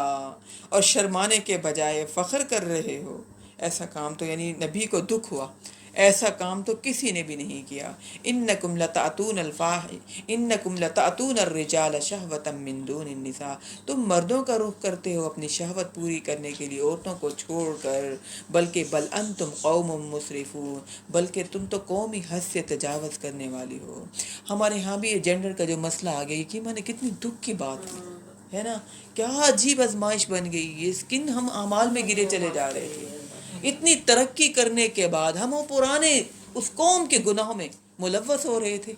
اور شرمانے کے بجائے فخر کر رہے ہو۔ ایسا کام تو یعنی نبی کو دکھ ہوا، ایسا کام تو کسی نے بھی نہیں کیا۔ انکم لتأتون الرجال شہوۃ من دون النساء، تم مردوں کا رخ کرتے ہو اپنی شہوت پوری کرنے کے لیے عورتوں کو چھوڑ کر، بلکہ بل انتم قوم مسرفون، بلکہ تم تو قومی حد سے تجاوز کرنے والی ہو۔ ہمارے ہاں بھی یہ جینڈر کا جو مسئلہ آ گیا، یہ میں نے کتنی دکھ کی بات ہے نا، کیا عجیب آزمائش بن گئی، یہ کن ہم اعمال میں گرے چلے جا رہے تھے۔ اتنی ترقی کرنے کے بعد ہم وہ پرانے اس قوم کے گناہوں میں ملوث ہو رہے تھے۔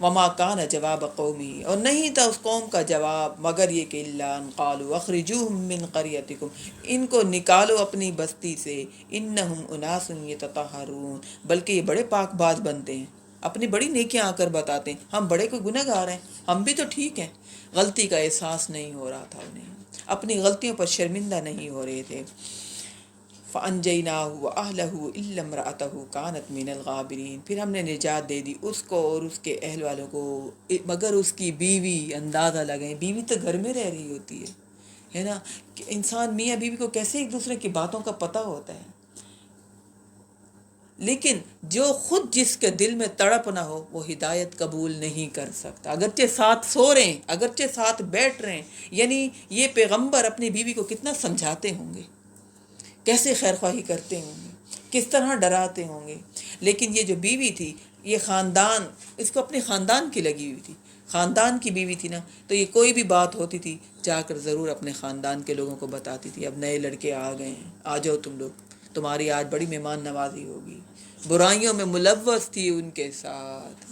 وما کان جواب قومی، اور نہیں تھا اس قوم کا جواب مگر یہ کہ الا ان قالوا اخرجوهم من قريتكم، ان کو نکالو اپنی بستی سے، انہم اناس یتطہرون، بلکہ یہ بڑے پاک باز بنتے ہیں، اپنی بڑی نیکیاں آ کر بتاتے ہیں، ہم بڑے کوئی گناہ گار ہیں، ہم بھی تو ٹھیک ہیں۔ غلطی کا احساس نہیں ہو رہا تھا انہیں، اپنی غلطیوں پر شرمندہ نہیں ہو رہے تھے۔ فَأَنْجَيْنَاهُ وَأَهْلَهُ إِلَّا امْرَأَتَهُ كَانَتْ مِنَ الْغَابِرِينَ، پھر ہم نے نجات دے دی اس کو اور اس کے اہل والوں کو، مگر اس کی بیوی، اندازہ لگائیں، بیوی تو گھر میں رہ رہی ہوتی ہے نا، کہ انسان میاں بیوی کو کیسے ایک دوسرے کی باتوں کا پتہ ہوتا ہے، لیکن جو خود جس کے دل میں تڑپ نہ ہو وہ ہدایت قبول نہیں کر سکتا، اگرچہ ساتھ سو رہے ہیں، اگرچہ ساتھ بیٹھ رہے ہیں۔ یعنی یہ پیغمبر اپنی بیوی کو کتنا سمجھاتے ہوں گے، کیسے خیر خواہی کرتے ہوں گے، کس طرح ڈراتے ہوں گے، لیکن یہ جو بیوی تھی، یہ خاندان، اس کو اپنے خاندان کی لگی ہوئی تھی، خاندان کی بیوی تھی نا، تو یہ کوئی بھی بات ہوتی تھی جا کر ضرور اپنے خاندان کے لوگوں کو بتاتی تھی، اب نئے لڑکے آ گئے ہیں، آ جاؤ تم لوگ، تمہاری آج بڑی مہمان نوازی ہوگی۔ برائیوں میں ملوث تھی ان کے ساتھ۔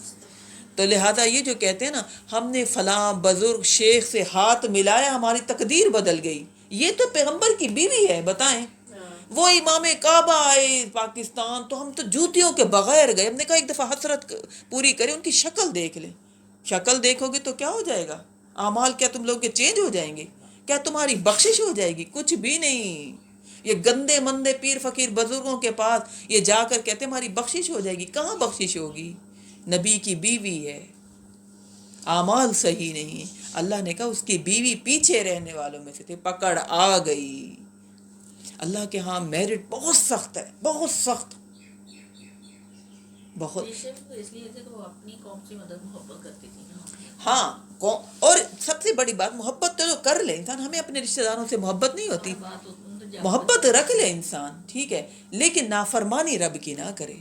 تو لہٰذا یہ جو کہتے ہیں نا ہم نے فلاں بزرگ شیخ سے ہاتھ ملایا ہماری تقدیر بدل گئی، یہ تو پیغمبر کی بیوی ہے، بتائیں۔ وہ امام کعبہ آئے پاکستان تو ہم تو جوتیوں کے بغیر گئے، ہم نے کہا ایک دفعہ حسرت پوری کریں، ان کی شکل دیکھ لیں، شکل دیکھو گے تو کیا ہو جائے گا، اعمال کیا تم لوگ کے چینج ہو جائیں گے، کیا تمہاری بخشش ہو جائے گی؟ کچھ بھی نہیں۔ یہ گندے مندے پیر فقیر بزرگوں کے پاس یہ جا کر کہتے ہماری بخشش ہو جائے گی، کہاں بخشش ہوگی؟ نبی کی بیوی ہے، اعمال صحیح نہیں۔ اللہ نے کہا اس کی بیوی پیچھے رہنے والوں میں سے تھے، پکڑ آ گئی۔ اللہ کے ہاں میرٹ بہت سخت ہے، بہت سخت، بہت۔ اس لیے کہ وہ اپنی قوم سے مدد محبت کرتی تھی نا۔ ہاں، اور سب سے بڑی بات محبت تو کر لے انسان، ہمیں اپنے رشتہ داروں سے محبت نہیں ہوتی، محبت رکھ لے انسان، ٹھیک ہے، لیکن نافرمانی رب کی نہ کرے۔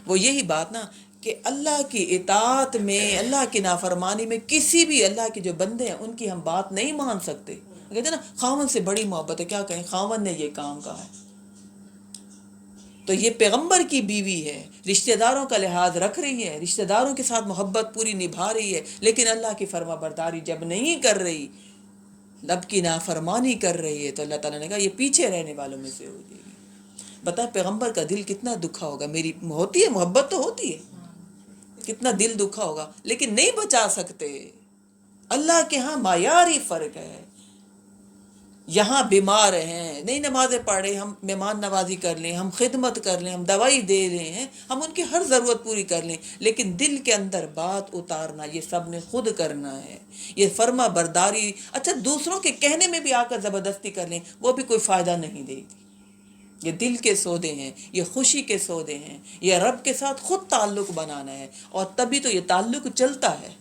وہ یہی بات نا کہ اللہ کی اطاعت میں، اللہ کی نافرمانی میں، کسی بھی اللہ کے جو بندے ہیں ان کی ہم بات نہیں مان سکتے۔ کہتے ہیں نا خاوند سے بڑی محبت ہے، کیا کہیں خاوند نے یہ کام کہا ہے، تو یہ پیغمبر کی بیوی ہے، رشتہ داروں کا لحاظ رکھ رہی ہے، رشتہ داروں کے ساتھ محبت پوری نبھا رہی ہے، لیکن اللہ کی فرما برداری جب نہیں کر رہی، رب کی نافرمانی کر رہی ہے، تو اللہ تعالیٰ نے کہا یہ پیچھے رہنے والوں میں سے ہو جائے گی۔ بتا پیغمبر کا دل کتنا دکھا ہوگا، میری ہوتی ہے محبت تو ہوتی ہے، کتنا دل دکھا ہوگا، لیکن نہیں بچا سکتے۔ اللہ کے ہاں معیاری فرق ہے، یہاں بیمار ہیں, نہیں نمازیں پڑھ رہے, ہم مہمان نوازی کر لیں, ہم خدمت کر لیں, ہم دوائی دے رہے ہیں, ہم ان کی ہر ضرورت پوری کر لیں, لیکن دل کے اندر بات اتارنا یہ سب نے خود کرنا ہے. یہ فرما برداری, اچھا دوسروں کے کہنے میں بھی آ کر زبردستی کر لیں, وہ بھی کوئی فائدہ نہیں دے گی. یہ دل کے سودے ہیں, یہ خوشی کے سودے ہیں, یہ رب کے ساتھ خود تعلق بنانا ہے, اور تبھی تو یہ تعلق چلتا ہے.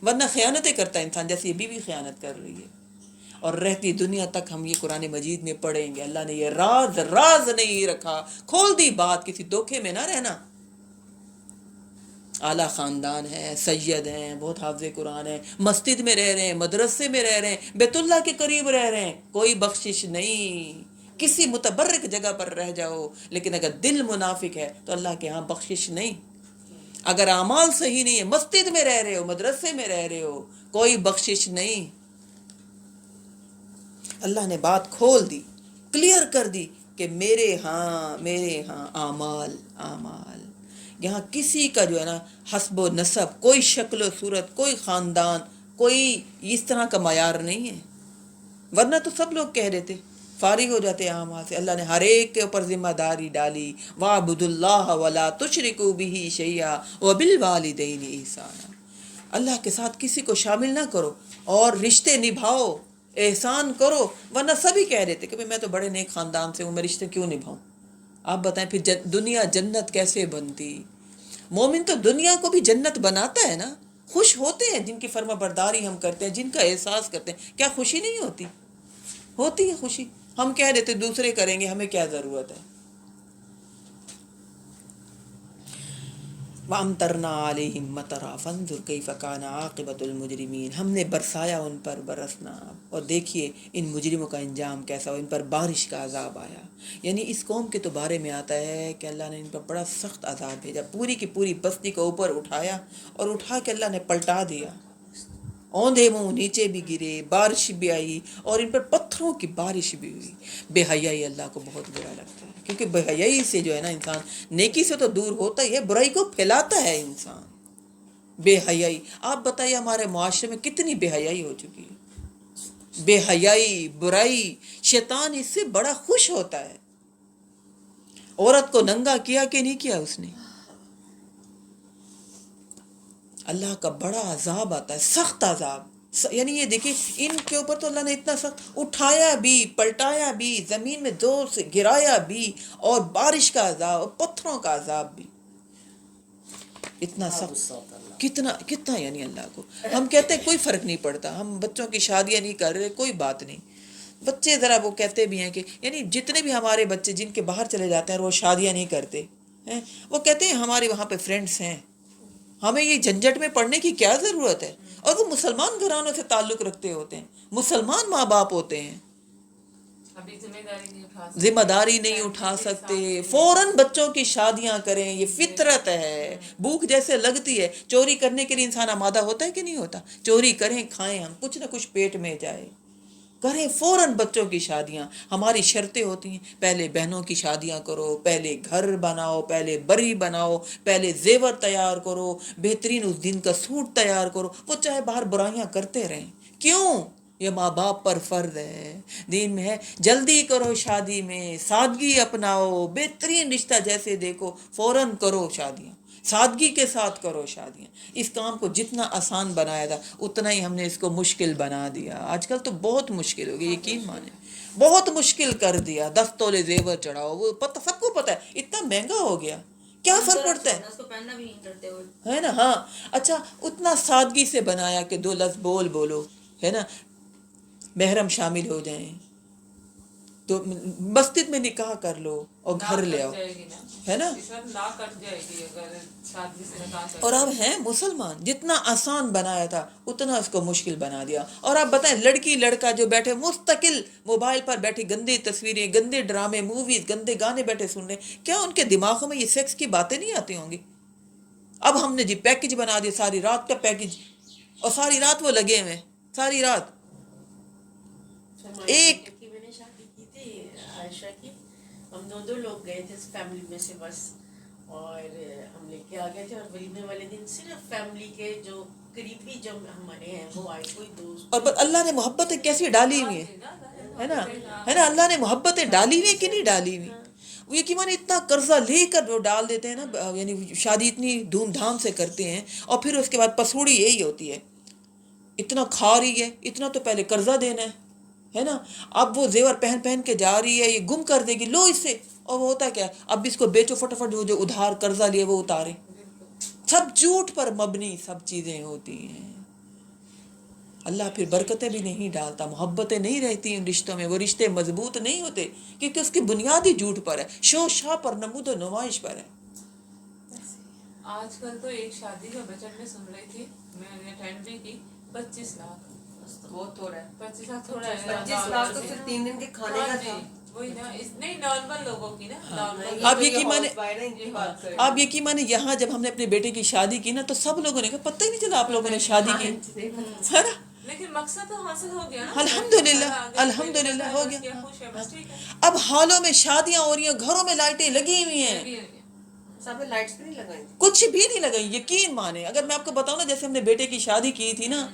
ورنہ خیانتیں کرتا ہے انسان, جیسے یہ بیوی خیانت کر رہی ہے, اور رہتی دنیا تک ہم یہ قرآن مجید میں پڑھیں گے. اللہ نے یہ راز نہیں رکھا, کھول دی بات, کسی دھوکے میں نہ رہنا. اعلیٰ خاندان ہے, سید ہیں, بہت حافظ قرآن ہیں, مسجد میں رہ رہے ہیں, مدرسے میں رہ رہے ہیں, بیت اللہ کے قریب رہ رہے ہیں, کوئی بخشش نہیں. کسی متبرک جگہ پر رہ جاؤ, لیکن اگر دل منافق ہے تو اللہ کے ہاں بخشش نہیں. اگر اعمال صحیح نہیں ہے, مسجد میں رہ رہے ہو, مدرسے میں رہ رہے ہو, کوئی بخشش نہیں. اللہ نے بات کھول دی, کلیئر کر دی کہ میرے ہاں اعمال. یہاں کسی کا جو ہے نا حسب و نسب, کوئی شکل و صورت, کوئی خاندان, کوئی اس طرح کا معیار نہیں ہے. ورنہ تو سب لوگ کہہ دیتے, فارغ ہو جاتے اعمال سے. اللہ نے ہر ایک کے اوپر ذمہ داری ڈالی, وَاعْبُدُوا اللَّهَ وَلَا تُشْرِكُوا بِهِ شَيْئًا وَبِالْوَالِدَيْنِ إِحْسَانًا. اللہ کے ساتھ کسی کو شامل نہ کرو, اور رشتے نبھاؤ, احسان کرو. ورنہ سبھی کہہ دیتے کہ میں تو بڑے نیک خاندان سے ہوں, میں رشتے کیوں نبھاؤں. آپ بتائیں پھر دنیا جنت کیسے بنتی؟ مومن تو دنیا کو بھی جنت بناتا ہے نا. خوش ہوتے ہیں جن کی فرما برداری ہم کرتے ہیں, جن کا احساس کرتے ہیں. کیا خوشی نہیں ہوتی؟ ہوتی ہے خوشی. ہم کہہ دیتے دوسرے کریں گے, ہمیں کیا ضرورت ہے. وَأَمْطَرْنَا عَلَيْهِمْ مَطَرًا فَانظُرْ كَيْفَ كَانَ عَاقِبَةُ الْمُجْرِمِينَ. ہم نے برسایا ان پر برسنا, اور دیکھیے ان مجرموں کا انجام کیسا ہو. ان پر بارش کا عذاب آیا. یعنی اس قوم کے تو بارے میں آتا ہے کہ اللہ نے ان پر بڑا سخت عذاب بھیجا, پوری کی پوری بستی کو اوپر اٹھایا, اور اٹھا کے اللہ نے پلٹا دیا. اوندھے منہ نیچے بھی گرے, بارش بھی آئی, اور ان پر پتھروں کی بارش بھی ہوئی. بے حیائی اللہ کو بہت برا لگتا ہے, کیونکہ بے حیائی سے جو ہے نا انسان نیکی سے تو دور ہوتا ہی ہے, برائی کو پھیلاتا ہے انسان. بے حیائی, آپ بتائیے ہمارے معاشرے میں کتنی بے حیائی ہو چکی ہے. بے حیائی, برائی, شیطان اس سے بڑا خوش ہوتا ہے. عورت کو ننگا کیا کہ نہیں کیا اس نے, اللہ کا بڑا عذاب آتا ہے, سخت عذاب. یعنی یہ دیکھیں ان کے اوپر تو اللہ نے اتنا سخت اٹھایا بھی, پلٹایا بھی, زمین میں زور سے گرایا بھی, اور بارش کا عذاب اور پتھروں کا عذاب بھی. اتنا سخت, کتنا یعنی اللہ کو. ہم کہتے ہیں کوئی فرق نہیں پڑتا, ہم بچوں کی شادیاں نہیں کر رہے, کوئی بات نہیں. بچے ذرا وہ کہتے بھی ہیں کہ یعنی جتنے بھی ہمارے بچے جن کے باہر چلے جاتے ہیں اور وہ شادیاں نہیں کرتے ہیں, وہ کہتے ہیں ہمارے وہاں پہ فرینڈس ہیں, ہمیں یہ جھنجٹ میں پڑھنے کی کیا ضرورت ہے. اور وہ مسلمان گھرانوں سے تعلق رکھتے ہوتے ہیں, مسلمان ماں باپ ہوتے ہیں, ذمہ داری نہیں اٹھا سکتے, فوراً بچوں کی شادیاں کریں. یہ فطرت ہے, بھوک جیسے لگتی ہے, چوری کرنے کے لیے انسان آمادہ ہوتا ہے کہ نہیں ہوتا. چوری کریں, کھائیں, ہم کچھ نہ کچھ پیٹ میں جائے, کریں فوراً بچوں کی شادیاں. ہماری شرطیں ہوتی ہیں, پہلے بہنوں کی شادیاں کرو, پہلے گھر بناؤ, پہلے بری بناؤ, پہلے زیور تیار کرو, بہترین اس دن کا سوٹ تیار کرو. وہ چاہے باہر برائیاں کرتے رہیں, کیوں؟ یہ ماں باپ پر فرض ہے, دین میں ہے. جلدی کرو شادی میں, سادگی اپناؤ, بہترین رشتہ جیسے دیکھو فوراً کرو شادیاں, سادگی کے ساتھ کرو شادیاں. اس کام کو جتنا آسان بنایا تھا اتنا ہی ہم نے اس کو مشکل بنا دیا. آج کل تو بہت مشکل ہو گئی, یقین مانیں, بہت مشکل کر دیا. 10 تولے زیور چڑھاؤ, وہ سب کو پتہ ہے اتنا مہنگا ہو گیا, کیا فرق پڑتا ہے, اس کو پہننا بھی نہیں کرتے ہوئے, ہے نا. ہاں اچھا, اتنا سادگی سے بنایا کہ 2 لفظ بولو, ہے نا, محرم شامل ہو جائیں, تو مسجد میں نکاح کر لو اور گھر لے آؤ, ہے نا. اور اب ہیں مسلمان, جتنا آسان بنایا تھا اتنا اس کو مشکل بنا دیا. اور آپ بتائیں لڑکی لڑکا جو بیٹھے مستقل موبائل پر بیٹھے گندی تصویریں, گندے ڈرامے, موویز, گندے گانے بیٹھے سن رہے, کیا ان کے دماغوں میں یہ سیکس کی باتیں نہیں آتی ہوں گی؟ اب ہم نے جی پیکج بنا دیا, ساری رات کا پیکج, اور ساری رات وہ لگے ہوئے, ساری رات. ایک میں نے شادی کی تھی عائشہ کی, ہم 2 لوگ گئے تھے فیملی میں سے بس, اور ہم لے کے آ گئے تھے. اور ولیمے والے دن صرف فیملی کے جو قریبی جب ہمارے ہیں وہ آئے کوئی دوست اور بس اللہ نے محبتیں کیسی ڈالی ہوئی ہیں، ہے نا، ہے نا، اللہ نے محبتیں ڈالی ہوئی ہیں کہ نہیں ڈالی ہوئی. وہ یہ کہ مانے اتنا قرضہ لے کر وہ ڈال دیتے ہیں نا، یعنی شادی اتنی دھوم دھام سے کرتے ہیں اور پھر اس کے بعد پسوڑی یہی ہوتی ہے، اتنا کھا رہی ہے، اتنا تو پہلے قرضہ دینا ہے نا، اب وہ زیور پہن پہن کے جا رہی ہے، یہ گم کر دے گی، لو اس سے، اور وہ ہوتا کیا ہے، اب اس کو بیچو فٹافٹ، جو ادھار قرضہ لیے وہ اتارے. سب جھوٹ پر مبنی سب چیزیں ہوتی ہیں. اللہ پھر برکتیں بھی نہیں ڈالتا، محبتیں نہیں رہتی ان رشتوں میں، وہ رشتے مضبوط نہیں ہوتے کیونکہ اس کی بنیاد ہی جھوٹ پر ہے، شو شاہ پر، نمود و نمائش پر ہے. آج کل تو ایک شادی کا بجٹ میں سن رہی تھی، میں نے اٹینڈ بھی کی، 25 لاکھ. بہت تھوڑا ہے. 25 لاکھ تھوڑا ہے. 25 لاکھ تو صرف 3 دن کے کھانے کا تھا. وہی نا، نہیں نارمل لوگوں کی نا، نارمل. آپ یقین مانے یہاں جب ہم نے اپنے بیٹے کی شادی کی نا تو سب لوگوں نے کہا پتہ ہی نہیں چلا آپ لوگوں نے شادی کی، ہے نا. لیکن مقصد تو حاصل ہو گیا نا، الحمدللہ الحمدللہ ہو گیا. اب حالوں میں شادیاں ہو رہی ہیں، گھروں میں لائٹیں لگی ہوئی ہیں، سب نے لائٹس بھی نہیں لگائی، کچھ بھی نہیں لگائی. یقین مانے اگر میں آپ کو بتاؤں نا، جیسے ہم نے بیٹے کی شادی کی تھی نا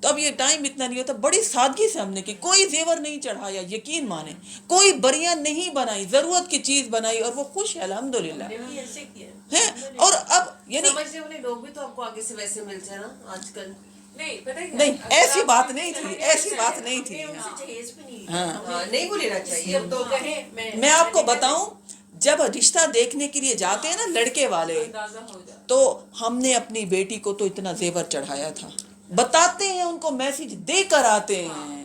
تو اب یہ ٹائم اتنا نہیں ہوتا، بڑی سادگی سے ہم نے کی، کوئی زیور نہیں چڑھایا، یقین مانے کوئی بریاں نہیں بنائی، ضرورت کی چیز بنائی اور وہ خوش ہے الحمدللہ ایسے کیا ہے. اور اب یعنی سمجھنے والے لوگ بھی تو آپ کو آگے سے ویسے ملتے ہیں نا آج کل. نہیں، ایسی بات نہیں تھی، ایسی بات نہیں تھی. ان سے جہیز بھی نہیں ہاں نہیں وہ لینا چاہیے. تو کہیں میں آپ کو بتاؤں، جب رشتہ دیکھنے کے لیے جاتے ہیں نا لڑکے والے، اندازہ ہو جائے. تو ہم نے اپنی بیٹی کو تو اتنا زیور چڑھایا تھا، بتاتے ہیں ان کو میسج دے کر آتے ہیں.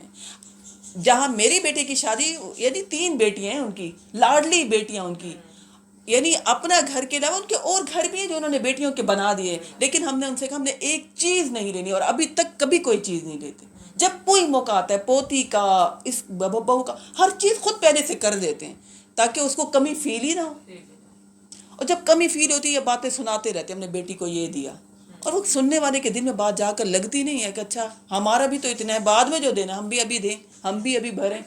جہاں میری بیٹے کی شادی، یعنی 3 بیٹیاں ہیں ان کی، لاڈلی بیٹیاں ان کی، یعنی اپنا گھر کے علاوہ ان کے اور گھر بھی ہیں جو انہوں نے بیٹیوں کے بنا دیے، لیکن ہم نے ان سے کہا ہم نے ایک چیز نہیں لینی، اور ابھی تک کبھی کوئی چیز نہیں لیتے. جب کوئی موقع آتا ہے پوتی کا، اس بہو کا، ہر چیز خود پہلے سے کر دیتے ہیں تاکہ اس کو کمی فیل ہی نہ ہو. اور جب کمی فیل ہوتی ہے باتیں سناتے رہتے ہیں ہم نے بیٹی کو یہ دیا، اور وہ سننے والے کے دل میں بات جا کر لگتی نہیں ہے کہ اچھا ہمارا بھی تو اتنا ہے، بعد میں جو دینا ہم بھی ابھی دیں، ہم بھی ابھی بھریں.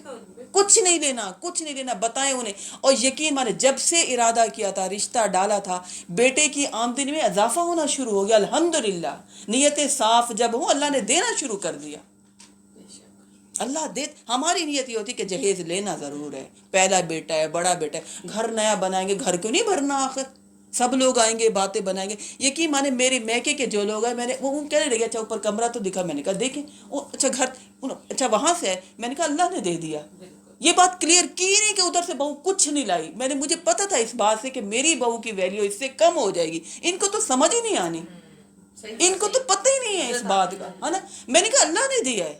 کچھ نہیں لینا، کچھ نہیں لینا، بتائیں انہیں. اور یقین مانے جب سے ارادہ کیا تھا، رشتہ ڈالا تھا، بیٹے کی آمدنی میں اضافہ ہونا شروع ہو گیا الحمدللہ. نیتیں صاف جب ہوں اللہ نے دینا شروع کر دیا. اللہ دے. ہماری نیت یہ ہوتی کہ جہیز لینا ضرور ہے، پہلا بیٹا ہے، بڑا بیٹا ہے، گھر نیا بنائیں گے، گھر کیوں نہیں بھرنا، آخر سب لوگ آئیں گے، باتیں بنائیں گے. یقین مانے میرے میکے کے جو لوگ ہیں، میں نے وہ کہنے لگے اچھا اوپر کمرہ تو دکھا، میں نے کہا دیکھیں، اچھا گھر، اچھا وہاں سے ہے، میں نے کہا اللہ نے دے دیا. یہ بات کلیئر کی نہیں کہ ادھر سے بہو کچھ نہیں لائی. مجھے پتا تھا اس بات سے کہ میری بہو کی ویلیو اس سے کم ہو جائے گی. ان کو تو سمجھ ہی نہیں آنی، ان کو تو پتہ ہی نہیں ہے اس بات کا، ہے نا. میں نے کہا اللہ نے دیا ہے.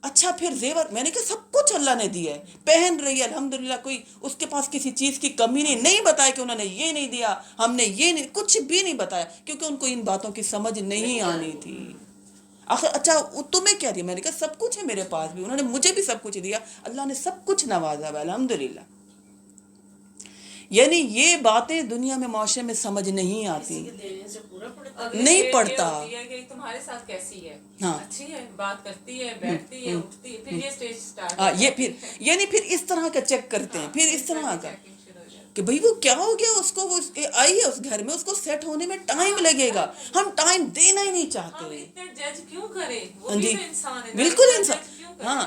اچھا پھر زیور، میں نے کہا سب کچھ اللہ نے دیا ہے، پہن رہی ہے الحمدللہ، کوئی اس کے پاس کسی چیز کی کمی نہیں بتایا کہ انہوں نے یہ نہیں دیا، ہم نے یہ نہیں، کچھ بھی نہیں بتایا، کیونکہ ان کو ان باتوں کی سمجھ نہیں آنی تھی. آخر اچھا تمہیں کیا دیا، میں نے کہا سب کچھ ہے میرے پاس بھی، انہوں نے مجھے بھی سب کچھ دیا، اللہ نے سب کچھ نوازا ہے الحمدللہ. یعنی یہ باتیں دنیا میں معاشرے میں سمجھ نہیں آتی، دینے سے پورا پڑتا نہیں پڑتا. کہ تمہارے ساتھ کیسی ہے، ہاں اچھی ہے، بات کرتی ہے، بیٹھتی ہے، اٹھتی ہے، پھر یہ سٹیج سٹارٹ یہ پھر یعنی پھر اس طرح کا چیک کرتے ہیں، پھر اس طرح کا کہ بھئی وہ کیا ہو گیا، اس کو وہ آئی ہے اس گھر میں، اس کو سیٹ ہونے میں ٹائم لگے گا، ہم ٹائم دینا ہی نہیں چاہتے. اتنے جج کیوں کرے، وہ بھی تو انسان ہے، بالکل انسان. ہاں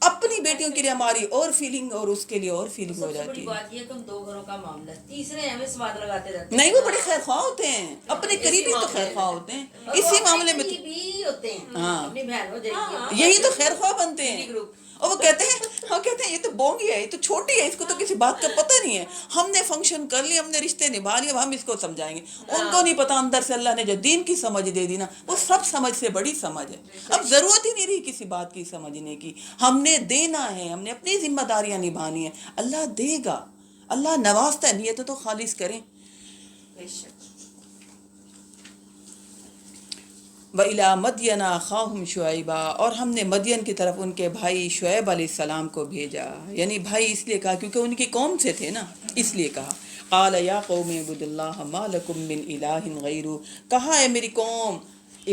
اپنی بیٹیوں کے لیے ہماری اور فیلنگ اور اس کے لیے اور فیلنگ ہو سب سے بڑی جاتی ہے. بات یہ کہ ہم 2 گھروں کا معاملہ ہے، تیسرے ہمیں سواد لگاتے رہتے ہیں. نہیں وہ بڑے خیر خواہ ہوتے ہیں، اپنے قریبی تو خیر خواہ ہوتے ہیں، اور وہ اسی معاملے میں اپنے قریبی ہوتے ہیں، ہاں. اپنی بہن ہو جائے گی، یہی تو خیر خواہ بنتے ہیں. اور وہ کہتے ہیں یہ تو بونگی ہے، یہ تو چھوٹی ہے، اس کو تو کسی بات کا پتہ نہیں ہے، ہم نے فنکشن کر لیا، ہم نے رشتے نبھا لیے، اب ہم اس کو سمجھائیں گے. ان کو نہیں پتا اندر سے اللہ نے جو دین کی سمجھ دے دی نا، وہ سب سمجھ سے بڑی سمجھ ہے. اب ضرورت ہی نہیں رہی کسی بات کی سمجھنے کی، ہم نے دینا ہے، ہم نے اپنی ذمہ داریاں نبھانی ہیں. اللہ دے گا، اللہ نوازتا ہے، نیتیں تو خالص کریں. وَإِلَىٰ مَدْيَنَ أَخَاهُمْ شُعَيْبًا، اور ہم نے مدین کی طرف ان کے بھائی شعیب علیہ السلام کو بھیجا. یعنی بھائی اس لیے کہا کیونکہ ان کی قوم سے تھے نا، اس لیے کہا. قَالَ يَا قَوْمِ اعْبُدُوا اللَّهَ مَا لَكُم مِّنْ إِلَٰهٍ غَيْرُهُ، کہا ہے میری قوم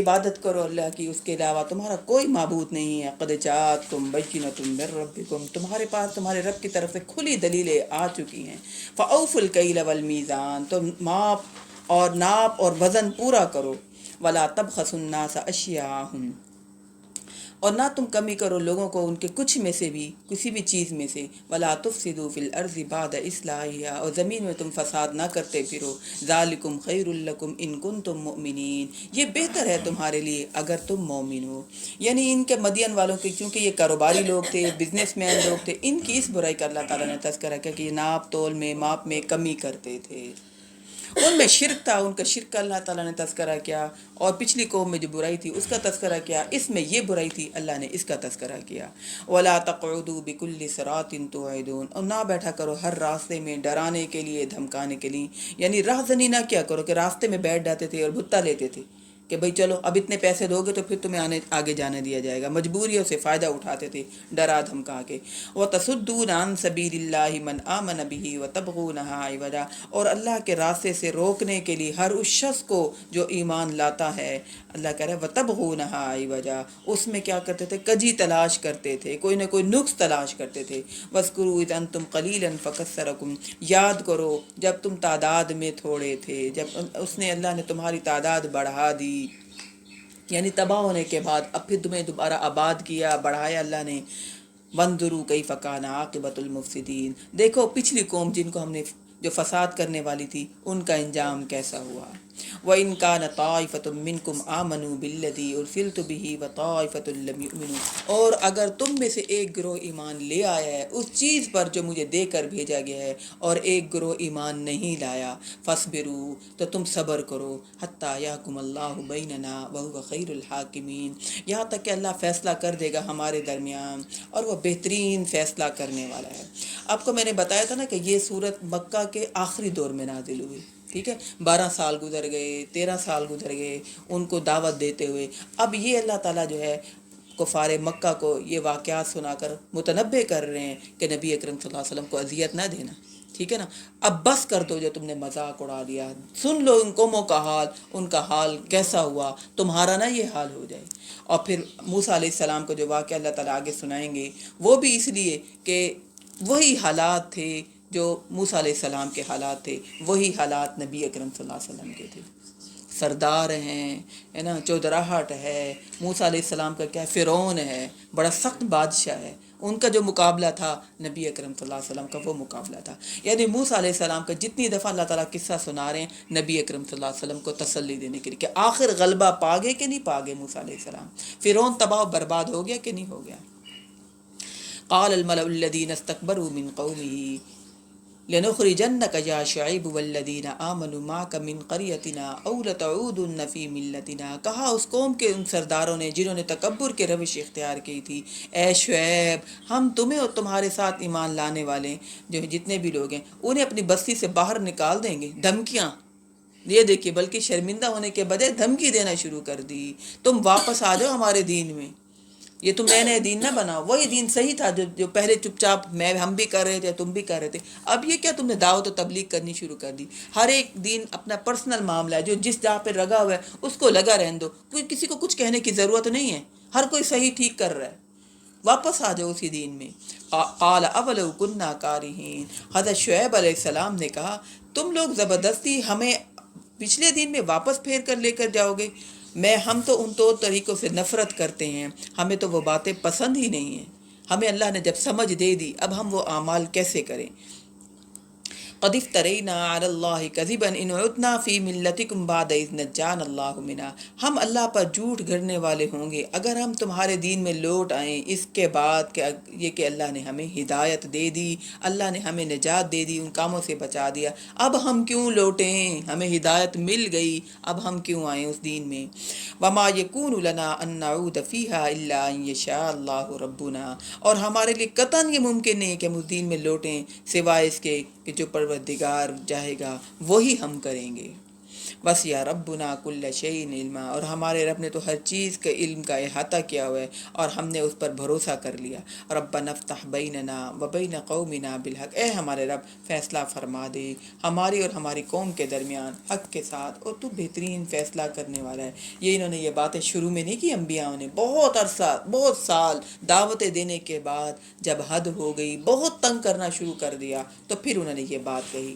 عبادت کرو اللہ کی، اس کے علاوہ تمہارا کوئی معبود نہیں ہے. قَدْ جَاءَتْكُم بَيِّنَةٌ مِّن رَّبِّكُمْ، تمہارے پاس تمہارے رب کی طرف سے کھلی دلیلیں آ چکی ہیں. فَأَوْفُوا الْكَيْلَ وَالْمِيزَانَ، تو ماپ اور ناپ اور وزن پورا کرو. ولا تبخسوا الناس اشیاءهم، اور نہ تم کمی کرو لوگوں کو ان کے کچھ میں سے بھی، کسی بھی چیز میں سے، ولا تفسدوا فی الارض بعد اصلاحها، اور زمین میں تم فساد نہ کرتے پھرو، ذالکم خیر لکم ان کنتم مؤمنین، یہ بہتر ہے تمہارے لیے اگر تم مومن ہو۔ یعنی ان کے مدین والوں کے، چونکہ یہ کاروباری لوگ تھے، بزنس مین لوگ تھے، ان کی اس برائی کا اللہ تعالیٰ نے تذکرہ کیا کہ یہ ناپ تول میں، ماپ میں کمی کرتے تھے، ان میں شرک تھا، ان کا شرک کا اللہ تعالیٰ نے تذکرہ کیا، اور پچھلی قوم میں جو برائی تھی اس کا تذکرہ کیا، اس میں یہ برائی تھی اللہ نے اس کا تذکرہ کیا۔ وَلَا تَقْعُدُوا بِكُلِّ صِرَاطٍ تُوعِدُونَ، اور نہ بیٹھا کرو ہر راستے میں ڈرانے کے لیے، دھمکانے کے لیے، یعنی راہزنی نہ کیا کرو کہ راستے میں بیٹھ جاتے تھے اور بھتا لیتے تھے کہ بھئی چلو اب اتنے پیسے دو گے تو پھر تمہیں آگے جانے دیا جائے گا، مجبوریوں سے فائدہ اٹھاتے تھے ڈرا دھمکا کے۔ وَتَصُدُّونَ عَن سَبِيلِ اللَّهِ مَنْ آمَنَ بِهِ وَتَبْغُونَهَا عِوَجًا، اور اللہ کے راستے سے روکنے کے لیے ہر اس شخص کو جو ایمان لاتا ہے، اللہ کہہ رہا ہے وَتَبْغُونَهَا عِوَجًا، اس میں کیا کرتے تھے، کجی تلاش کرتے تھے، کوئی نہ کوئی نقص تلاش کرتے تھے۔ وَاذْكُرُوا إِذْ أَنْتُمْ قَلِيلًا فَكَثَّرَكُمْ، یاد کرو جب تم تعداد میں تھوڑے تھے، جب اس نے اللہ نے تمہاری تعداد بڑھا دی، یعنی تباہ ہونے کے بعد اب پھر تمہیں دوبارہ آباد کیا، بڑھایا اللہ نے۔ وَانظُرُوا كَيْفَ كَانَ عَاقِبَةُ الْمُفْسِدِينَ، دیکھو پچھلی قوم جن کو ہم نے جو فساد کرنے والی تھی ان کا انجام کیسا ہوا۔ وَإِنْ كَانَ طَائِفَةٌ مِّنْكُمْ آمَنُوا بِالَّذِي أُرْسِلْتُ بِهِ وَطَائِفَةٌ لَّمْ يُؤْمِنُوا، اور اگر تم میں سے ایک گروہ ایمان لے آیا ہے اس چیز پر جو مجھے دے کر بھیجا گیا ہے، اور ایک گروہ ایمان نہیں لایا، فَاصْبِرُوا، تو تم صبر کرو، حَتَّى يَحْكُمَ اللَّهُ بَيْنَنَا وَهُوَ خَيْرُ الْحَاكِمِينَ، یہاں تک کہ اللہ فیصلہ کر دے گا ہمارے درمیان اور وہ بہترین فیصلہ کرنے والا ہے۔ آپ کو میں نے بتایا تھا نا کہ یہ سورت مکہ کے آخری دور میں نازل ہوئی، ٹھیک ہے، 12 سال گزر گئے، 13 سال گزر گئے ان کو دعوت دیتے ہوئے۔ اب یہ اللہ تعالیٰ جو ہے کفار مکہ کو یہ واقعات سنا کر متنبہ کر رہے ہیں کہ نبی اکرم صلی اللہ علیہ وسلم کو اذیت نہ دینا، ٹھیک ہے نا، اب بس کر دو جو تم نے مذاق اڑا دیا، سن لو ان قوموں کا حال، ان کا حال کیسا ہوا، تمہارا نہ یہ حال ہو جائے۔ اور پھر موسیٰ علیہ السلام کو جو واقعہ اللہ تعالیٰ آگے سنائیں گے وہ بھی اس لیے کہ وہی حالات تھے جو موسیٰ علیہ السلام کے حالات تھے، وہی حالات نبی اکرم صلی اللہ علیہ وسلم کے تھے۔ سردار ہیں، ہے نا، چودراہٹ ہے، موسیٰ علیہ السلام کا کیا، فرعون ہے، بڑا سخت بادشاہ ہے، ان کا جو مقابلہ تھا نبی اکرم صلی اللہ علیہ وسلم کا وہ مقابلہ تھا۔ یعنی موسیٰ علیہ السلام کا جتنی دفعہ اللہ تعالیٰ قصہ سنا رہے ہیں نبی اکرم صلی اللہ علیہ وسلم کو تسلی دینے کے لیے کہ آخر غلبہ پا گئے کہ نہیں پا گئے موسیٰ علیہ السلام، فرعون تباہ و برباد ہو گیا کہ نہیں ہو گیا۔ قال الملأ الذين استكبروا من قومه لنخرجنك يا شعيب والذين آمنوا معك من قريتنا أو لتعودن في ملتنا، کہا اس قوم کے ان سرداروں نے جنہوں نے تکبر کے روش اختیار کی تھی، اے شعیب ہم تمہیں اور تمہارے ساتھ ایمان لانے والے جو جتنے بھی لوگ ہیں انہیں اپنی بستی سے باہر نکال دیں گے۔ دھمکیاں، یہ دیکھیے، بلکہ شرمندہ ہونے کے بجائے دھمکی دینا شروع کر دی، تم واپس آ جاؤ ہمارے دین میں، یہ تم نئے نئے دین نہ بناؤ، وہی دین صحیح تھا جو پہلے چپ چاپ ہم بھی کر رہے تھے، تم بھی کر رہے تھے، اب یہ کیا تم نے دعوت و تبلیغ کرنی شروع کر دی۔ ہر ایک دین اپنا پرسنل معاملہ ہے، جو جس جگہ پہ لگا ہوا ہے اس کو لگا رہنے دو، کوئی کسی کو کچھ کہنے کی ضرورت نہیں ہے، ہر کوئی صحیح ٹھیک کر رہا ہے، واپس آ جاؤ اسی دین میں۔ قال اولو کنا کارہین، حضرت شعیب علیہ السلام نے کہا تم لوگ زبردستی ہمیں پچھلے دین میں واپس پھیر کر لے کر جاؤ گے، ہم تو ان طور طریقوں سے نفرت کرتے ہیں، ہمیں تو وہ باتیں پسند ہی نہیں ہیں، ہمیں اللہ نے جب سمجھ دے دی اب ہم وہ اعمال کیسے کریں۔ قد افترینا علی اللہ کذبا ان عدنا فی ملتکم بعد اذ نجانا اللہ منا، ہم اللہ پر جھوٹ گھڑنے والے ہوں گے اگر ہم تمہارے دین میں لوٹ آئیں اس کے بعد کہ یہ کہ اللہ نے ہمیں ہدایت دے دی، اللہ نے ہمیں نجات دے دی، ان کاموں سے بچا دیا، اب ہم کیوں لوٹیں، ہمیں ہدایت مل گئی، اب ہم کیوں آئیں اس دین میں۔ وما یکون لنا ان نعود فیہا الا ان یشاء اللہ ربنا، اور ہمارے لیے قطعاً یہ ممکن نہیں کہ ہم اس دین میں لوٹیں سوائے اس کے کہ جو پروردگار چاہے گا وہی ہم کریں گے۔ وسع ربنا کل شیء علما، اور ہمارے رب نے تو ہر چیز کے علم کا احاطہ کیا ہوا ہے اور ہم نے اس پر بھروسہ کر لیا۔ ربنا افتح بیننا وبین قومنا بالحق، اے ہمارے رب فیصلہ فرما دے ہماری اور ہماری قوم کے درمیان حق کے ساتھ، اور تو بہترین فیصلہ کرنے والا ہے۔ یہ انہوں نے یہ باتیں شروع میں نہیں کی، انبیاء نے بہت عرصہ بہت سال دعوتیں دینے کے بعد جب حد ہو گئی، بہت تنگ کرنا شروع کر دیا، تو پھر انہوں نے یہ بات کہی۔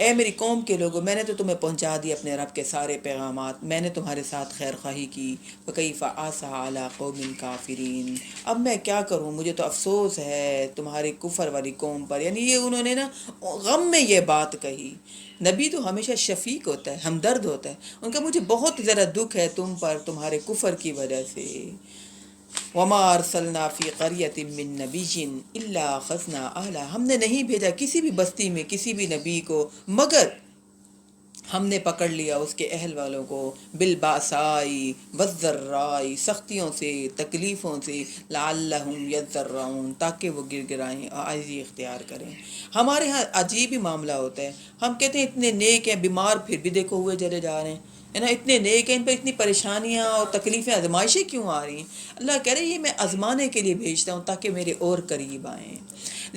اے میری قوم کے لوگوں، میں نے تو تمہیں پہنچا دی اپنے رب کے سارے پیغامات، میں نے تمہارے ساتھ خیر خواہی کی، وَكَيْفَ آسَىٰ عَلَىٰ قَوْمٍ كَافِرِينَ، اب میں کیا کروں، مجھے تو افسوس ہے تمہارے کفر والی قوم پر. یعنی یہ انہوں نے نا غم میں یہ بات کہی. نبی تو ہمیشہ شفیق ہوتا ہے، ہمدرد ہوتا ہے. ان کا مجھے بہت ذرا دکھ ہے تم پر تمہارے کفر کی وجہ سے. وَمَا أَرْسَلْنَا فِي قَرْيَةٍ مِّن نَبِيٍّ إِلَّا أَخَذْنَا أَهْلَهَا، ہم نے نہیں بھیجا کسی بھی بستی میں کسی بھی نبی کو مگر ہم نے پکڑ لیا اس کے اہل والوں کو بالباسائی والضرائی، سختیوں سے تکلیفوں سے، لعلہم یضرعون، تاکہ وہ گر گرائیں اور عاجزی اختیار کریں. ہمارے ہاں عجیب ہی معاملہ ہوتا ہے. ہم کہتے ہیں اتنے نیک ہیں، بیمار پھر بھی دیکھو ہوئے چلے جا رہے ہیں، ہے نا. اتنے نیک ہیں، ان پہ اتنی پریشانیاں اور تکلیفیں آزمائشیں کیوں آ رہی ہیں؟ اللہ کہہ رہے ہیں یہ میں آزمانے کے لیے بھیجتا ہوں تاکہ میرے اور قریب آئیں.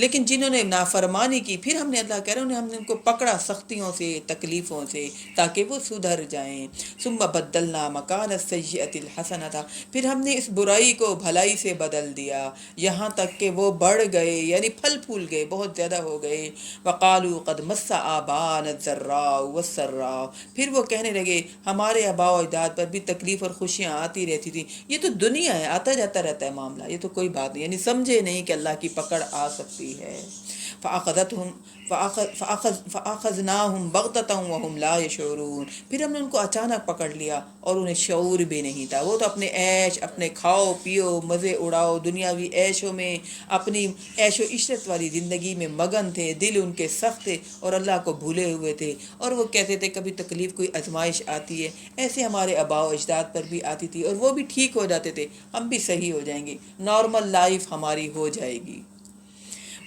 لیکن جنہوں نے نافرمانی کی پھر ہم نے، اللہ کہہ رہے ہیں ہم نے ان کو پکڑا سختیوں سے تکلیفوں سے تاکہ وہ سدھر جائیں. ثم بدلنا مکان السیئۃ الحسنۃ، پھر ہم نے اس برائی کو بھلائی سے بدل دیا یہاں تک کہ وہ بڑھ گئے، یعنی پھل پھول گئے، بہت زیادہ ہو گئے. وقالوا قد مس آباءنا الضراء والسراء، پھر وہ کہنے لگے ہمارے آباء و اجداد پر بھی تکلیف اور خوشیاں آتی رہتی تھی. یہ تو دنیا ہے، آتا جاتا رہتا ہے معاملہ، یہ تو کوئی بات نہیں. یعنی سمجھے نہیں کہ اللہ کی پکڑ آ سکتی ہے. فَأَخَذْنَاهُمْ بَغْتَةً وَهُمْ لَا يَشْعُرُونَ، پھر ہم نے ان کو اچانک پکڑ لیا اور انہیں شعور بھی نہیں تھا. وہ تو اپنے عیش، اپنے کھاؤ پیو مزے اڑاؤ دنیاوی عیشوں میں، اپنی عیش و عشرت والی زندگی میں مگن تھے. دل ان کے سخت تھے اور اللہ کو بھولے ہوئے تھے. اور وہ کہتے تھے کبھی تکلیف کوئی آزمائش آتی ہے، ایسے ہمارے آباء و اجداد پر بھی آتی تھی اور وہ بھی ٹھیک ہو جاتے تھے، ہم بھی صحیح ہو جائیں گے، نارمل لائف ہماری ہو جائے گی.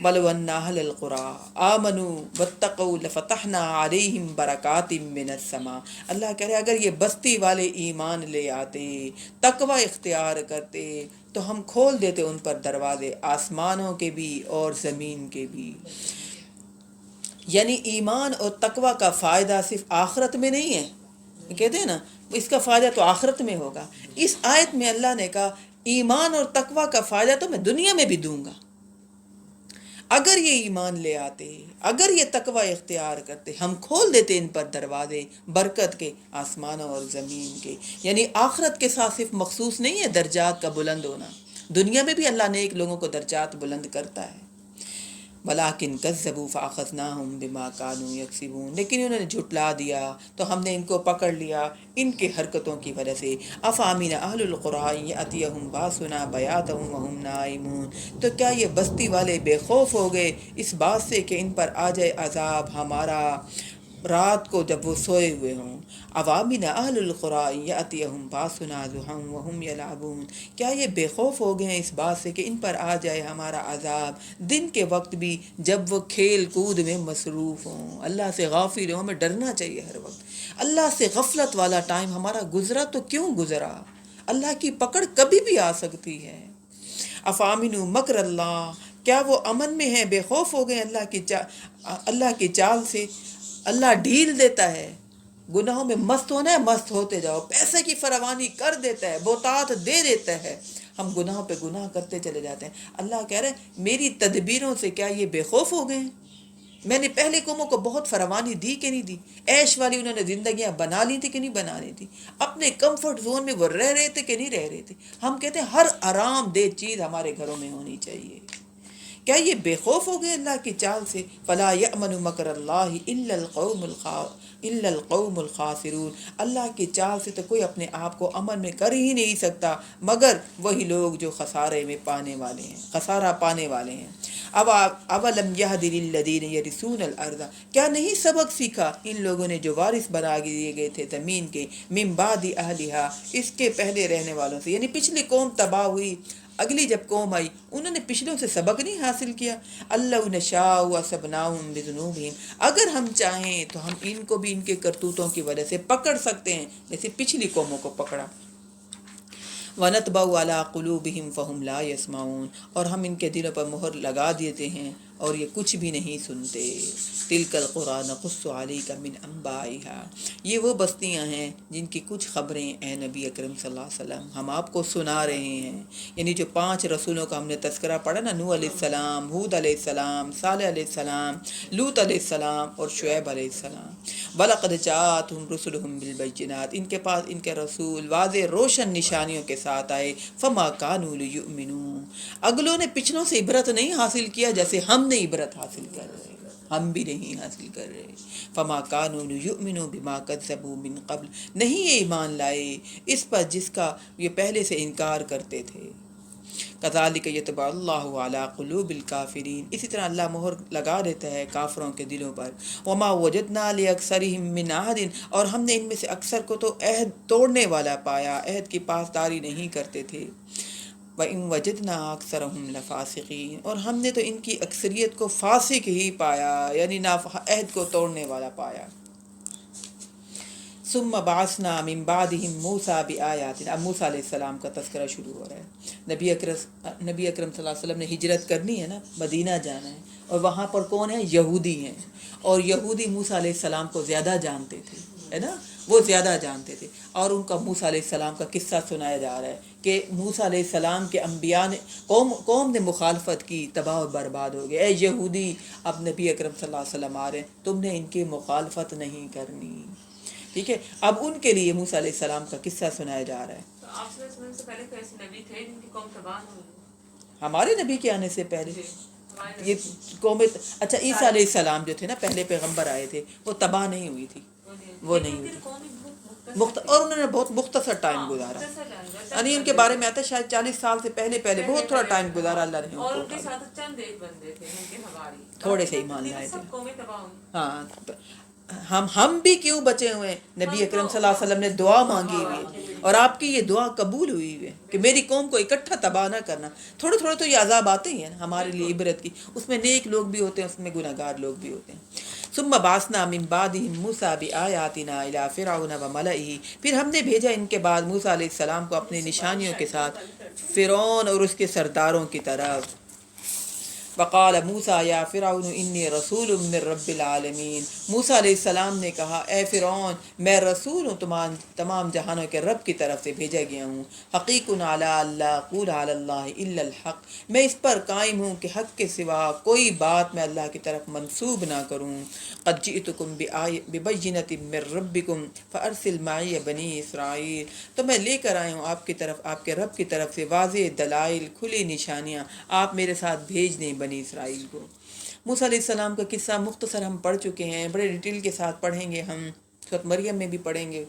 وَلَوْ أَنَّ أَهْلَ الْقُرَىٰ آمَنُوا وَاتَّقَوْا لَفَتَحْنَا عَلَيْهِمْ بَرَكَاتٍ مِّنَ السَّمَاءِ، اللہ کہہ رہے اگر یہ بستی والے ایمان لے آتے، تقوی اختیار کرتے، تو ہم کھول دیتے ان پر دروازے آسمانوں کے بھی اور زمین کے بھی. یعنی ایمان اور تقوی کا فائدہ صرف آخرت میں نہیں ہے، کہتے ہیں نا اس کا فائدہ تو آخرت میں ہوگا. اس آیت میں اللہ نے کہا ایمان اور تقوی کا فائدہ تو میں دنیا میں بھی دوں گا. اگر یہ ایمان لے آتے، اگر یہ تقوی اختیار کرتے، ہم کھول دیتے ان پر دروازے برکت کے آسمانوں اور زمین کے. یعنی آخرت کے ساتھ صرف مخصوص نہیں ہے درجات کا بلند ہونا، دنیا میں بھی اللہ نیک لوگوں کو درجات بلند کرتا ہے. وَلَٰكِن كَذَّبُوا فَأَخَذْنَاهُمْ بِمَا كَانُوا يَكْسِبُونَ، لیکن انہوں نے جھٹلا دیا تو ہم نے ان کو پکڑ لیا ان کے حرکتوں کی وجہ سے. أَفَأَمِنَ أَهْلُ الْقُرَىٰ أَن يَأْتِيَهُمْ بَأْسُنَا بَيَاتًا وَهُمْ نَائِمُونَ، تو کیا یہ بستی والے بے خوف ہو گئے اس بات سے کہ ان پر آ جائے عذاب ہمارا رات کو جب وہ سوئے ہوئے ہوں. أَوَامِنَ أَهْلُ الْقُرَىٰ أَن يَأْتِيَهُمْ بَأْسُنَا ضُحًى وَهُمْ يَلْعَبُونَ، کیا یہ بے خوف ہو گئے ہیں اس بات سے کہ ان پر آ جائے ہمارا عذاب دن کے وقت بھی جب وہ کھیل کود میں مصروف ہوں. اللہ سے غافل ہوں، ہمیں ڈرنا چاہیے ہر وقت. اللہ سے غفلت والا ٹائم ہمارا گزرا تو کیوں گزرا، اللہ کی پکڑ کبھی بھی آ سکتی ہے. أَفَأَمِنُوا مَكْرَ اللَّهِ، کیا وہ امن میں ہیں، بے خوف ہو گئے اللہ کی چال سے. اللہ ڈھیل دیتا ہے، گناہوں میں مست ہونا ہے مست ہوتے جاؤ، پیسے کی فراوانی کر دیتا ہے، بہتات دے دیتا ہے، ہم گناہوں پہ گناہ کرتے چلے جاتے ہیں. اللہ کہہ رہے ہیں میری تدبیروں سے کیا یہ بے خوف ہو گئے ہیں؟ میں نے پہلے قوموں کو بہت فراوانی دی کہ نہیں دی، عیش والی انہوں نے زندگیاں بنا لی تھی کہ نہیں بنا لی تھی، اپنے کمفرٹ زون میں وہ رہ رہے تھے کہ نہیں رہ رہے تھے. ہم کہتے ہیں ہر آرام دہ چیز ہمارے گھروں میں ہونی چاہیے. کیا یہ بے خوف ہو گئے اللہ کی چال سے؟ فلا یأمن مکر اللہ الا القوم الخاسرون، اللہ کی چال سے تو کوئی اپنے آپ کو امن میں کر ہی نہیں سکتا مگر وہی لوگ جو خسارے میں پانے والے ہیں، خسارہ پانے والے ہیں. اولم یہد للذین یرثون الارض، کیا نہیں سبق سیکھا ان لوگوں نے جو وارث بنا دیے گئے تھے زمین کے، من بعد اہلھا، اس کے پہلے رہنے والوں سے. یعنی پچھلی قوم تباہ ہوئی، اگلی جب قوم آئی انہوں نے پچھلوں سے سبق نہیں حاصل کیا. اللہ نشاء وَأَصَبْنَاهُمْ بِذُنُوبِهِمْ، اگر ہم چاہیں تو ہم ان کو بھی ان کے کرتوتوں کی وجہ سے پکڑ سکتے ہیں جیسے پچھلی قوموں کو پکڑا. وَنَطْبَعُ عَلَىٰ قُلُوبِهِمْ فَهُمْ لَا يَسْمَعُونَ، اور ہم ان کے دلوں پر مہر لگا دیتے ہیں اور یہ کچھ بھی نہیں سنتے. تِلْكَ الْقُرَىٰ نَقُصُّ عَلَيْكَ مِنْ أَنبَائِهَا، یہ وہ بستیاں ہیں جن کی کچھ خبریں اے نبی اکرم صلی اللہ علیہ وسلم ہم آپ کو سنا رہے ہیں. یعنی جو 5 رسولوں کا ہم نے تذکرہ پڑھا نا، نوح علیہ السلام، ہود علیہ السلام، صالح علیہ السلام، لوط علیہ السلام اور شعیب علیہ السلام. وَلَقَدْ جَاءَتْهُمْ رُسُلُهُم بِالْبَيِّنَاتِ، ان کے پاس ان کے رسول واضح روشن نشانیوں کے ساتھ آئے. فَمَا كَانُوا لِيُؤْمِنُوا، اگلوں نے پچھلوں سے عبرت نہیں حاصل کیا جیسے ہم نے عبرت حاصل کر رہے، ہم بھی نہیں حاصل کر رہے. فَمَا كَانُوا لِيُؤْمِنُوا بِمَا كَذَّبُوا مِن قَبْلُ، نہیں یہ ایمان لائے اس پر جس کا یہ پہلے سے انکار کرتے تھے. کذالک یطبع اللہ علی قلوب الکافرین، اسی طرح اللہ مہر لگا دیتا ہے کافروں کے دلوں پر. وما وجدنا لاکثرہم من عہد، اور ہم نے ان میں سے اکثر کو تو عہد توڑنے والا پایا، عہد کی پاسداری نہیں کرتے تھے. وَإِن وَجَدْنَا أَكْثَرَهُمْ لَفَاسِقِينَ، اور ہم نے تو ان کی اکثریت کو فاسق ہی پایا، یعنی عہد کو توڑنے والا پایا. ثم بعثنا من بعدهم موسیٰ بآیاتنا، اب موسیٰ علیہ السلام کا تذکرہ شروع ہو رہا ہے. نبی اکرم صلی اللہ علیہ وسلم نے ہجرت کرنی ہے نا، مدینہ جانا ہے، اور وہاں پر کون ہے؟ یہودی ہیں، اور یہودی موسیٰ علیہ السلام کو زیادہ جانتے تھے، ہے نا، وہ زیادہ جانتے تھے. اور ان کا موسیٰ علیہ السلام کا قصہ سنایا جا رہا ہے کہ موسیٰ علیہ السلام کے انبیاء نے قوم نے مخالفت کی، تباہ و برباد ہو گئے. اے یہودی، اب نبی اکرم صلی اللہ علیہ وسلم آ رہے ہیں، تم نے ان کی مخالفت نہیں کرنی. ٹھیک ہے، اب ان کے لیے موسیٰ علیہ السلام کا قصہ سنایا جا رہا ہے. تو آپ صلی اللہ علیہ وسلم سے پہلے کوئی ایسے نبی تھے جن کی قوم تباہ ہوئی؟ ہمارے نبی کے آنے سے پہلے ہمارے یہ قوم، اچھا عیسیٰ علیہ السلام جو تھے نا، پہلے پیغمبر آئے تھے، وہ تباہ نہیں ہوئی تھی، وہ نہیں ہوئی تھی. اور انہوں نے بہت مختصر ٹائم گزارا، یعنی ان کے بارے میں آتا ہے شاید 40 سال سے پہلے بہت تھوڑا ٹائم گزارا اللہ نے ان اور کو ان کے اٹھا. ساتھ چند ایک بندے تھے ان کے حواری، تھوڑے سے ایمان لائے تھے. سب قومیں تباہ ہوئی. ہاں، ہم بھی کیوں بچے ہوئے ہیں؟ نبی اکرم صلی اللہ علیہ وسلم نے دعا مانگی ہوئی ہے، اور آپ کی یہ دعا قبول ہوئی ہوئی ہے کہ میری قوم کو اکٹھا تباہ نہ کرنا. تھوڑے تھوڑے تو یہ عذاب آتے ہی ہیں ہمارے لیے عبرت کی، اس میں نیک لوگ بھی ہوتے ہیں، اس میں گناہگار لوگ بھی ہوتے ہیں. ثم بعثنا من بعدهم موسیٰ بآیاتنا الی فرعون وملئہ، پھر ہم نے بھیجا ان کے بعد موسیٰ علیہ السلام کو اپنی نشانیوں کے ساتھ فرعون اور اس کے سرداروں کی طرف. وقال موسیٰ یا فرعون انی رسول من رب العالمین، موسیٰ علیہ السلام نے کہا اے فرعون، میں رسول ہوں تمام جہانوں کے رب کی طرف سے بھیجا گیا ہوں. حقیق علی اللہ اقول علی اللہ الا الحق، میں اس پر قائم ہوں کہ حق کے سوا کوئی بات میں اللہ کی طرف منسوب نہ کروں. قد جئتکم ببینۃ من ربکم فارسل معی بنی اسرائیل، تو میں لے کر آیا ہوں آپ کی طرف، آپ کے رب کی طرف سے واضح دلائل، کھلی نشانیاں، آپ میرے ساتھ بھیج دیں بنی اسرائیل کو. موسیٰ علیہ السلام کا قصہ مختصر ہم پڑھ چکے ہیں، بڑے ڈیٹیل کے ساتھ پڑھیں گے ہم. سورۃ مریم میں بھی پڑھیں گے،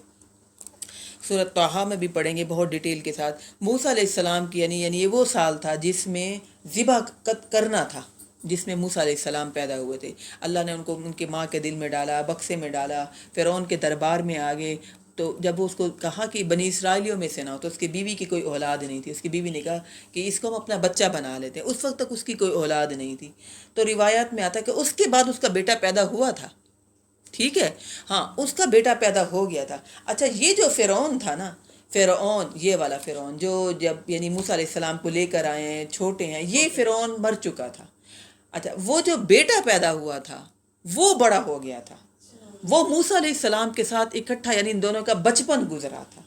سورۃ طٰہٰ میں بھی پڑھیں گے بہت ڈیٹیل کے ساتھ. موسیٰ علیہ السلام کی یعنی یہ وہ سال تھا جس میں ذبح کرنا تھا، جس میں موسیٰ علیہ السلام پیدا ہوئے تھے. اللہ نے ان کو ان کے ماں کے دل میں ڈالا، بکسے میں ڈالا، فرعون کے دربار میں آگے. تو جب اس کو کہا کہ بنی اسرائیلیوں میں سے نہ ہو، تو اس کی بیوی کی کوئی اولاد نہیں تھی. اس کی بیوی نے کہا کہ اس کو ہم اپنا بچہ بنا لیتے ہیں. اس وقت تک اس کی کوئی اولاد نہیں تھی. تو روایات میں آتا ہے کہ اس کے بعد اس کا بیٹا پیدا ہوا تھا. ٹھیک ہے، ہاں، اس کا بیٹا پیدا ہو گیا تھا. اچھا، یہ جو فرعون تھا نا، فرعون، یہ والا فرعون جو جب یعنی موسیٰ علیہ السلام کو لے کر آئے ہیں، چھوٹے ہیں، یہ فرعون مر چکا تھا. اچھا، وہ جو بیٹا پیدا ہوا تھا وہ بڑا ہو گیا تھا، وہ موسیٰ علیہ السلام کے ساتھ اکٹھا، یعنی ان دونوں کا بچپن گزرا تھا.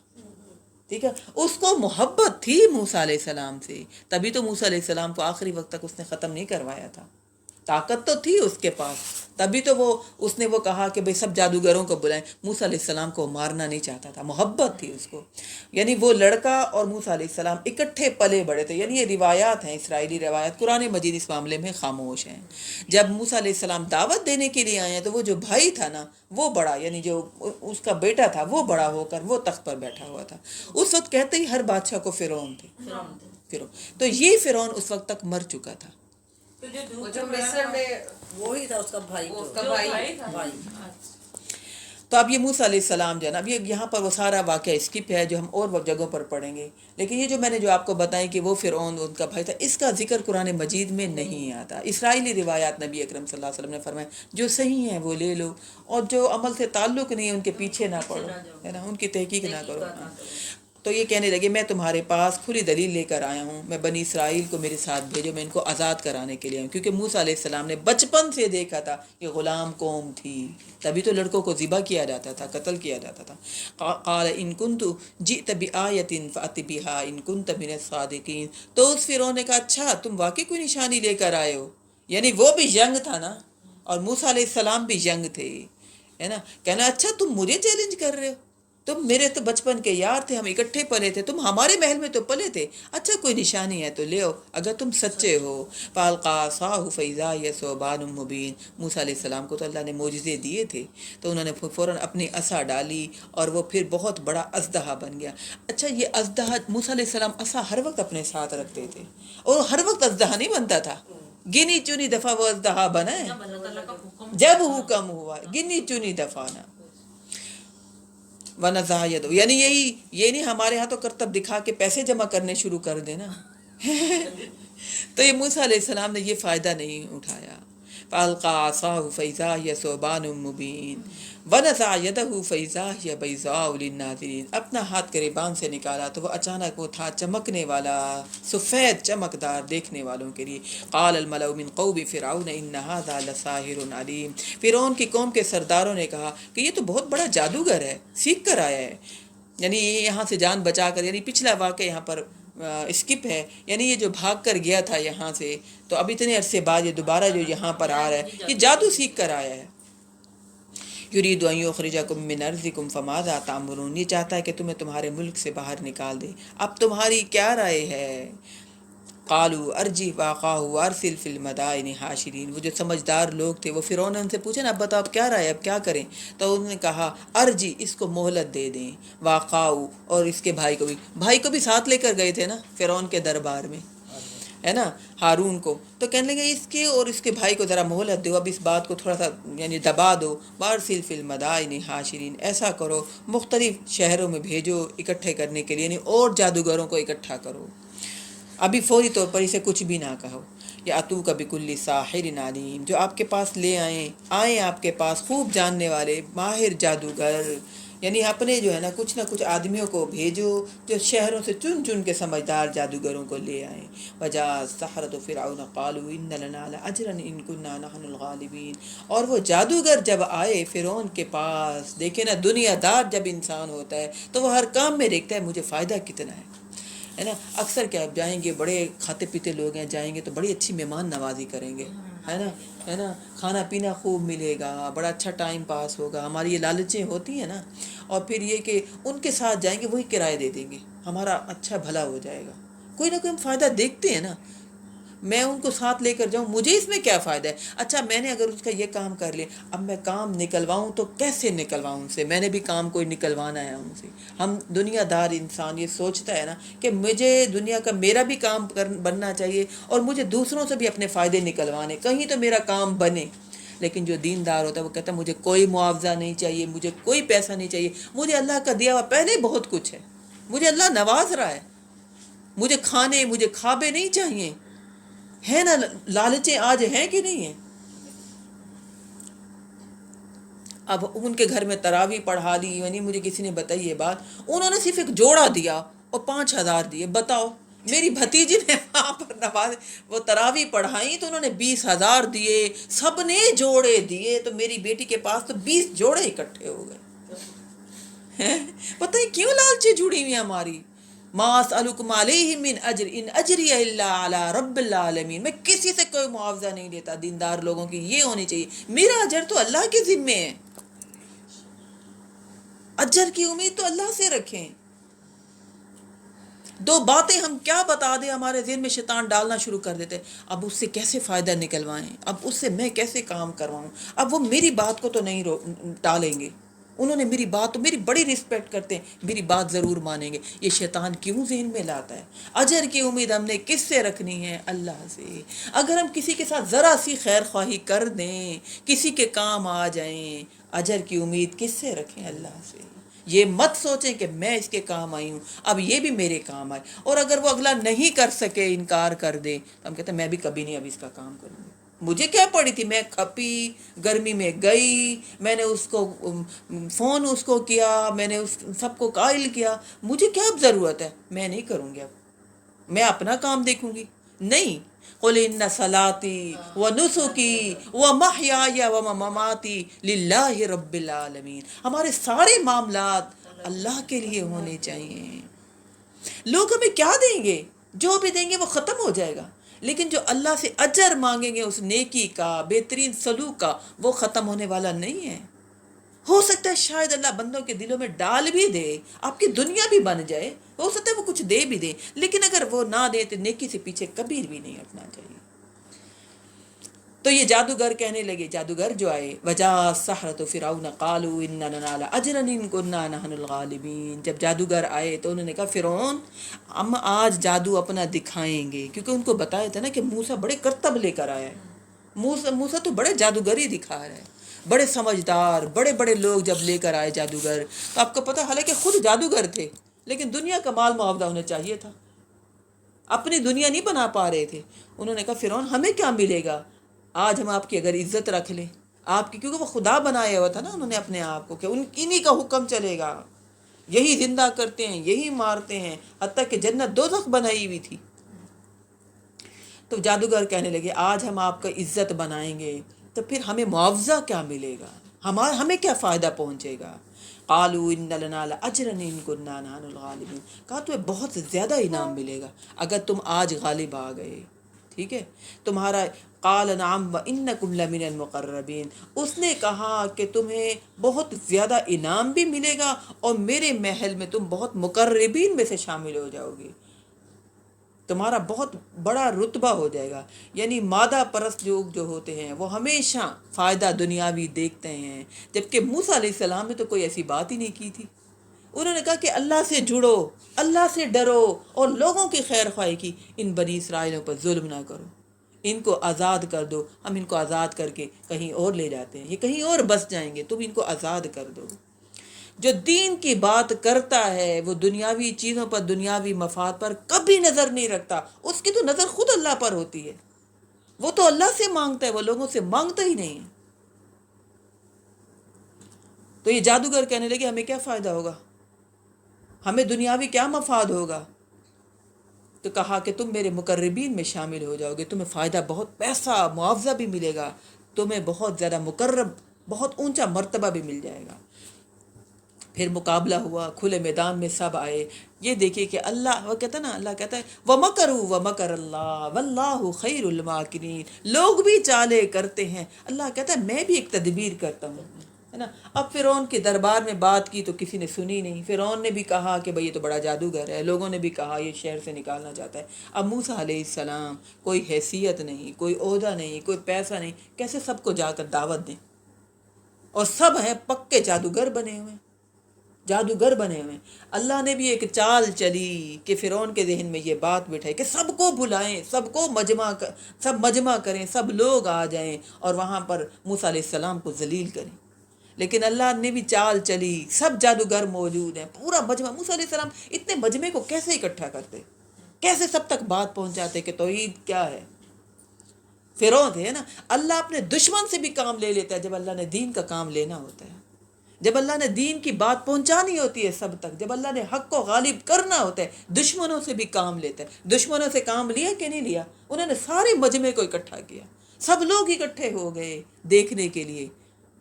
ٹھیک ہے، اس کو محبت تھی موسیٰ علیہ السلام سے، تبھی تو موسیٰ علیہ السلام کو آخری وقت تک اس نے ختم نہیں کروایا تھا. طاقت تو تھی اس کے پاس، تبھی تو اس نے کہا کہ بھئی سب جادوگروں کو بلائیں. موسیٰ علیہ السلام کو مارنا نہیں چاہتا تھا، محبت تھی اس کو. یعنی وہ لڑکا اور موسیٰ علیہ السلام اکٹھے پلے بڑے تھے. یعنی یہ روایات ہیں، اسرائیلی روایات. قرآن مجید اس معاملے میں خاموش ہیں. جب موسیٰ علیہ السلام دعوت دینے کے لیے آئے ہیں تو وہ جو بھائی تھا نا، وہ بڑا، یعنی جو اس کا بیٹا تھا وہ بڑا ہو کر وہ تخت پر بیٹھا ہوا تھا. اس وقت کہتے ہی ہر بادشاہ کو فرعون تھے، فرعون. تو یہ فرعون اس وقت تک مر چکا تھا. وہ جو مصر میں وہی تھا، اس کا بھائی، اس کا بھائی. تو اب یہ موسیٰ علیہ السلام جو ہے نا، اب یہ یہاں پر وہ سارا واقعہ اسکپ ہے جو ہم اور جگہوں پر پڑھیں گے. لیکن یہ جو میں نے جو آپ کو بتائی کہ وہ فرعون ان کا بھائی تھا، اس کا ذکر قرآن مجید میں نہیں آتا. اسرائیلی روایات نبی اکرم صلی اللہ علیہ وسلم نے فرمایا جو صحیح ہیں وہ لے لو، اور جو عمل سے تعلق نہیں ہے ان کے پیچھے نہ پڑھو، ہے نا، ان کی تحقیق نہ کرو. تو یہ کہنے لگے میں تمہارے پاس کھلی دلیل لے کر آیا ہوں، میں بنی اسرائیل کو میرے ساتھ بھیجو، میں ان کو آزاد کرانے کے لیے آیا ہوں، کیونکہ موسیٰ علیہ السلام نے بچپن سے دیکھا تھا یہ غلام قوم تھی، تبھی تو لڑکوں کو ذبح کیا جاتا تھا، قتل کیا جاتا تھا۔ قال ان کنت جئت بآیۃ فأت بها ان کنت من الصادقین، تو اس فرعون نے کہا اچھا تم واقعی کوئی نشانی لے کر آئے ہو، یعنی وہ بھی ینگ تھا نا اور موسیٰ علیہ السلام بھی ینگ تھے، ہے نا، کہنا اچھا تم مجھے چیلنج کر رہے ہو، تم میرے تو بچپن کے یار تھے، ہم اکٹھے پلے تھے، تم ہمارے محل میں تو پلے تھے، اچھا کوئی نشانی ہے تو لے آؤ اگر تم سچے ہو۔ فالقا عصاہ فاذا ہی ثعبان مبین، موسیٰ علیہ السلام کو تو اللہ نے معجزے دیے تھے تو انہوں نے فوراً اپنی عصا ڈالی اور وہ پھر بہت بڑا اژدہا بن گیا۔ اچھا یہ اژدہا، موسیٰ علیہ السلام عصا ہر وقت اپنے ساتھ رکھتے تھے اور ہر وقت اژدہا نہیں بنتا تھا، گنی چنی دفعہ وہ اژدہا بنا ہے اللہ تعالیٰ کا حکم جب حکم ہوا، گنی چنی دفعہ نا وَنَزَعَ يَدَهُ، یعنی یہ نہیں ہمارے ہاں تو کرتب دکھا کے پیسے جمع کرنے شروع کر دینا تو یہ موسیٰ علیہ السلام نے یہ فائدہ نہیں اٹھایا۔ فَأَلْقَىٰ عَصَاهُ فَإِذَا هِيَ ثُعْبَانٌ مُّبِينٌ وَنَزَعَ يَدَهُ فَإِذَا هِيَ بَيْضَاءُ لِلنَّاظِرِينَ، اپنا ہاتھ گریبان سے نکالا تو وہ اچانک وہ تھا چمکنے والا، سفید چمکدار، دیکھنے والوں کے لیے۔ قال الملأ من قوم فرعون ان هذا لساحر علیم، فرعون کی قوم کے سرداروں نے کہا کہ یہ تو بہت بڑا جادوگر ہے، سیکھ کر آیا ہے، یعنی یہاں سے جان بچا کر، یعنی پچھلا واقعہ یہاں پر اسکپ ہے، یعنی یہ جو بھاگ کر گیا تھا یہاں سے تو اب اتنے عرصے بعد یہ دوبارہ جو یہاں پر آ رہا ہے یہ جادو سیکھ کر آیا ہے۔ یرید ان یخرجکم من ارضکم فماذا تأمرون، یہ چاہتا ہے کہ تمہیں تمہارے ملک سے باہر نکال دے، اب تمہاری کیا رائے ہے؟ قالوا ارجی واخاہ وارسل فی المدائن حاشرین، وہ جو سمجھدار لوگ تھے وہ فرعون نے ان سے پوچھا نا اب بتاؤ اب کیا رائے، اب کیا کریں؟ تو انہوں نے کہا ارجی، اس کو مہلت دے دیں، واخاہ، اور اس کے بھائی کو بھی ساتھ لے کر گئے تھے نا فرعون کے دربار میں، ہے نا، ہارون کو، تو کہنے لگے اس کے اور اس کے بھائی کو ذرا مہلت دو، اب اس بات کو تھوڑا سا یعنی دبا دو، وارسل فی المدائن حاشرین، ایسا کرو مختلف شہروں میں بھیجو اکٹھے کرنے کے لیے، یعنی اور جادوگروں کو اکٹھا کرو، ابھی فوری طور پر اسے کچھ بھی نہ کہو۔ یا اتو کا بکل ساحر علیم، جو آپ کے پاس لے آئیں آپ کے پاس خوب جاننے والے ماہر جادوگر، یعنی اپنے جو ہے نا کچھ نہ کچھ آدمیوں کو بھیجو جو شہروں سے چن چن کے سمجھدار جادوگروں کو لے آئیں۔ وجاء السحرۃ فرعون قالوا ان لنا لاجرا ان كنا نحن الغالبین، اور وہ جادوگر جب آئے فرعون کے پاس، دیکھیں نا دنیا دار جب انسان ہوتا ہے تو وہ ہر کام میں دیکھتا ہے مجھے فائدہ کتنا ہے نا، اکثر کیا جائیں گے بڑے کھاتے پیتے لوگ ہیں، جائیں گے تو بڑی اچھی مہمان نوازی کریں گے، ہے نا، کھانا پینا خوب ملے گا، بڑا اچھا ٹائم پاس ہوگا، ہماری یہ لالچیں ہوتی ہیں نا، اور پھر یہ کہ ان کے ساتھ جائیں گے وہی کرایہ دے دیں گے، ہمارا اچھا بھلا ہو جائے گا، کوئی نہ کوئی ہم فائدہ دیکھتے ہیں نا، میں ان کو ساتھ لے کر جاؤں مجھے اس میں کیا فائدہ ہے؟ اچھا میں نے اگر اس کا یہ کام کر لیا، اب میں کام نکلواؤں تو کیسے نکلواؤں ان سے، میں نے بھی کام کوئی نکلوانا ہے ان سے۔ ہم دنیا دار انسان یہ سوچتا ہے نا کہ مجھے دنیا کا میرا بھی کام بننا چاہیے اور مجھے دوسروں سے بھی اپنے فائدے نکلوانے، کہیں تو میرا کام بنے، لیکن جو دیندار ہوتا ہے وہ کہتا ہے مجھے کوئی معاوضہ نہیں چاہیے، مجھے کوئی پیسہ نہیں چاہیے، مجھے اللہ کا دیا ہوا پہلے بہت کچھ ہے، مجھے اللہ نواز رہا ہے، مجھے کھانے مجھے خوابے نہیں چاہیے، ہے نا، لالچیں آج ہیں کہ نہیں ہیں؟ اب ان کے گھر میں تراویح پڑھا دی، یعنی مجھے کسی نے بتائی یہ بات، انہوں نے صرف ایک جوڑا دیا اور 5,000 دیے، بتاؤ میری بھتیجی نے وہاں پر نماز وہ تراویح پڑھائیں تو انہوں نے 20,000 دیے، سب نے جوڑے دیے، تو میری بیٹی کے پاس تو 20 جوڑے اکٹھے ہو گئے۔ پتہ ہے کیوں لالچیں جڑی ہوئی ہماری؟ ما اسألکم علیہ من اجر ان اجری الا علی رب العالمین، میں کسی سے کوئی معاوضہ نہیں لیتا، دیندار لوگوں کی یہ ہونی چاہیے، میرا اجر تو اللہ کے ذمے ہے، اجر کی امید تو اللہ سے رکھیں۔ دو باتیں ہم کیا بتا دیں ہمارے ذہن میں شیطان ڈالنا شروع کر دیتے ہیں، اب اس سے کیسے فائدہ نکلوائیں، اب اس سے میں کیسے کام کرواؤں، اب وہ میری بات کو تو نہیں ٹالیں گے، انہوں نے میری بات تو میری بڑی رسپیکٹ کرتے ہیں، میری بات ضرور مانیں گے، یہ شیطان کیوں ذہن میں لاتا ہے؟ اجر کی امید ہم نے کس سے رکھنی ہے؟ اللہ سے۔ اگر ہم کسی کے ساتھ ذرا سی خیر خواہی کر دیں، کسی کے کام آ جائیں، اجر کی امید کس سے رکھیں؟ اللہ سے۔ یہ مت سوچیں کہ میں اس کے کام آئی ہوں اب یہ بھی میرے کام آئے، اور اگر وہ اگلا نہیں کر سکے، انکار کر دے، تو ہم کہتے ہیں میں بھی کبھی نہیں اب اس کا کام کروں گی، مجھے کیا پڑی تھی، میں کھپی، گرمی میں گئی، میں نے اس کو فون اس کو کیا، میں نے اس سب کو قائل کیا، مجھے کیا اب ضرورت ہے، میں نہیں کروں گی، اب میں اپنا کام دیکھوں گی. نہیں، قل ان صلاتی و نسکی و محیای و مماتی للہ رب العالمین. ہمارے سارے معاملات اللہ کے لیے ہونے چاہیے. لوگ ہمیں کیا دیں گے، جو بھی دیں گے وہ ختم ہو جائے گا، لیکن جو اللہ سے اجر مانگیں گے اس نیکی کا، بہترین سلوک کا، وہ ختم ہونے والا نہیں ہے. ہو سکتا ہے شاید اللہ بندوں کے دلوں میں ڈال بھی دے، آپ کی دنیا بھی بن جائے، ہو سکتا ہے وہ کچھ دے بھی دے، لیکن اگر وہ نہ دے تو نیکی سے پیچھے کبھی بھی نہیں ہٹنا چاہیے. تو یہ جادوگر کہنے لگے، جادوگر جو آئے، وجا السحرۃ فرعون قالوا ان لنا لاجرا ان كنا نحن الغالبین. جب جادوگر آئے تو انہوں نے کہا فرعون ہم آج جادو اپنا دکھائیں گے، کیونکہ ان کو بتایا تھا نا کہ موسیٰ بڑے کرتب لے کر آیا ہے. موسیٰ تو بڑے جادوگری دکھا رہا ہے، بڑے سمجھدار، بڑے بڑے لوگ جب لے کر آئے جادوگر، تو آپ کو پتہ حالانکہ خود جادوگر تھے لیکن دنیا کا مال معاوضہ انہیں چاہیے تھا، اپنی دنیا نہیں بنا پا رہے تھے. انہوں نے کہا فرعون ہمیں کیا ملے گا، آج ہم آپ کی اگر عزت رکھ لیں آپ کی، کیونکہ وہ خدا بنایا ہوا تھا نا انہوں نے اپنے آپ کو، کہ انہی کا حکم چلے گا، یہی زندہ کرتے ہیں، یہی مارتے ہیں، حتیٰ کہ جنت دوزخ بنائی ہوئی تھی. تو جادوگر کہنے لگے آج ہم آپ کا عزت بنائیں گے تو پھر ہمیں معاوضہ کیا ملے گا، ہمیں کیا فائدہ پہنچے گا. قالوا ان لنا لاجرا ان كنا نحن الغالبین. کہا تمہیں بہت زیادہ انعام ملے گا اگر تم آج غالب آ گئے، ٹھیک ہے تمہارا. قال نعم وانکم لمن المقربین. اس نے کہا کہ تمہیں بہت زیادہ انعام بھی ملے گا اور میرے محل میں تم بہت مقربین میں سے شامل ہو جاؤ گے، تمہارا بہت بڑا رتبہ ہو جائے گا. یعنی مادہ پرست لوگ جو ہوتے ہیں وہ ہمیشہ فائدہ دنیاوی دیکھتے ہیں، جبکہ موسیٰ علیہ السلام نے تو کوئی ایسی بات ہی نہیں کی تھی. انہوں نے کہا کہ اللہ سے جڑو، اللہ سے ڈرو اور لوگوں کی خیر خواہی کی. ان بنی اسرائیلوں پر ظلم نہ کرو، ان کو آزاد کر دو. ہم ان کو آزاد کر کے کہیں اور لے جاتے ہیں، یہ کہیں اور بس جائیں گے، تم ان کو آزاد کر دو. جو دین کی بات کرتا ہے وہ دنیاوی چیزوں پر، دنیاوی مفاد پر کبھی نظر نہیں رکھتا، اس کی تو نظر خود اللہ پر ہوتی ہے. وہ تو اللہ سے مانگتا ہے، وہ لوگوں سے مانگتا ہی نہیں ہے. تو یہ جادوگر کہنے لگے ہمیں کیا فائدہ ہوگا، ہمیں دنیاوی کیا مفاد ہوگا. تو کہا کہ تم میرے مقربین میں شامل ہو جاؤ گے، تمہیں فائدہ بہت، پیسہ معاوضہ بھی ملے گا، تمہیں بہت زیادہ مقرب، بہت اونچا مرتبہ بھی مل جائے گا. پھر مقابلہ ہوا، کھلے میدان میں سب آئے. یہ دیکھیے کہ اللہ، وہ کہتا ہے نا، اللہ کہتا ہے وَمَكَرُوا وَمَكَرَ اللَّهُ وَاللَّهُ خَيْرُ الْمَاكِرِينَ. لوگ بھی چالیں کرتے ہیں، اللہ کہتا ہے میں بھی ایک تدبیر کرتا ہوں، ہے نا. اب فرعون کے دربار میں بات کی تو کسی نے سنی نہیں. فرعون نے بھی کہا کہ بھئی یہ تو بڑا جادوگر ہے، لوگوں نے بھی کہا یہ شہر سے نکالنا چاہتا ہے. اب موسیٰ علیہ السلام کوئی حیثیت نہیں، کوئی عہدہ نہیں، کوئی پیسہ نہیں، کیسے سب کو جا کر دعوت دیں؟ اور سب ہیں پکے جادوگر بنے ہوئے، جادوگر بنے ہوئے. اللہ نے بھی ایک چال چلی کہ فرعون کے ذہن میں یہ بات بٹھائی کہ سب کو بلائیں، سب کو مجمع کریں، سب لوگ آ جائیں اور وہاں پر موسیٰ علیہ السلام کو ذلیل کریں. لیکن اللہ نے بھی چال چلی، سب جادوگر موجود ہیں، پورا مجمع. موسیٰ علیہ السلام اتنے مجمع کو کیسے اکٹھا کرتے، کیسے سب تک بات پہنچاتے کہ توحید کیا ہے. فرعون ہے نا، اللہ اپنے دشمن سے بھی کام لے لیتا ہے جب اللہ نے دین کا کام لینا ہوتا ہے، جب اللہ نے دین کی بات پہنچانی ہوتی ہے سب تک، جب اللہ نے حق کو غالب کرنا ہوتا ہے، دشمنوں سے بھی کام لیتا ہے. دشمنوں سے کام لیا کہ نہیں لیا؟ انہوں نے سارے مجمع کو اکٹھا کیا، سب لوگ اکٹھے ہو گئے دیکھنے کے لیے.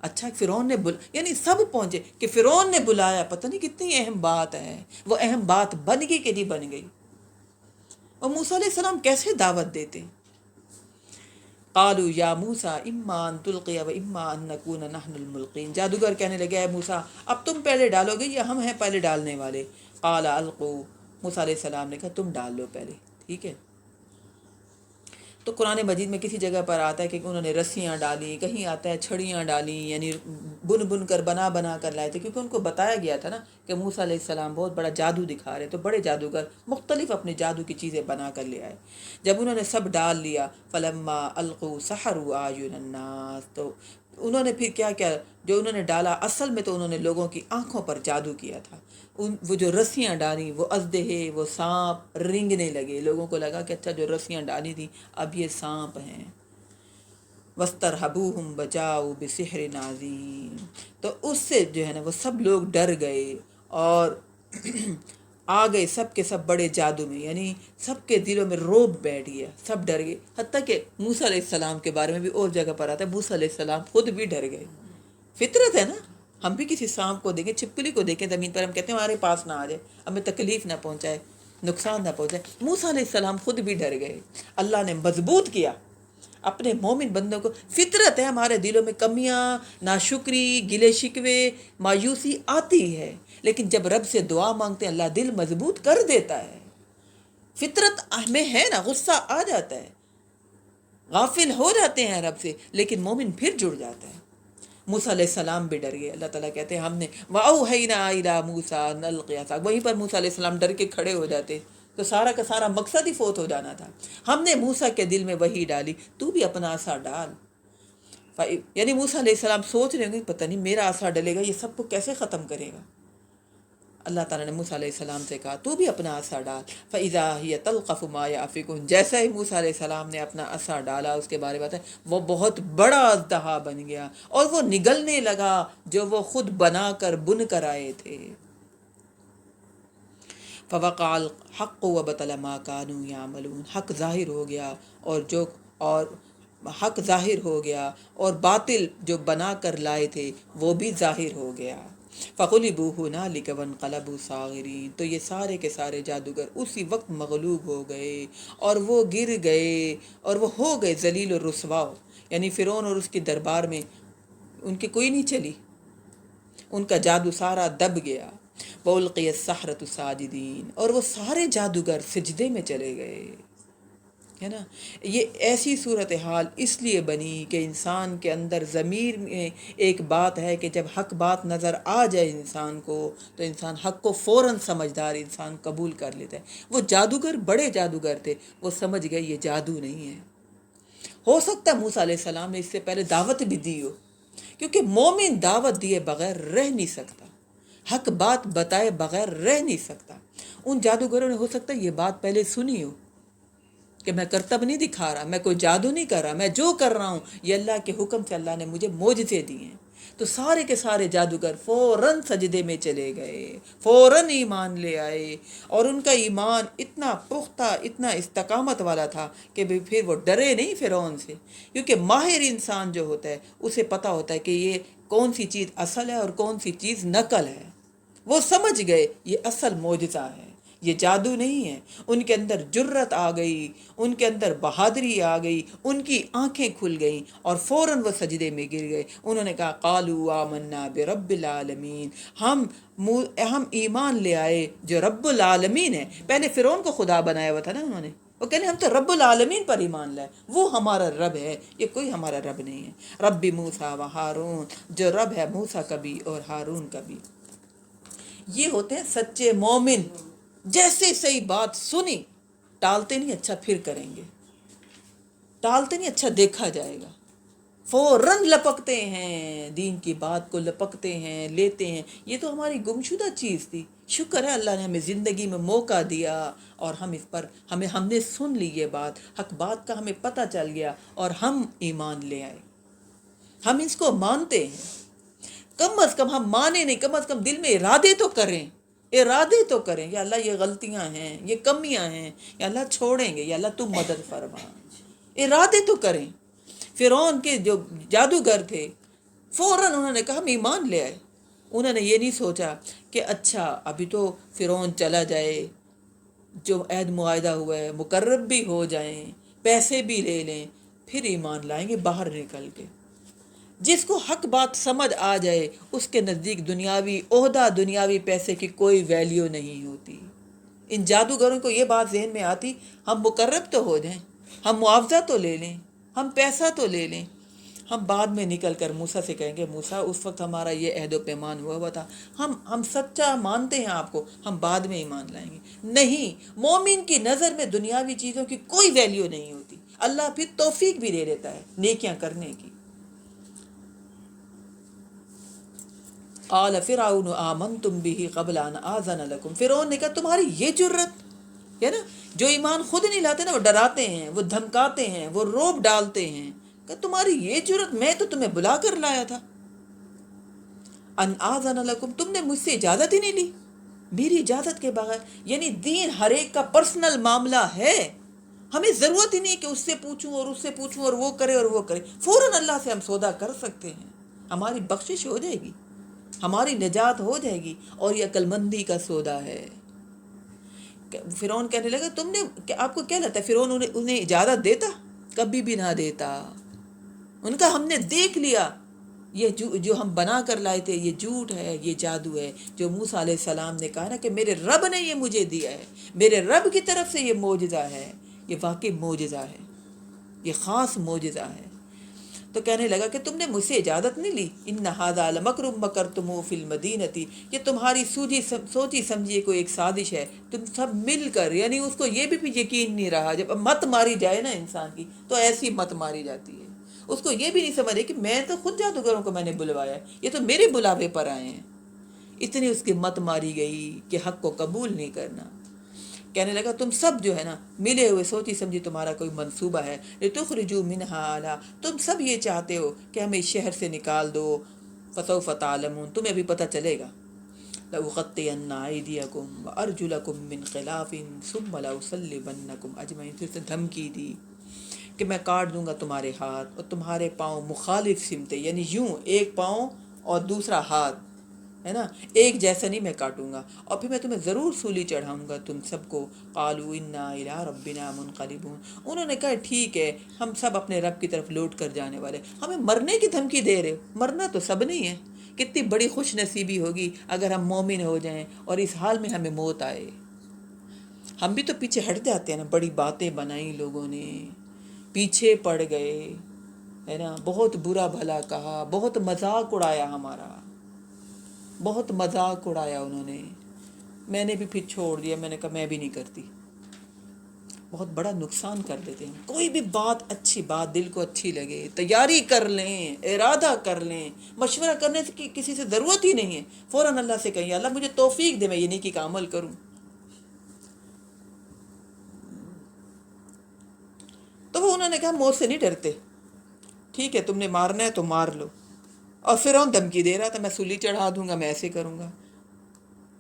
اچھا فرعون نے یعنی سب پہنچے کہ فرعون نے بلایا، پتہ نہیں کتنی اہم بات ہے، وہ اہم بات بن گئی کہ نہیں بن گئی. اور موسیٰ علیہ السلام کیسے دعوت دیتے؟ قالوا یا موسیٰ اما ان تلقی و اما ان نکون نحن الملقین. جادوگر کہنے لگے اے موسیٰ اب تم پہلے ڈالو گے یا ہم ہیں پہلے ڈالنے والے؟ قال القوا. موسیٰ علیہ السلام نے کہا تم ڈال لو پہلے، ٹھیک ہے. تو قرآن مجید میں کسی جگہ پر آتا ہے کہ انہوں نے رسیاں ڈالی، کہیں آتا ہے چھڑیاں ڈالیں، یعنی بن کر بنا کر لائے تھے، کیونکہ ان کو بتایا گیا تھا نا کہ موسیٰ علیہ السلام بہت بڑا جادو دکھا رہے، تو بڑے جادوگر مختلف اپنے جادو کی چیزیں بنا کر لے آئے. جب انہوں نے سب ڈال لیا فلما القوا سحروا اعین الناس. تو انہوں نے پھر کیا کیا، جو انہوں نے ڈالا اصل میں تو انہوں نے لوگوں کی آنکھوں پر جادو کیا تھا. وہ جو رسیاں ڈالیں وہ اژدہے، وہ سانپ رنگنے لگے، لوگوں کو لگا کہ اچھا جو رسیاں ڈالی تھیں اب یہ سانپ ہیں. وَاسْتَرْهَبُوهُمْ بَجَاءُوا بِسِحْرٍ عَظِيمٍ، تو اس سے جو ہے نا وہ سب لوگ ڈر گئے اور آ گئے سب کے سب بڑے جادو میں، یعنی سب کے دلوں میں روب بیٹھ گیا، سب ڈر گئے، حتیٰ کہ موسیٰ علیہ السلام کے بارے میں بھی اور جگہ پر آتا ہے موسیٰ علیہ السلام خود بھی ڈر گئے۔ فطرت ہے نا، ہم بھی کسی سانپ کو دیکھیں، چھپکلی کو دیکھیں زمین پر، ہم کہتے ہیں ہمارے پاس نہ آ جائے، ہمیں تکلیف نہ پہنچائے، نقصان نہ پہنچائے۔ موسیٰ علیہ السلام خود بھی ڈر گئے، اللہ نے مضبوط کیا اپنے مومن بندوں کو۔ فطرت ہے ہمارے دلوں میں کمیاں، ناشکری، گلے شکوے، مایوسی آتی ہے، لیکن جب رب سے دعا مانگتے ہیں اللہ دل مضبوط کر دیتا ہے۔ فطرت ہمیں ہے نا، غصہ آ جاتا ہے، غافل ہو جاتے ہیں رب سے، لیکن مومن پھر جڑ جاتا ہے۔ موسیٰ علیہ السلام بھی ڈر گئے، اللہ تعالیٰ کہتے ہیں ہم نے وَأَوْحَيْنَا إِلَىٰ مُوسَىٰ أَنْ أَلْقِ عَصَاكَ، وہیں پر موسیٰ علیہ السلام ڈر کے کھڑے ہو جاتے تو سارا کا سارا مقصد ہی فوت ہو جانا تھا۔ ہم نے موسیٰ کے دل میں وحی ڈالی، تو بھی اپنا عصا ڈال۔ یعنی موسیٰ علیہ السلام سوچ رہے ہوں گے پتہ نہیں میرا عصا ڈلے گا، یہ سب کو کیسے ختم کرے گا۔ اللہ تعالیٰ نے موسیٰ علیہ السلام سے کہا تو بھی اپنا عصا ڈال، فَإِذَا هِيَ تَلْقَفُ مَا يَأْفِكُونَ، جیسا ہی موسیٰ علیہ السلام نے اپنا عصا ڈالا، اس کے بارے میں بتایا وہ بہت بڑا اژدہا بن گیا اور وہ نگلنے لگا جو وہ خود بنا کر بن کر آئے تھے۔ فَوَقَعَ الْحَقُّ وَبَطَلَ مَا كَانُوا يَعْمَلُونَ، حق ظاہر ہو گیا حق ظاہر ہو گیا اور باطل جو بنا کر لائے تھے وہ بھی ظاہر ہو گیا۔ فَغُلِبُوا هُنَالِكَ وَانقَلَبُوا صَاغِرِينَ، تو یہ سارے کے سارے جادوگر اسی وقت مغلوب ہو گئے اور وہ گر گئے اور وہ ہو گئے ذلیل و رسوا، یعنی فرعون اور اس کے دربار میں ان کی کوئی نہیں چلی، ان کا جادو سارا دب گیا۔ وَأُلْقِيَ السَّحَرَةُ سَاجِدِينَ، اور وہ سارے جادوگر سجدے میں چلے گئے، ہے نا۔ یہ ایسی صورتحال اس لیے بنی کہ انسان کے اندر ضمیر میں ایک بات ہے کہ جب حق بات نظر آ جائے انسان کو تو انسان حق کو فوراً سمجھدار انسان قبول کر لیتا ہے۔ وہ جادوگر بڑے جادوگر تھے، وہ سمجھ گئے یہ جادو نہیں ہے۔ ہو سکتا ہے موسیٰ علیہ السلام نے اس سے پہلے دعوت بھی دی ہو، کیونکہ مومن دعوت دیے بغیر رہ نہیں سکتا، حق بات بتائے بغیر رہ نہیں سکتا۔ ان جادوگروں نے ہو سکتا ہے یہ بات پہلے سنی ہو کہ میں کرتب نہیں دکھا رہا، میں کوئی جادو نہیں کر رہا، میں جو کر رہا ہوں یہ اللہ کے حکم سے اللہ نے مجھے معجزے دیے ہیں۔ تو سارے کے سارے جادوگر فوراً سجدے میں چلے گئے، فوراً ایمان لے آئے، اور ان کا ایمان اتنا پختہ، اتنا استقامت والا تھا کہ پھر وہ ڈرے نہیں فرعون سے، کیونکہ ماہر انسان جو ہوتا ہے اسے پتہ ہوتا ہے کہ یہ کون سی چیز اصل ہے اور کون سی چیز نقل ہے۔ وہ سمجھ گئے یہ اصل معجزہ ہے، یہ جادو نہیں ہے۔ ان کے اندر جرت آ گئی، ان کے اندر بہادری آ گئی، ان کی آنکھیں کھل گئیں اور فوراً وہ سجدے میں گر گئے۔ انہوں نے کہا قالوا آمنا برب العالمین، ہم ایمان لے آئے جو رب العالمین ہے۔ پہلے فرعون کو خدا بنایا ہوا تھا نا انہوں نے، وہ کہنے ہم تو رب العالمین پر ایمان لائے، وہ ہمارا رب ہے، یہ کوئی ہمارا رب نہیں ہے۔ رب موسیٰ و ہارون، جو رب ہے موسیٰ کا بھی اور ہارون کا بھی۔ یہ ہوتے ہیں سچے مومن، جیسے صحیح بات سنی ٹالتے نہیں، اچھا پھر کریں گے، ٹالتے نہیں، اچھا دیکھا جائے گا، فوراً لپکتے ہیں، دین کی بات کو لپکتے ہیں، لیتے ہیں۔ یہ تو ہماری گمشدہ چیز تھی، شکر ہے اللہ نے ہمیں زندگی میں موقع دیا اور ہم اس پر ہم نے سن لی یہ بات، حق بات کا ہمیں پتہ چل گیا اور ہم ایمان لے آئے، ہم اس کو مانتے ہیں۔ کم از کم ہم مانیں نہیں، کم از کم دل میں ارادے تو کریں، ارادے تو کریں، یا اللہ یہ غلطیاں ہیں، یہ کمیاں ہیں، یا اللہ چھوڑیں گے، یا اللہ تم مدد فرما، ارادے تو کریں۔ فرعون کے جو جادوگر تھے فوراً انہوں نے کہا ہم ایمان لے آئے۔ انہوں نے یہ نہیں سوچا کہ اچھا ابھی تو فرعون چلا جائے، جو عہد معاہدہ ہوا ہے مقرب بھی ہو جائیں، پیسے بھی لے لیں، پھر ایمان لائیں گے باہر نکل کے۔ جس کو حق بات سمجھ آ جائے اس کے نزدیک دنیاوی عہدہ، دنیاوی پیسے کی کوئی ویلیو نہیں ہوتی۔ ان جادوگروں کو یہ بات ذہن میں آتی ہم مقرب تو ہو جائیں، ہم معاوضہ تو لے لیں، ہم پیسہ تو لے لیں، ہم بعد میں نکل کر موسیٰ سے کہیں گے موسیٰ اس وقت ہمارا یہ عہد و پیمان ہوا تھا، ہم سچا مانتے ہیں آپ کو، ہم بعد میں ایمان لائیں گے۔ نہیں، مومن کی نظر میں دنیاوی چیزوں کی کوئی ویلیو نہیں ہوتی، اللہ پھر توفیق بھی دے دیتا ہے نیکیاں کرنے کی۔ قال فرعون آمنتم به قبل ان آذن لكم، فرعون نے کہا تمہاری یہ جرت ہے نا، جو ایمان خود نہیں لاتے نا وہ ڈراتے ہیں، وہ دھمکاتے ہیں، وہ روب ڈالتے ہیں، کہ تمہاری یہ جرت، میں تو تمہیں بلا کر لایا تھا. ان آذن لکم، تم نے مجھ سے اجازت ہی نہیں لی میری اجازت کے بغیر. یعنی دین ہر ایک کا پرسنل معاملہ ہے، ہمیں ضرورت ہی نہیں کہ اس سے پوچھوں اور اس سے پوچھوں اور وہ کرے اور وہ کرے. فوراً اللہ سے ہم سودا کر سکتے ہیں، ہماری بخشش ہو جائے گی، ہماری نجات ہو جائے گی. اور یہ عقل مندی کا سودا ہے. فرعون کہنے لگا تم نے، آپ کو کیا لگتا ہے فرعون انہیں اجازت دیتا؟ کبھی بھی نہ دیتا. ان کا ہم نے دیکھ لیا، یہ جو ہم بنا کر لائے تھے یہ جھوٹ ہے، یہ جادو ہے. جو موسیٰ علیہ السلام نے کہا نا کہ میرے رب نے یہ مجھے دیا ہے، میرے رب کی طرف سے یہ معجزہ ہے، یہ واقعی معجزہ ہے، یہ خاص معجزہ ہے. تو کہنے لگا کہ تم نے مجھ سے اجازت نہیں لی. ان ھذا لمکر مکرتموہ فی المدینۃ، یہ تمہاری سوچی سمجھی کوئی ایک سازش ہے، تم سب مل کر. یعنی اس کو یہ بھی یقین نہیں رہا، جب مت ماری جائے نا انسان کی تو ایسی مت ماری جاتی ہے. اس کو یہ بھی نہیں سمجھ رہی کہ میں تو خود جادوگروں کو میں نے بلوایا ہے، یہ تو میرے بلاوے پر آئے ہیں. اتنی اس کی مت ماری گئی کہ حق کو قبول نہیں کرنا. کہنے لگا تم سب جو ہے نا ملے ہوئے سوچی سمجھی تمہارا کوئی منصوبہ ہے. لتخرجوا منہا اہلہا، تم سب یہ چاہتے ہو کہ ہمیں اس شہر سے نکال دو. فسوف تعلمون، تمہیں بھی پتہ چلے گا. لأقطعن أيديكم وأرجلكم من خلاف ثم لأصلبنكم أجمعين. پھر سے دھمکی دی کہ میں کاٹ دوں گا تمہارے ہاتھ اور تمہارے پاؤں مخالف سمتیں، یعنی یوں ایک پاؤں اور دوسرا ہاتھ ہے نا ایک جیسا نہیں میں کاٹوں گا، اور پھر میں تمہیں ضرور سولی چڑھاؤں گا تم سب کو. قالوا انا الی ربنا منقلبون، انہوں نے کہا ٹھیک ہے ہم سب اپنے رب کی طرف لوٹ کر جانے والے. ہمیں مرنے کی دھمکی دے رہے ہو، مرنا تو سب نہیں ہے. کتنی بڑی خوش نصیبی ہوگی اگر ہم مومن ہو جائیں اور اس حال میں ہمیں موت آئے. ہم بھی تو پیچھے ہٹ جاتے ہیں نا، بڑی باتیں بنائیں لوگوں نے، پیچھے پڑ گئے ہے نا، بہت برا بھلا کہا، بہت مذاق اڑایا ہمارا، بہت مذاق اڑایا انہوں نے. میں نے بھی پھر چھوڑ دیا، میں نے کہا میں بھی نہیں کرتی. بہت بڑا نقصان کر دیتے ہیں. کوئی بھی بات اچھی بات دل کو اچھی لگے تیاری کر لیں، ارادہ کر لیں، مشورہ کرنے کی کسی سے ضرورت ہی نہیں ہے. فوراً اللہ سے کہیں اللہ مجھے توفیق دے میں یہ نیکی کا عمل کروں. تو وہ انہوں نے کہا موت سے نہیں ڈرتے، ٹھیک ہے تم نے مارنا ہے تو مار لو. اور فرعون دھمکی دے رہا تھا میں سولی چڑھا دوں گا، میں ایسے کروں گا.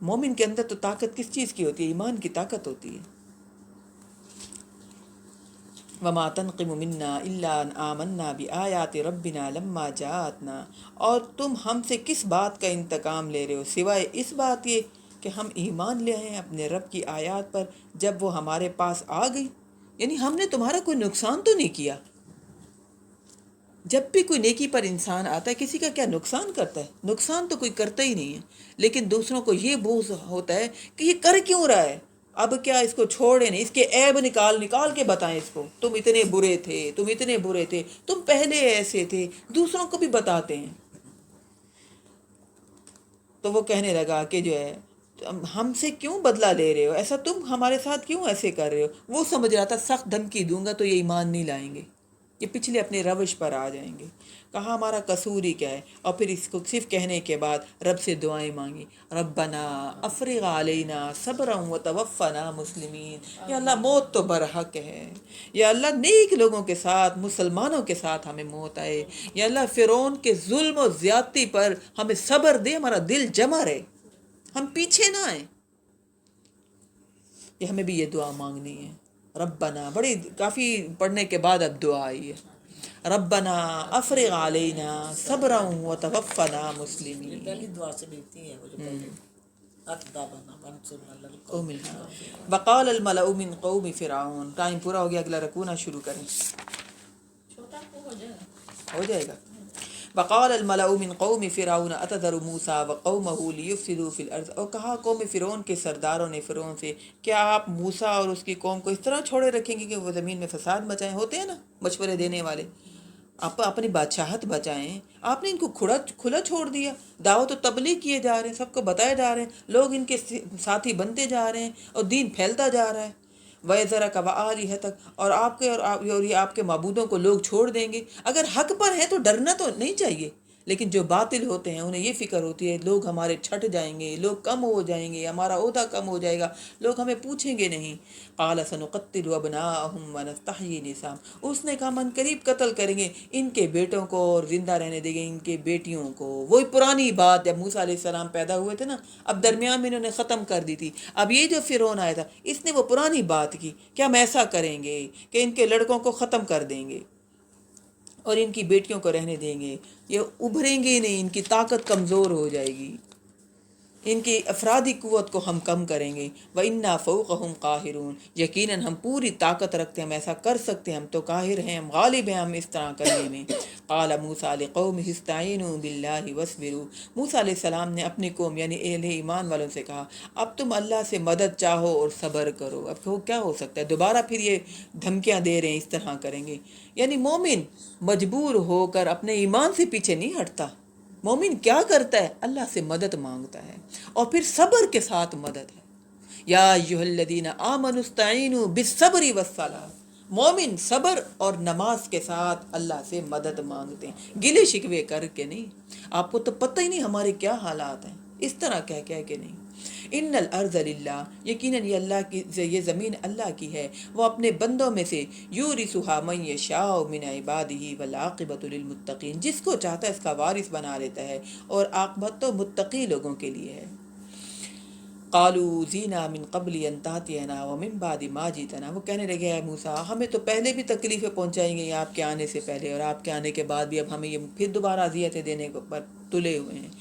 مومن کے اندر تو طاقت کس چیز کی ہوتی ہے؟ ایمان کی طاقت ہوتی ہے. وما تنقم منا الا ان آمنا بآیات ربنا لما جاءتنا، اور تم ہم سے کس بات کا انتقام لے رہے ہو سوائے اس بات یہ کہ ہم ایمان لے آئے اپنے رب کی آیات پر جب وہ ہمارے پاس آ گئی. یعنی ہم نے تمہارا کوئی نقصان تو نہیں کیا. جب بھی کوئی نیکی پر انسان آتا ہے کسی کا کیا نقصان کرتا ہے؟ نقصان تو کوئی کرتا ہی نہیں ہے، لیکن دوسروں کو یہ بوجھ ہوتا ہے کہ یہ کر کیوں رہا ہے، اب کیا اس کو چھوڑے نہیں، اس کے عیب نکال کے بتائیں اس کو، تم اتنے برے تھے، تم اتنے برے تھے، تم پہلے ایسے تھے، دوسروں کو بھی بتاتے ہیں. تو وہ کہنے لگا کہ جو ہے ہم سے کیوں بدلہ لے رہے ہو، ایسا تم ہمارے ساتھ کیوں ایسے کر رہے ہو. وہ سمجھ رہا تھا سخت دھمکی دوں گا تو یہ ایمان نہیں لائیں گے، یہ پچھلے اپنے روش پر آ جائیں گے. کہا ہمارا قصور ہی کیا ہے، اور پھر اس کو صرف کہنے کے بعد رب سے دعائیں مانگی. ربنا افرغ علینا صبرا وتوفنا مسلمین. یا اللہ موت تو برحق ہے، یا اللہ نیک لوگوں کے ساتھ مسلمانوں کے ساتھ ہمیں موت آئے. یا اللہ فرعون کے ظلم و زیادتی پر ہمیں صبر دے، ہمارا دل جمع رہے، ہم پیچھے نہ آئیں. یہ ہمیں بھی یہ دعا مانگنی ہے. ربنا بڑی کافی پڑھنے کے بعد اب دعا آئی ہے. ربنا افرغ علینا صبرا وتوفنا مسلمین. پہلی دعا سے ملتی ہے وہ جو پہلے اقدامنا منصورنا قوم وقال الملأ من قوم فرعون. ٹائم پورا ہو گیا، اگلا رکوع نہ شروع کریں، چھوٹا کو ہو جائے گا. وقال الملأ من قوم فرعون اتذر موسیٰ وقومہ لیفسدوا فی الارض. اور کہا قوم فرعون کے سرداروں نے فرعون سے کیا آپ موسیٰ اور اس کی قوم کو اس طرح چھوڑے رکھیں گے کہ وہ زمین میں فساد مچائیں. ہوتے ہیں نا مشورے دینے والے، آپ اپنی بادشاہت بچائیں، آپ نے ان کو کھلا چھوڑ دیا. دعوت و تبلیغ کیے جا رہے ہیں، سب کو بتائے جا رہے ہیں، لوگ ان کے ساتھی بنتے جا رہے ہیں اور دین پھیلتا جا رہا ہے. وَيَذَرَكَ وَآلِهَتَكَ، اور آپ کے اور یہ آپ کے معبودوں کو لوگ چھوڑ دیں گے. اگر حق پر ہے تو ڈرنا تو نہیں چاہیے، لیکن جو باطل ہوتے ہیں انہیں یہ فکر ہوتی ہے لوگ ہمارے چھٹ جائیں گے، لوگ کم ہو جائیں گے، ہمارا عہدہ کم ہو جائے گا، لوگ ہمیں پوچھیں گے نہیں۔ قال سنقتل ابناءهم ونستحيي نساءهم، اس نے کہا من قریب قتل کریں گے ان کے بیٹوں کو اور زندہ رہنے دیں گے ان کے بیٹیوں کو۔ وہی پرانی بات جب موسیٰ علیہ السلام پیدا ہوئے تھے نا، اب درمیان میں انہوں نے ختم کر دی تھی، اب یہ جو فرعون آیا تھا اس نے وہ پرانی بات کی کہ ہم ایسا کریں گے کہ ان کے لڑکوں کو ختم کر دیں گے اور ان کی بیٹیوں کو رہنے دیں گے، یہ ابھریں گے نہیں، ان کی طاقت کمزور ہو جائے گی، ان کی افرادی قوت کو ہم کم کریں گے۔ وَإِنَّا فَوْقَهُمْ قَاهِرُونَ، یقیناً ہم پوری طاقت رکھتے ہیں، ہم ایسا کر سکتے ہیں، ہم تو قاہر ہیں، ہم غالب ہیں ہم اس طرح کرنے میں۔ قال موسیٰ لقومہ استعینوا باللہ واصبروا، موسیٰ علیہ السلام نے اپنی قوم یعنی اہل ایمان والوں سے کہا اب تم اللہ سے مدد چاہو اور صبر کرو۔ اب کیا ہو سکتا ہے، دوبارہ پھر یہ دھمکیاں دے رہے ہیں اس طرح کریں گے۔ یعنی مومن مجبور ہو کر اپنے ایمان سے پیچھے نہیں ہٹتا، مومن کیا کرتا ہے، اللہ سے مدد مانگتا ہے اور پھر صبر کے ساتھ مدد ہے۔ یا ایھا الذین آمنوا استعینوا بالصبر والصلاۃ، مومن صبر اور نماز کے ساتھ اللہ سے مدد مانگتے ہیں، گلے شکوے کر کے نہیں۔ آپ کو تو پتہ ہی نہیں ہمارے کیا حالات ہیں، اس طرح کہہ کے نہیں۔ ان الارض للہ، یقیناً یہ اللہ کی، یہ زمین اللہ کی ہے، وہ اپنے بندوں میں سے یورثھا من یشاء من عبادہ والعاقبۃ للمتقین، جس کو چاہتا ہے اس کا وارث بنا لیتا ہے اور عاقبت تو متقی لوگوں کے لیے ہے۔ قالوا زینا من قبل ان تاتینا ومن بعد ما جئتنا، وہ کہنے لگے اے موسیٰ ہمیں تو پہلے بھی تکلیفیں پہنچائیں گے آپ کے آنے سے پہلے، اور آپ کے آنے کے بعد بھی اب ہمیں یہ پھر دوبارہ اذیتیں دینے پر تلے ہوئے ہیں۔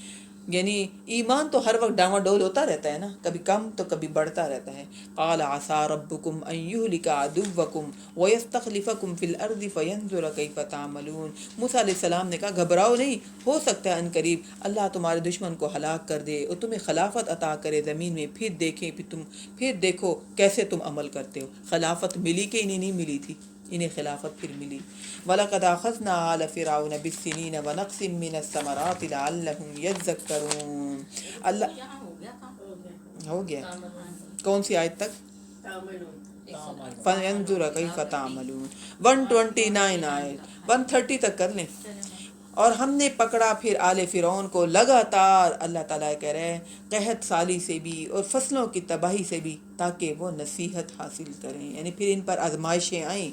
یعنی ایمان تو ہر وقت ڈاواں ڈول ہوتا رہتا ہے نا، کبھی کم تو کبھی بڑھتا رہتا ہے۔ قال عسى ربكم ان يهلك عدوكم ويستخلفكم في الارض فينظر كيف تعملون، موسیٰ علیہ السلام نے کہا گھبراؤ نہیں، ہو سکتا ہے ان قریب اللہ تمہارے دشمن کو ہلاک کر دے اور تمہیں خلافت عطا کرے زمین میں، پھر دیکھو کیسے تم عمل کرتے ہو۔ خلافت ملی کہ انہیں نہیں ملی تھی، انہیں خلافت پھر ملی۔ وَلَقَدْ أَخَذْنَا آلَ فِرْعَوْنَ بِالسِّنِينَ وَنَقْصٍ مِّنَ الثَّمَرَاتِ لَعَلَّهُمْ يَذَّكَّرُونَ۔ اللہ یہاں ہو گیا کام، ہو گیا کون سی آیت تک؟ تعملون، فَانظُرْ كَيْفَ تَعْمَلُونَ 129 آیت 130 تک کر لیں۔ اور ہم نے پکڑا پھر آل فرعون کو لگاتار، اللہ تعالیٰ کہہ رہے ہیں قحط سالی سے بھی اور فصلوں کی تباہی سے بھی، تاکہ وہ نصیحت حاصل کریں، یعنی پھر ان پر آزمائشیں آئیں،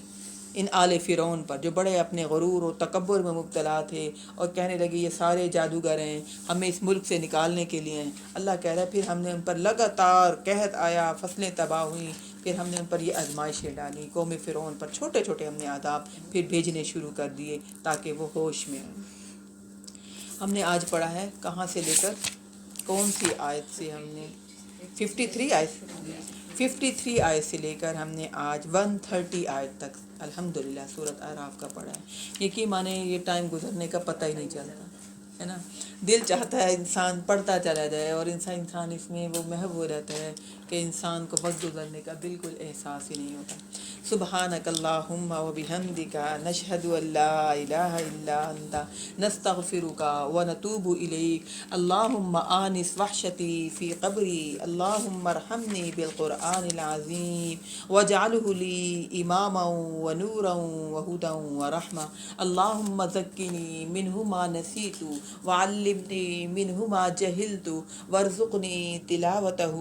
ان آل فرعون پر جو بڑے اپنے غرور و تکبر میں مبتلا تھے اور کہنے لگے یہ سارے جادوگر ہیں، ہمیں اس ملک سے نکالنے کے لیے ہیں۔ اللہ کہہ رہا ہے پھر ہم نے ان پر لگاتار قحط آیا، فصلیں تباہ ہوئیں، پھر ہم نے ان پر یہ آزمائشیں ڈالی، قوم فرعون پر چھوٹے چھوٹے ہم نے عذاب پھر بھیجنے شروع کر دیے تاکہ وہ ہوش میں آئیں۔ ہم نے آج پڑھا ہے کہاں سے لے کر کون سی آیت سے، ہم نے 53 آیت سے لے کر ہم نے آج 130 آیت تک الحمدللہ سورۃ اعراف کا پڑھا ہے۔ یقین مانے یہ ٹائم گزرنے کا پتہ ہی نہیں چلتا ہے نا، دل چاہتا ہے انسان پڑھتا چلا جائے اور انسان اس میں وہ محو رہتا ہے کہ انسان کو وقت گزرنے کا بالکل احساس ہی نہیں ہوتا۔ سبحانک اللہم و بحمدک نشہد ان لا الہ الا انت نستغفرک و نتوب الیک، اللہم آنس وحشتی فی قبری، اللہم ارحمنی بالقرآن العظیم واجعلہ لی اماما و نورا و ہدی و رحمہ، اللہم ذکرنی منہ ما نسیت وعلمنی منہ ما جہلت وارزقنی تلاوتہ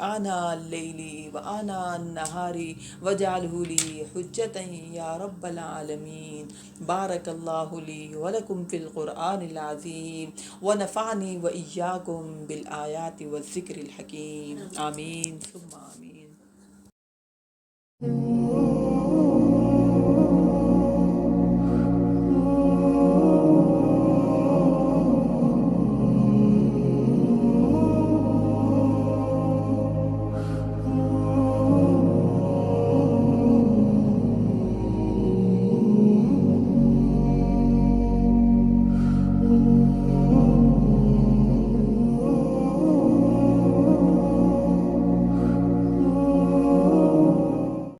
آناء اللیل وآناء النہار واجعلہ لی حجتا یا رب العالمین۔ بارک اللہ لی ولکم فی القرآن العظیم ونفعنی وإیاکم بالآیات والذکر الحکیم، آمین ثم آمین۔